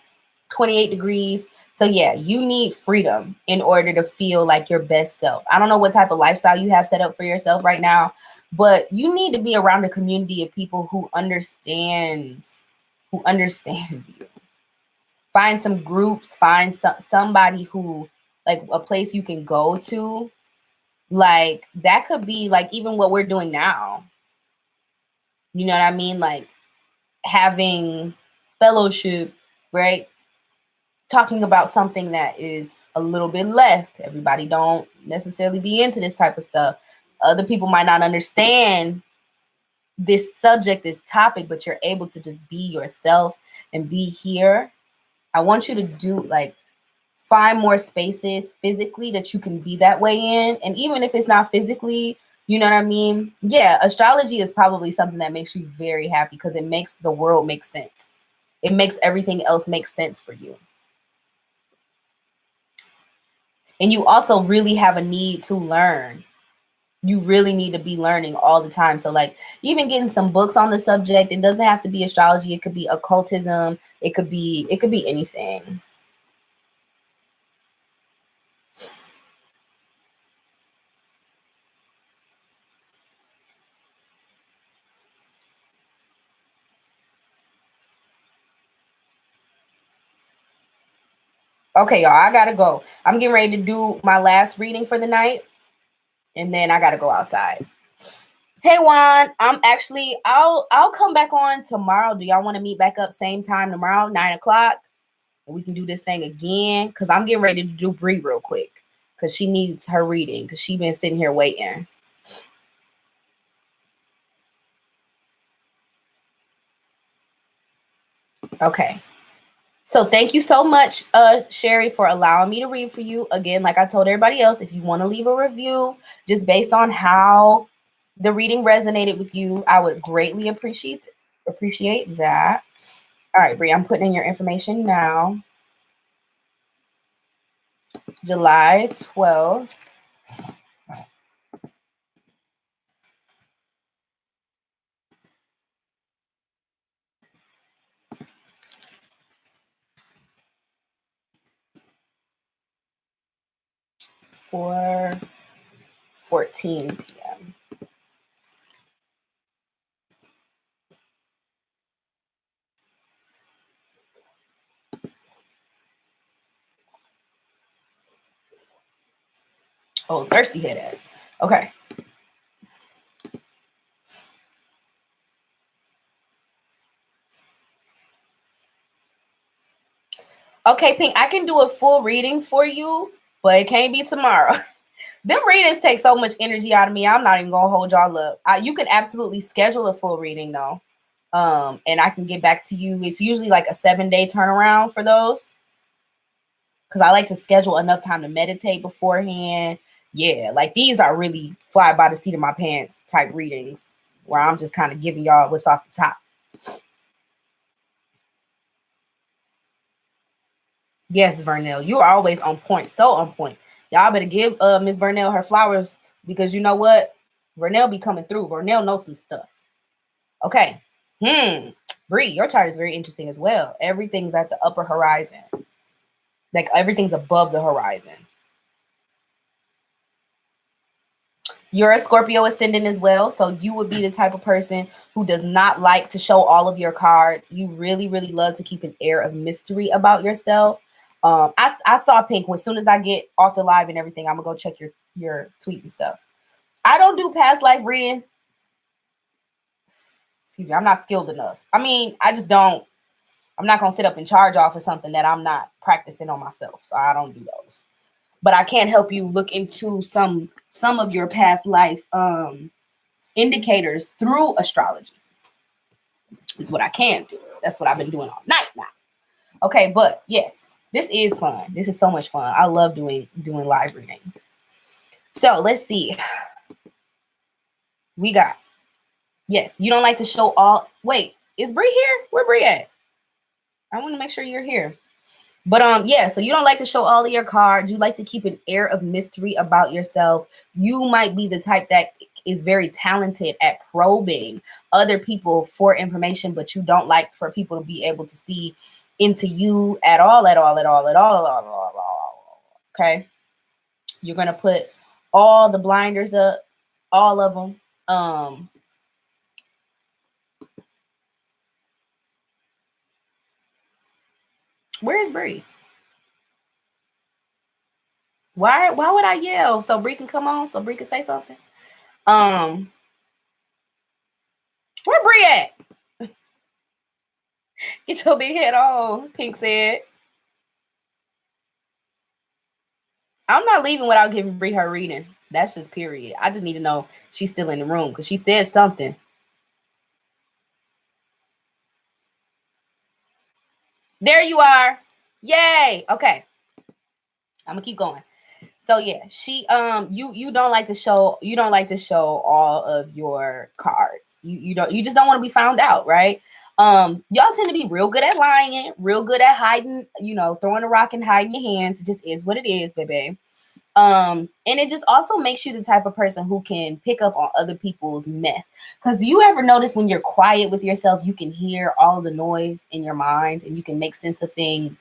28 degrees. So yeah, you need freedom in order to feel like your best self. I don't know what type of lifestyle you have set up for yourself right now, but you need to be around a community of people who understand you. Find some groups, find somebody who, like, a place you can go to. Like that could be like even what we're doing now. You know what I mean? Like having fellowship, right? Talking about something that is a little bit left. Everybody don't necessarily be into this type of stuff. Other people might not understand this subject, this topic, but you're able to just be yourself and be here. I want you to do like find more spaces physically that you can be that way in. And even if it's not physically, you know what I mean? Yeah, astrology is probably something that makes you very happy because it makes the world make sense. It makes everything else make sense for you. And you also really have a need to learn. You really need to be learning all the time. So like even getting some books on the subject, it doesn't have to be astrology. It could be occultism. It could be anything. Okay, y'all, I gotta go. I'm getting ready to do my last reading for the night, and then I gotta go outside. Hey Juan, I'll come back on tomorrow. Do y'all want to meet back up same time tomorrow, 9 o'clock? And we can do this thing again. Cause I'm getting ready to do Bree real quick. Cause she needs her reading. Cause she been sitting here waiting. Okay. So thank you so much, Sherry, for allowing me to read for you. Again, like I told everybody else, if you want to leave a review just based on how the reading resonated with you, I would greatly appreciate that. All right, Bree, I'm putting in your information now. July 12th. For 14 p.m. Oh, thirsty head ass. Okay. Okay, Pink, I can do a full reading for you, but it can't be tomorrow. Them readings take so much energy out of me. I'm not even gonna hold y'all up. You can absolutely schedule a full reading though. And I can get back to you. It's usually like a 7-day turnaround for those. Because I like to schedule enough time to meditate beforehand. Yeah, like these are really fly by the seat of my pants type readings where I'm just kind of giving y'all what's off the top. Yes, Vernell, you are always on point. So on point. Y'all better give Miss Vernell her flowers because you know what? Vernell be coming through. Vernell knows some stuff. Okay. Bree, your chart is very interesting as well. Everything's at the upper horizon. Like everything's above the horizon. You're a Scorpio ascendant as well. So you would be the type of person who does not like to show all of your cards. You really, really love to keep an air of mystery about yourself. I saw Pink. As soon as I get off the live and everything, I'm gonna go check your tweet and stuff. I don't do past life readings. Excuse me, I'm not skilled enough. I mean, I just don't. I'm not gonna sit up and charge off of something that I'm not practicing on myself. So I don't do those. But I can help you look into some of your past life indicators through astrology. Is what I can do. That's what I've been doing all night now. Okay, but yes, this is fun. This is so much fun. I love doing live readings. So let's see. We got, yes, you don't like to show all. Wait, is Bree here? Where Bree at? I want to make sure you're here. But yeah, so you don't like to show all of your cards. You like to keep an air of mystery about yourself. You might be the type that is very talented at probing other people for information, but you don't like for people to be able to see into you at all, at all, at all, at all, at all, at all, at all. Okay. You're gonna put all the blinders up, all of them. Where is Bree? Why would I yell so Bree can come on, so Bree can say something? Um Where Bree at? Get your big head on, Pink said. I'm not leaving without giving Bree her reading. That's just period. I just need to know she's still in the room because she said something. There you are. Yay. Okay. I'm gonna keep going. So yeah, she you don't like to show all of your cards. You just don't want to be found out, right? Y'all tend to be real good at lying, real good at hiding, throwing a rock and hiding your hands. It just is what it is, baby. And it just also makes you the type of person who can pick up on other people's mess. Because do you ever notice when you're quiet with yourself, you can hear all the noise in your mind and you can make sense of things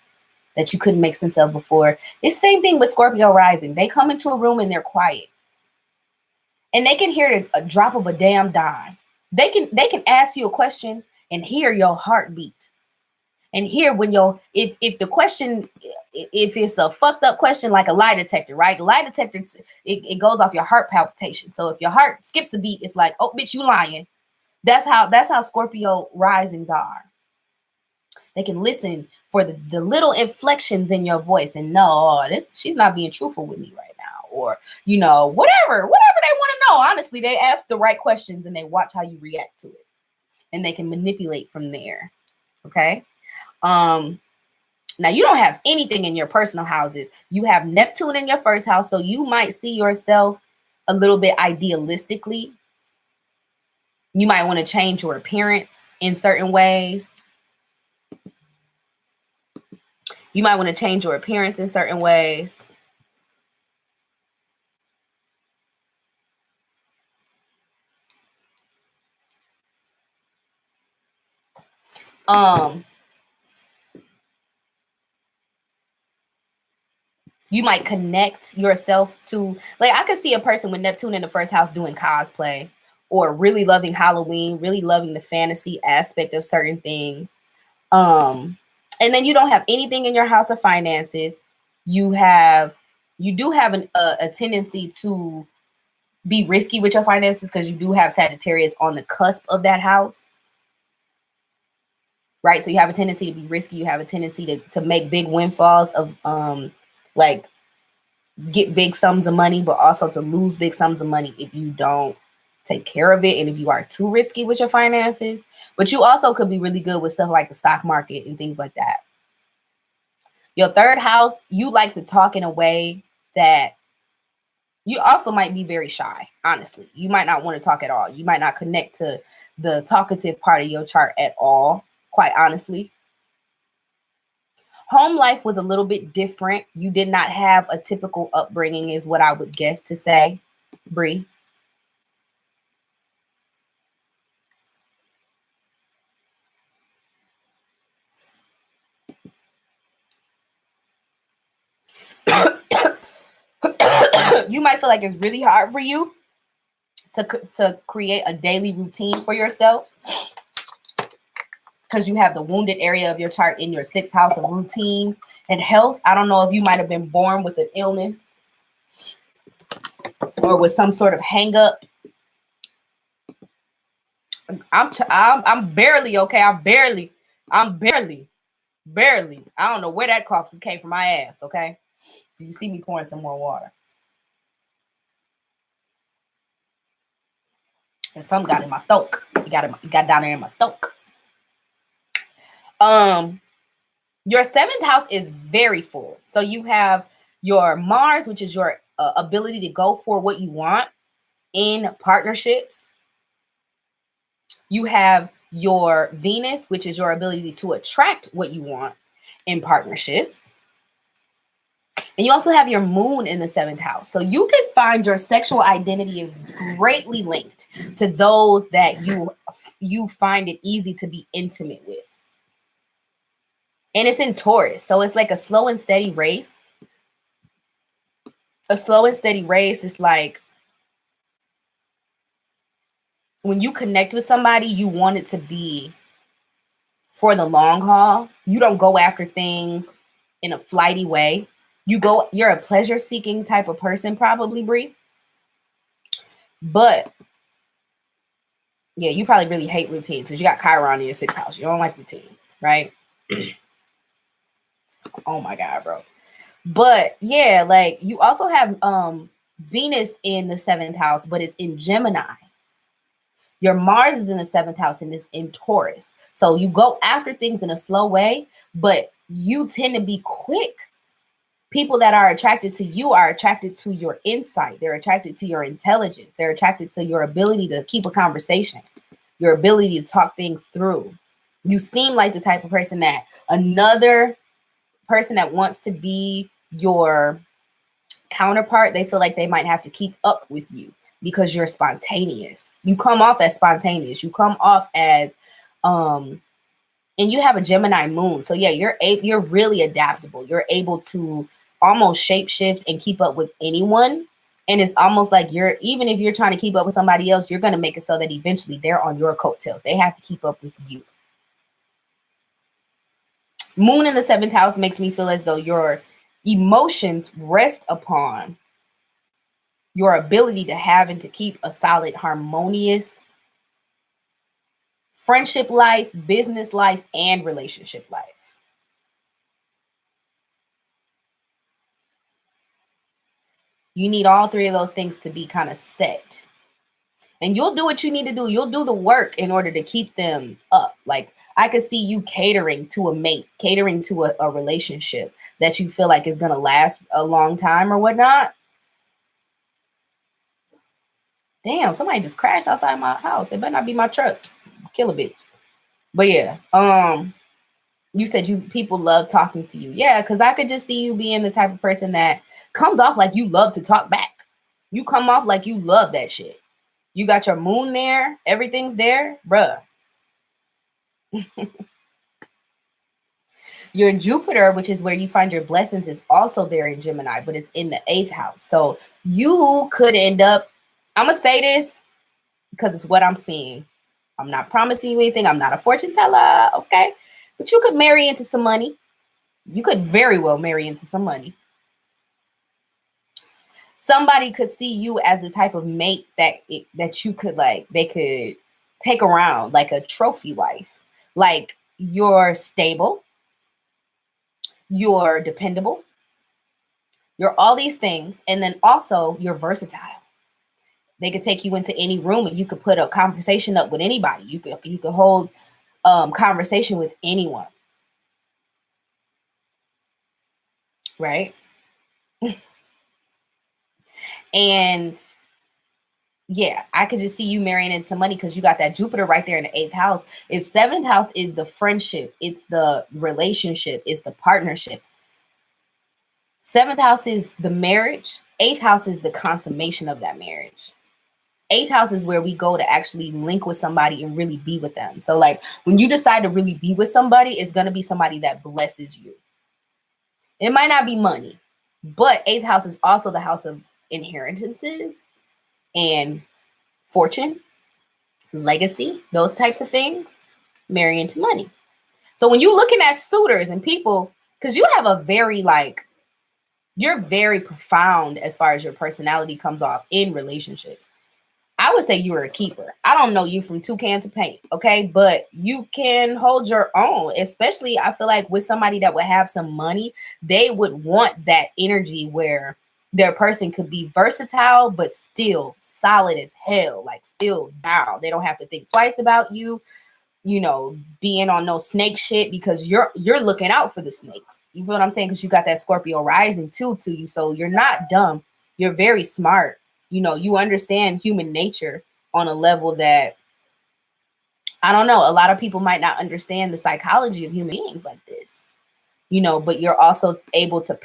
that you couldn't make sense of before? It's the same thing with Scorpio rising. They come into a room and they're quiet. And they can hear a drop of a damn dime. They can ask you a question and hear your heartbeat. And here, when if the question, if it's a fucked up question like a lie detector, right? The lie detector, it goes off your heart palpitation. So if your heart skips a beat, it's like, oh, bitch, you lying. That's how Scorpio risings are. They can listen for the little inflections in your voice and know, oh, she's not being truthful with me right now, or whatever they want to know. Honestly, they ask the right questions and they watch how you react to it, and they can manipulate from there. Okay. Now you don't have anything in your personal houses. You have Neptune in your first house, so you might see yourself a little bit idealistically. You might want to change your appearance in certain ways. You might want to change your appearance in certain ways. You might connect yourself to, like, I could see a person with Neptune in the first house doing cosplay or really loving Halloween, really loving the fantasy aspect of certain things. And then you don't have anything in your house of finances. You do have a tendency to be risky with your finances because you do have Sagittarius on the cusp of that house. Right. So you have a tendency to be risky. You have a tendency to make big windfalls of like get big sums of money, but also to lose big sums of money if you don't take care of it and if you are too risky with your finances. But you also could be really good with stuff like the stock market and things like that. Your third house, you like to talk in a way that you also might be very shy. Honestly, you might not want to talk at all. You might not connect to the talkative part of your chart at all, quite honestly. Home life was a little bit different. You did not have a typical upbringing, is what I would guess to say, Bree. You might feel like it's really hard for you to create a daily routine for yourself because you have the wounded area of your chart in your sixth house of routines and health. I don't know if you might have been born with an illness or with some sort of hang up. I'm barely okay. I'm barely. I don't know where that cough came from my ass. Okay, do you see me pouring some more water? And some got in my throat. It got down there in my throat. Your seventh house is very full. So you have your Mars, which is your ability to go for what you want in partnerships. You have your Venus, which is your ability to attract what you want in partnerships. And you also have your moon in the seventh house. So you can find your sexual identity is greatly linked to those that you find it easy to be intimate with. And it's in Taurus. So it's like a slow and steady race. A slow and steady race is like when you connect with somebody, you want it to be for the long haul. You don't go after things in a flighty way. You're a pleasure seeking type of person, probably, Bree. But Yeah, you probably really hate routines because you got Chiron in your 6th house. You don't like routines, right? Oh my God, bro. But yeah, like you also have Venus in the 7th house, but it's in Gemini. Your Mars is in the 7th house and it's in Taurus. So you go after things in a slow way, but you tend to be quick. People that are attracted to you are attracted to your insight. They're attracted to your intelligence. They're attracted to your ability to keep a conversation, your ability to talk things through. You seem like the type of person that another person that wants to be your counterpart, they feel like they might have to keep up with you because you're spontaneous. You come off as spontaneous. You come off as and you have a Gemini moon. So yeah, you're really adaptable. You're able to almost shapeshift and keep up with anyone. And it's almost like even if you're trying to keep up with somebody else, you're going to make it so that eventually they're on your coattails. They have to keep up with you. Moon in the 7th house makes me feel as though your emotions rest upon your ability to have and to keep a solid, harmonious friendship life, business life, and relationship life. You need all 3 of those things to be kind of set. And you'll do what you need to do. You'll do the work in order to keep them up. Like I could see you catering to a mate, catering to a relationship that you feel like is going to last a long time or whatnot. Damn, somebody just crashed outside my house. It better not be my truck. Kill a bitch. But yeah, you said people love talking to you. Yeah, because I could just see you being the type of person that comes off like you love to talk back. You come off like you love that shit. You got your moon there. Everything's there. Bruh. Your Jupiter, which is where you find your blessings, is also there in Gemini, but it's in the 8th house. So you could end up, I'm going to say this because it's what I'm seeing. I'm not promising you anything. I'm not a fortune teller, okay? But you could marry into some money. You could very well marry into some money. Somebody could see you as the type of mate that you could they could take around like a trophy wife. Like you're stable, you're dependable, you're all these things, and then also you're versatile. They could take you into any room and you could put a conversation up with anybody. You could hold conversation with anyone. Right? And yeah, I could just see you marrying in some money because you got that Jupiter right there in the 8th house. If 7th house is the friendship, it's the relationship, it's the partnership. 7th house is the marriage. 8th house is the consummation of that marriage. 8th house is where we go to actually link with somebody and really be with them. So like when you decide to really be with somebody, it's going to be somebody that blesses you. It might not be money, but 8th house is also the house of inheritances and fortune, legacy, those types of things. Marry into money. So when you're looking at suitors and people, because you have a very you're very profound as far as your personality comes off in relationships. I would say you are a keeper. I don't know you from 2 cans of paint, okay? But you can hold your own, especially I feel like with somebody that would have some money, they would want that energy where their person could be versatile, but still solid as hell, like still down. They don't have to think twice about you, being on no snake shit because you're looking out for the snakes. You feel what I'm saying? Because you got that Scorpio rising too to you. So you're not dumb. You're very smart. You understand human nature on a level that, I don't know, a lot of people might not understand the psychology of human beings like this. But you're also able to,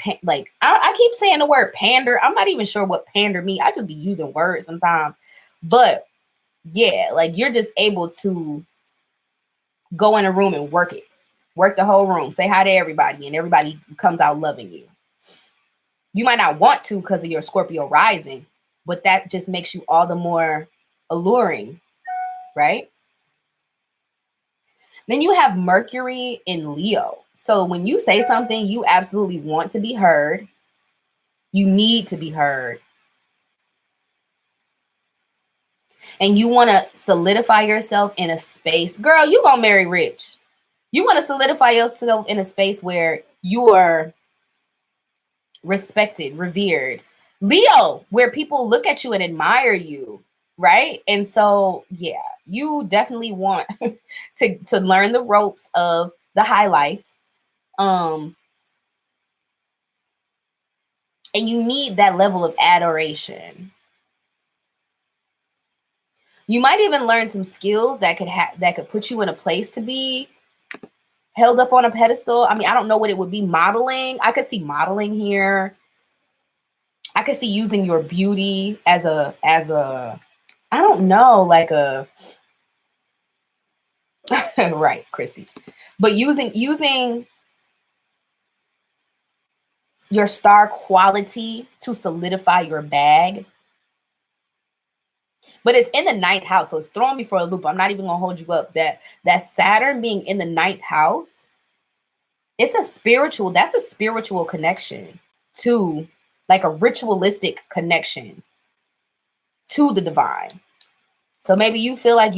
I keep saying the word pander. I'm not even sure what pander means. I just be using words sometimes. But yeah, like you're just able to go in a room and work the whole room, say hi to everybody, and everybody comes out loving you. You might not want to because of your Scorpio rising, but that just makes you all the more alluring, right? Then you have Mercury in Leo. So when you say something, you absolutely want to be heard. You need to be heard. and you want to solidify yourself in a space, girl, you gonna marry rich. You want to solidify yourself in a space where you are respected, revered. Leo, where people look at you and admire you, right? And so, yeah, you definitely want to learn the ropes of the high life. And you need that level of adoration. You might even learn some skills that could put you in a place to be held up on a pedestal. I mean, I don't know what it would be. Modeling. I could see modeling here. I could see using your beauty as a I don't know, like a right, Christy. But using your star quality to solidify your bag. But it's in the 9th house, so it's throwing me for a loop. I'm not even gonna hold you up. That Saturn being in the 9th house, that's a spiritual connection to, like, a ritualistic connection to the divine. So maybe you feel like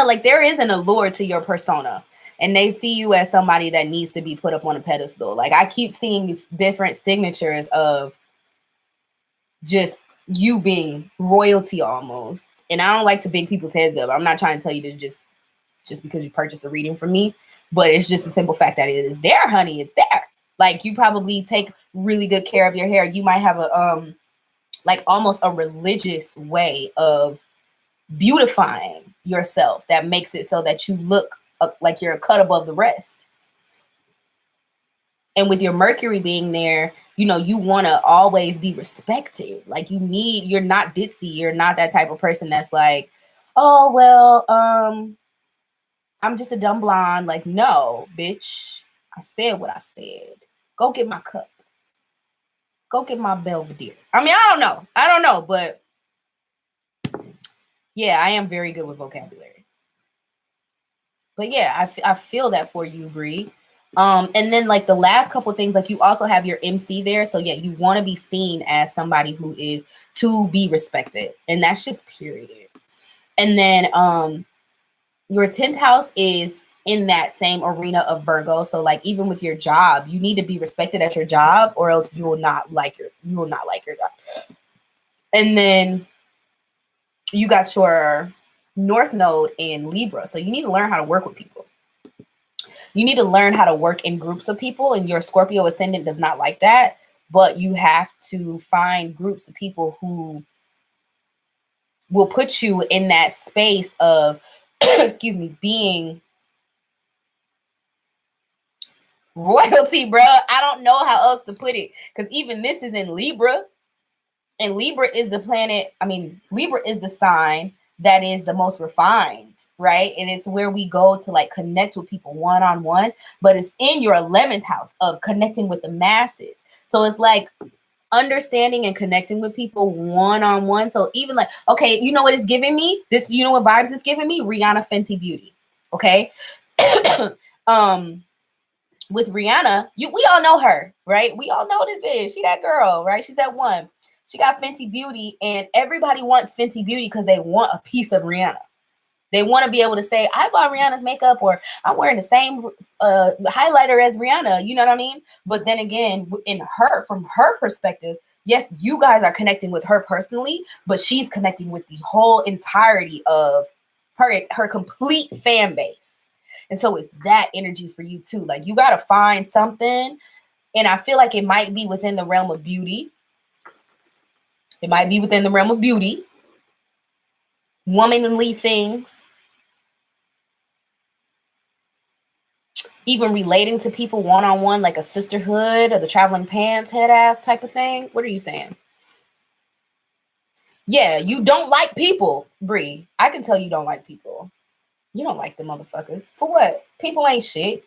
like there is an allure to your persona, and they see you as somebody that needs to be put up on a pedestal. Like, I keep seeing these different signatures of just you being royalty almost. And I don't like to big people's heads up. I'm not trying to tell you to just because you purchased a reading from me, but it's just a simple fact that it is there, honey. It's there. Like, you probably take really good care of your hair. You might have a like almost a religious way of beautifying yourself that makes it so that you look like you're a cut above the rest. And with your Mercury being there, you know, you want to always be respected. Like, you're not ditzy. You're not that type of person that's like, oh, well, I'm just a dumb blonde. Like, no, bitch, I said what I said. Go get my cup. Go get my Belvedere. I mean, I don't know, but yeah, I am very good with vocabulary. But yeah, I feel that for you, Bree. And then, like, the last couple of things, like, you also have your MC there. So yeah, you want to be seen as somebody who is to be respected. And that's just period. And then your 10th house is in that same arena of Virgo. So, like, even with your job, you need to be respected at your job, or else you will not like your job. And then you got your North Node in Libra. So you need to learn how to work with people. You need to learn how to work in groups of people, and your Scorpio ascendant does not like that. But you have to find groups of people who will put you in that space of, excuse me, being royalty, bro. I don't know how else to put it, because even this is in Libra, and Libra is the planet. I mean, Libra is the sign that is the most refined, right? And it's where we go to, like, connect with people one-on-one, but it's in your 11th house of connecting with the masses. So it's like understanding and connecting with people one-on-one. So even, like, okay, you know what it's giving me? You know what vibes it's giving me? Rihanna Fenty Beauty. Okay. With Rihanna, we all know her, right? We all know this bitch. She that girl, right? She's that one. She got Fenty Beauty, and everybody wants Fenty Beauty because they want a piece of Rihanna. They want to be able to say, I bought Rihanna's makeup, or I'm wearing the same highlighter as Rihanna. You know what I mean? But then again, from her perspective, yes, you guys are connecting with her personally, but she's connecting with the whole entirety of her complete fan base. And so it's that energy for you too. Like, you got to find something. And I feel like it might be within the realm of beauty. It might be within the realm of beauty, womanly things, even relating to people one-on-one, like a sisterhood or the traveling pants head ass type of thing. What are you saying? Yeah, you don't like people, Bree. I can tell you don't like people. You don't like the motherfuckers. For what? People ain't shit.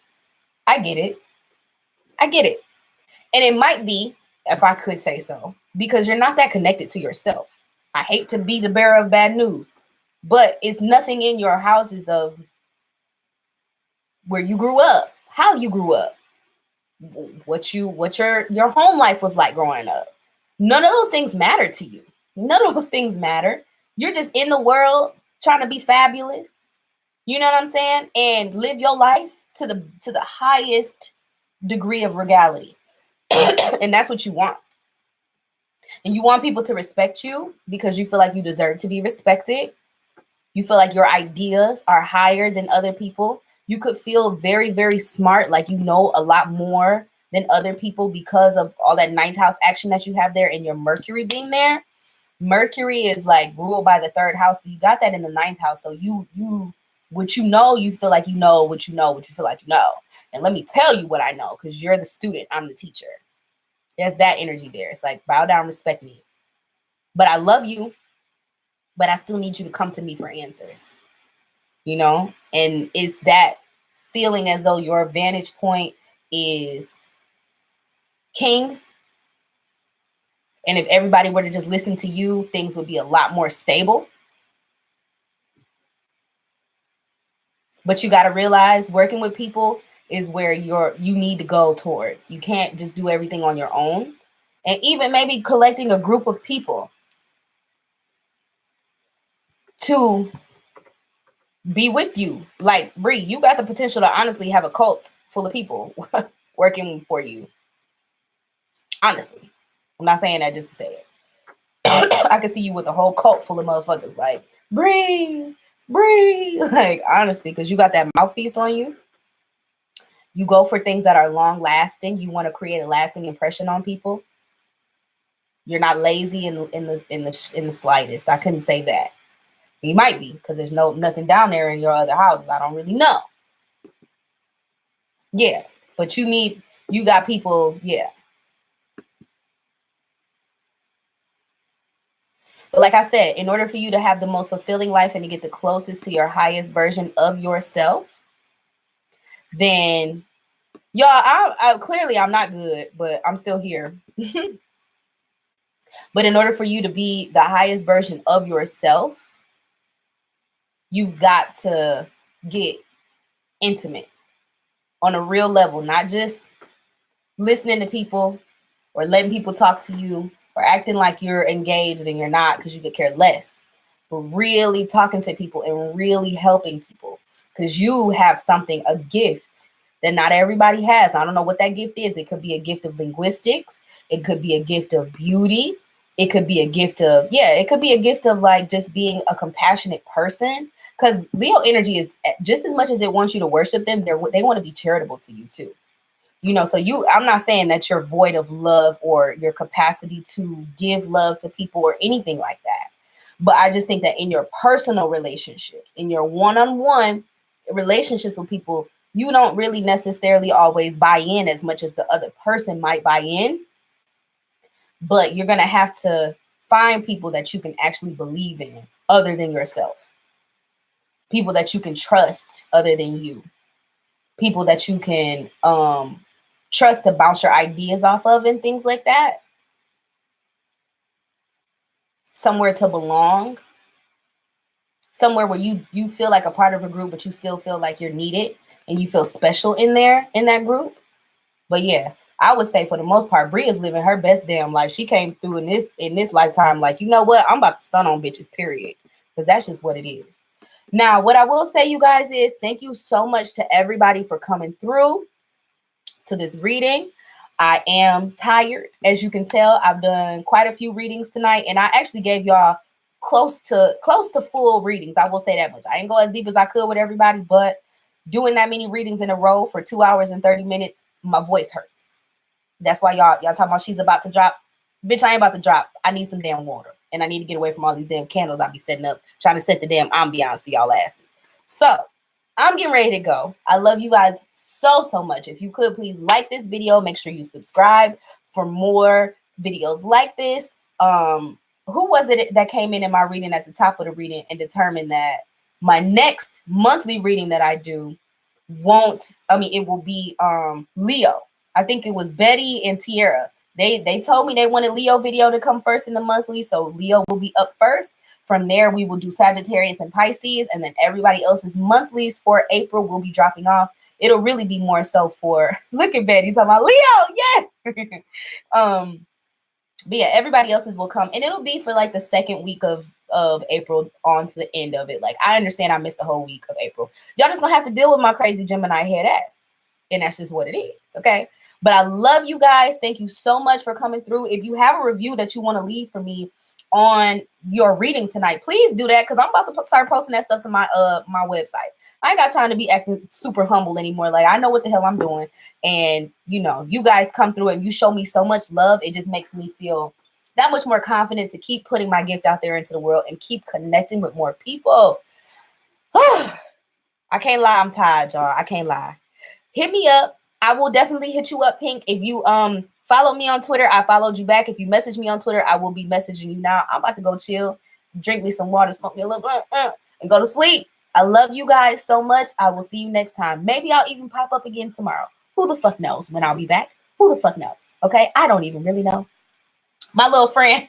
I get it. And it might be, if I could say so, because you're not that connected to yourself. I hate to be the bearer of bad news, but it's nothing in your houses of where you grew up, how you grew up, what your home life was like growing up. None of those things matter to you. None of those things matter. You're just in the world trying to be fabulous. You know what I'm saying? And live your life to the highest degree of regality. And that's what you want. And you want people to respect you because you feel like you deserve to be respected. You feel like your ideas are higher than other people. You could feel very, very smart, like you know a lot more than other people because of all that ninth house action that you have there and your Mercury being there. Mercury is like ruled by the third house. So you got that in the ninth house. So you what you know, you feel like you know what you know, what you feel like you know. And let me tell you what I know, because you're the student, I'm the teacher. There's that energy there. It's like bow down, respect me. But I love you, but I still need you to come to me for answers. You know? And it's that feeling as though your vantage point is king. And if everybody were to just listen to you, things would be a lot more stable. But you got to realize working with people is where you need to go towards. You can't just do everything on your own. And even maybe collecting a group of people to be with you. Like, Bree, you got the potential to honestly have a cult full of people working for you. Honestly. I'm not saying that just to say it. I can see you with a whole cult full of motherfuckers like, Bree. Like, honestly, because you got that mouthpiece on you. You go for things that are long lasting. You want to create a lasting impression on people. You're not lazy in the slightest. I couldn't say that. You might be, because there's nothing down there in your other houses. I don't really know. Yeah, but you got people, yeah. But like I said, in order for you to have the most fulfilling life and to get the closest to your highest version of yourself, then y'all, I clearly I'm not good, but I'm still here. But in order for you to be the highest version of yourself, you've got to get intimate on a real level, not just listening to people or letting people talk to you or acting like you're engaged and you're not because you could care less, but really talking to people and really helping people, because you have something, a gift that not everybody has. I don't know what that gift is. It could be a gift of linguistics. It could be a gift of beauty. It could be a gift of, it could be a gift of like just being a compassionate person. Because Leo energy is just as much as it wants you to worship them, they want to be charitable to you too. You know, so I'm not saying that you're void of love or your capacity to give love to people or anything like that. But I just think that in your personal relationships, in your one-on-one relationships with people, you don't really necessarily always buy in as much as the other person might buy in. But you're going to have to find people that you can actually believe in other than yourself. People that you can trust other than you. People that you can trust to bounce your ideas off of and things like that. Somewhere to belong. Somewhere where you feel like a part of a group, but you still feel like you're needed and you feel special in there, in that group. But yeah, I would say for the most part, Brie is living her best damn life. She came through in this lifetime like, you know what? I'm about to stun on bitches, period. Because that's just what it is. Now, what I will say, you guys, is thank you so much to everybody for coming through to this reading. I am tired. As you can tell, I've done quite a few readings tonight, and I actually gave y'all close to full readings. I will say that much. I didn't go as deep as I could with everybody, but doing that many readings in a row for 2 hours and 30 minutes, my voice hurts. That's why y'all talking about she's about to drop. Bitch, I ain't about to drop. I need some damn water, and I need to get away from all these damn candles I be setting up, trying to set the damn ambiance for y'all asses. So I'm getting ready to go. I love you guys so much. If you could please like this video, make sure you subscribe for more videos like this. Who was it that came in my reading at the top of the reading and determined that my next monthly reading that I do it will be Leo. I think it was Betty and Tierra. They told me they wanted Leo video to come first in the monthly, so Leo will be up first. From there, we will do Sagittarius and Pisces, and then everybody else's monthlies for April will be dropping off. It'll really be more so for, look at Betty talking about Leo, yeah. But yeah, everybody else's will come, and it'll be for like the second week of April on to the end of it. Like, I understand I missed the whole week of April. Y'all just gonna have to deal with my crazy Gemini head ass, and that's just what it is. Okay. But I love you guys. Thank you so much for coming through. If you have a review that you want to leave for me on your reading tonight, please do that, because I'm about to start posting that stuff to my my website. I ain't got time to be acting super humble anymore. Like, I know what the hell I'm doing, and you know, you guys come through and you show me so much love. It just makes me feel that much more confident to keep putting my gift out there into the world and keep connecting with more people. I can't lie, I'm tired, y'all. I can't lie. Hit me up. I will definitely hit you up, Pink. If you follow me on Twitter, I followed you back. If you message me on Twitter, I will be messaging you now. I'm about to go chill, drink me some water, smoke me a little blunt, and go to sleep. I love you guys so much. I will see you next time. Maybe I'll even pop up again tomorrow. Who the fuck knows when I'll be back? Who the fuck knows? Okay, I don't even really know. My little friend.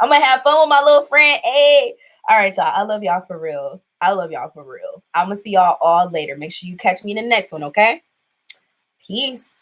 I'm gonna have fun with my little friend. Hey. All right, y'all. I love y'all for real. I love y'all for real. I'm gonna see y'all all later. Make sure you catch me in the next one, okay? Peace.